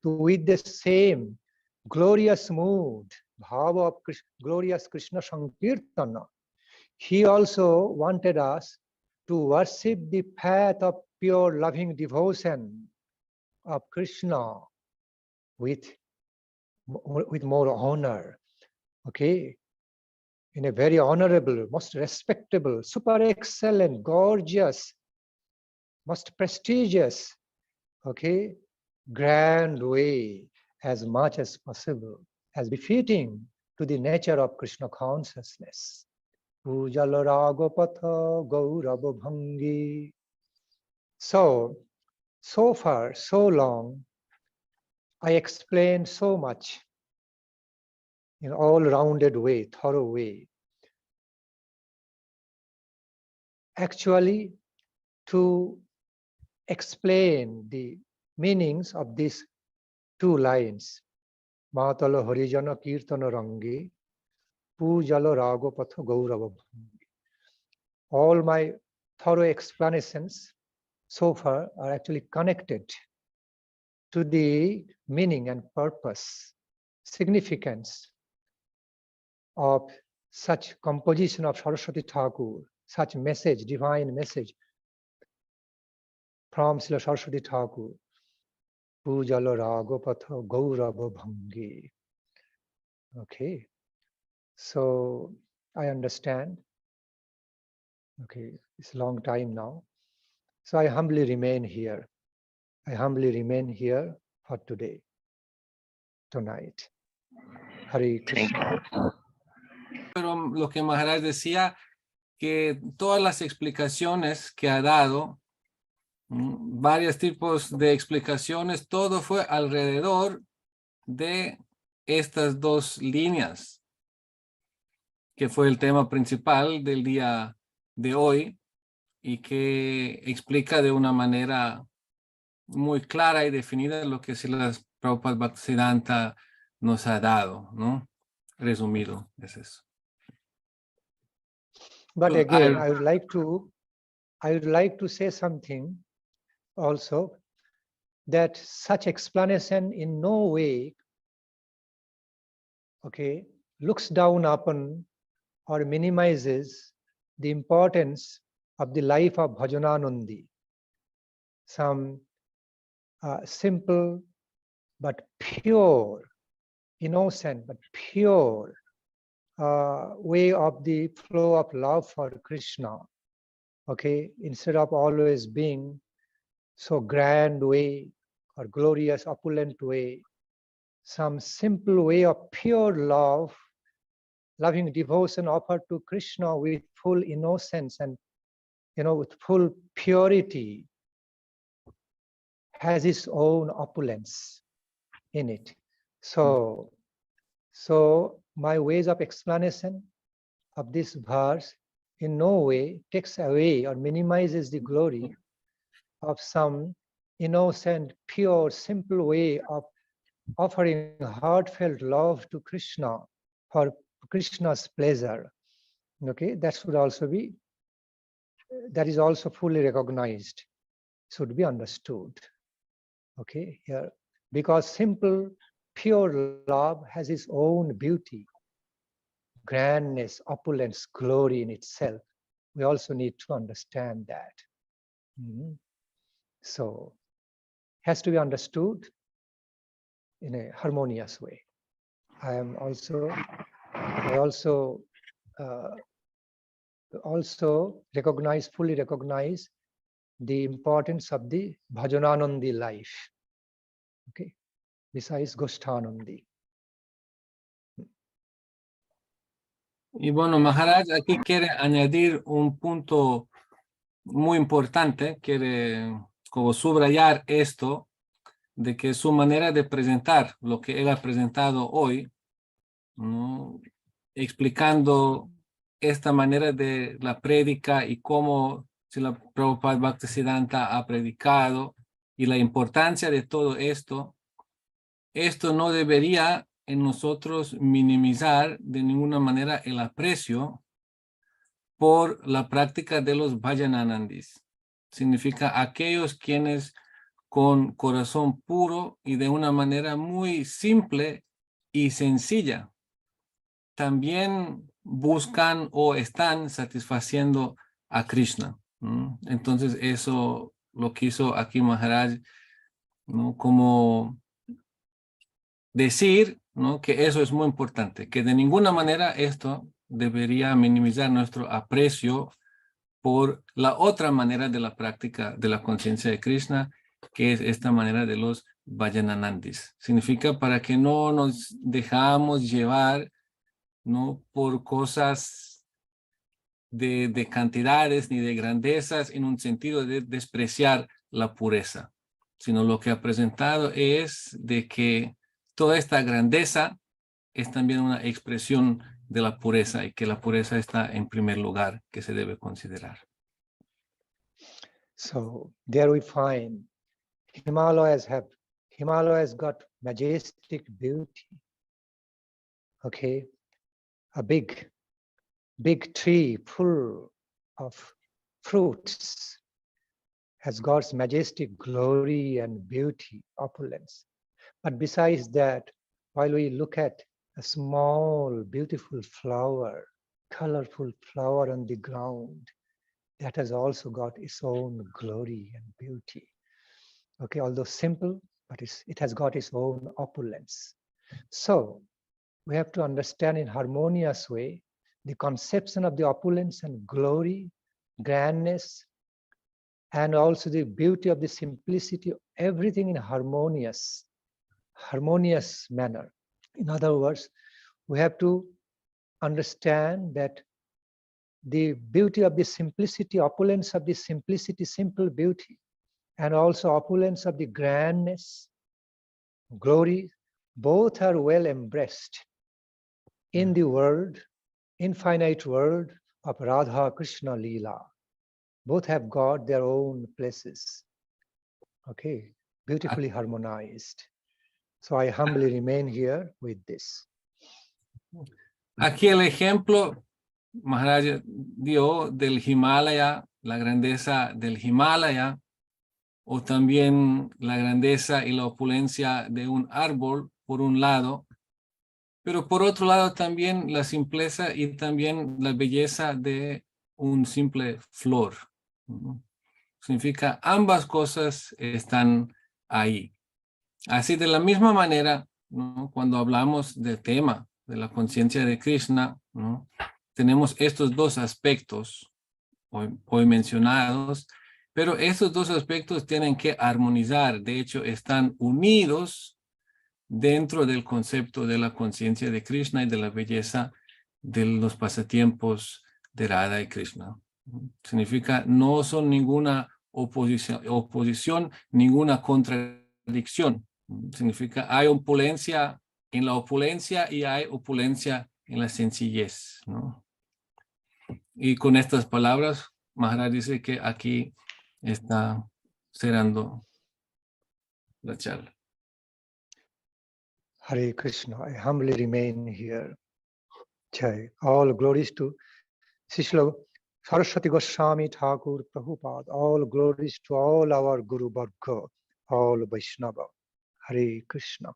With the same glorious mood, bhava of glorious Krishna Sankirtana, he also wanted us to worship the path of pure loving devotion of Krishna with more honor, okay? In a very honorable, most respectable, super excellent, gorgeous, most prestigious, okay, grand way, as much as possible, as befitting to the nature of Krishna consciousness. Pujala Raga Patha, gaurava bange. So far, so long, I explained so much in all-rounded way, thorough way. Actually, to explain the meanings of these two lines, Matala Harijana Kirtana Rangi, Pujala Raga Patha gaurava bange. All my thorough explanations so far are actually connected to the meaning and purpose, significance of such composition of Saraswati Thakur, such message, divine message from Srila Saraswati Thakur, Pujala Raga Patha gaurava bange. Okay, so I understand. Okay, it's a long time now. So I humbly remain here. I humbly remain here for today, tonight. Hare Krishna. Pero lo que Maharaj decía, que todas las explicaciones que ha dado, varios tipos de explicaciones, todo fue alrededor de estas dos líneas, que fue el tema principal del día de hoy y que explica de una manera muy clara y definida lo que Srila Prabhupada Bhaktisiddhanta nos ha dado, ¿no? Resumido, es eso. But again, I would like to say something also, that such explanation in no way, okay, looks down upon or minimizes the importance of the life of Bhajananandi. Some simple but pure, innocent but pure way of the flow of love for Krishna. Okay, instead of always being so grand way or glorious, opulent way, some simple way of pure love, loving devotion offered to Krishna with full innocence and, with full purity, has its own opulence in it. So my ways of explanation of this verse in no way takes away or minimizes the glory of some innocent, pure, simple way of offering heartfelt love to Krishna for Krishna's pleasure. Okay, that should also be, that is also fully recognized, should be understood. Okay, here, because simple, pure love has its own beauty, grandness, opulence, glory in itself. We also need to understand that. So, has to be understood in a harmonious way. I also fully recognize the importance of the bhajananandi life. Okay, besides Goshthanandi. Y bueno, Maharaj aquí quiere añadir un punto muy importante, quiere como subrayar esto, de que su manera de presentar lo que él ha presentado hoy, ¿no? Explicando esta manera de la prédica y cómo Srila Prabhupada Bhaktisiddhanta ha predicado y la importancia de todo esto, esto no debería en nosotros minimizar de ninguna manera el aprecio por la práctica de los bhajananandis. Significa aquellos quienes con corazón puro y de una manera muy simple y sencilla también buscan o están satisfaciendo a Krishna. Entonces eso lo quiso aquí Maharaj, ¿no? Como decir, ¿no? Que eso es muy importante, que de ninguna manera esto debería minimizar nuestro aprecio por la otra manera de la práctica de la conciencia de Krishna, que es esta manera de los Vajananandis. Significa para que no nos dejamos llevar, ¿no? Por cosas de cantidades ni de grandezas en un sentido de despreciar la pureza, sino lo que ha presentado es de que toda esta grandeza es también una expresión de la pureza y que la pureza está en primer lugar que se debe considerar. So there we find Himalayas got majestic beauty. Okay, a big tree full of fruits has God's majestic glory and beauty, opulence. But besides that, while we look at a small, beautiful flower, colorful flower on the ground, that has also got its own glory and beauty. Okay, although simple, but it has got its own opulence. So we have to understand in harmonious way the conception of the opulence and glory, grandness, and also the beauty of the simplicity, everything in harmonious manner. In other words, we have to understand that the beauty of the simplicity, opulence of the simplicity, simple beauty, and also opulence of the grandness, glory, both are well embraced in the world, infinite world of Radha Krishna Leela. Both have got their own places, okay, beautifully harmonized. So I humbly remain here with this. Aquí el ejemplo Maharaj dio del Himalaya, la grandeza del Himalaya, o también la grandeza y la opulencia de un árbol, por un lado, pero por otro lado también la simpleza y también la belleza de un simple flor. Significa ambas cosas están ahí. Así de la misma manera, ¿no? Cuando hablamos del tema de la conciencia de Krishna, ¿no? Tenemos estos dos aspectos hoy mencionados, pero estos dos aspectos tienen que armonizar. De hecho, están unidos dentro del concepto de la conciencia de Krishna y de la belleza de los pasatiempos de Radha y Krishna. Significa, no son ninguna oposición, ninguna contradicción. Significa, hay opulencia en la opulencia y hay opulencia en la sencillez, ¿no? Y con estas palabras, Maharaj dice que aquí está cerrando la charla. Hare Krishna, I humbly remain here. Jai. All glories to Srila Saraswati Goswami Thakur Prabhupada, all glories to all our Guru Varga, all Vaishnava. Hare Krishna.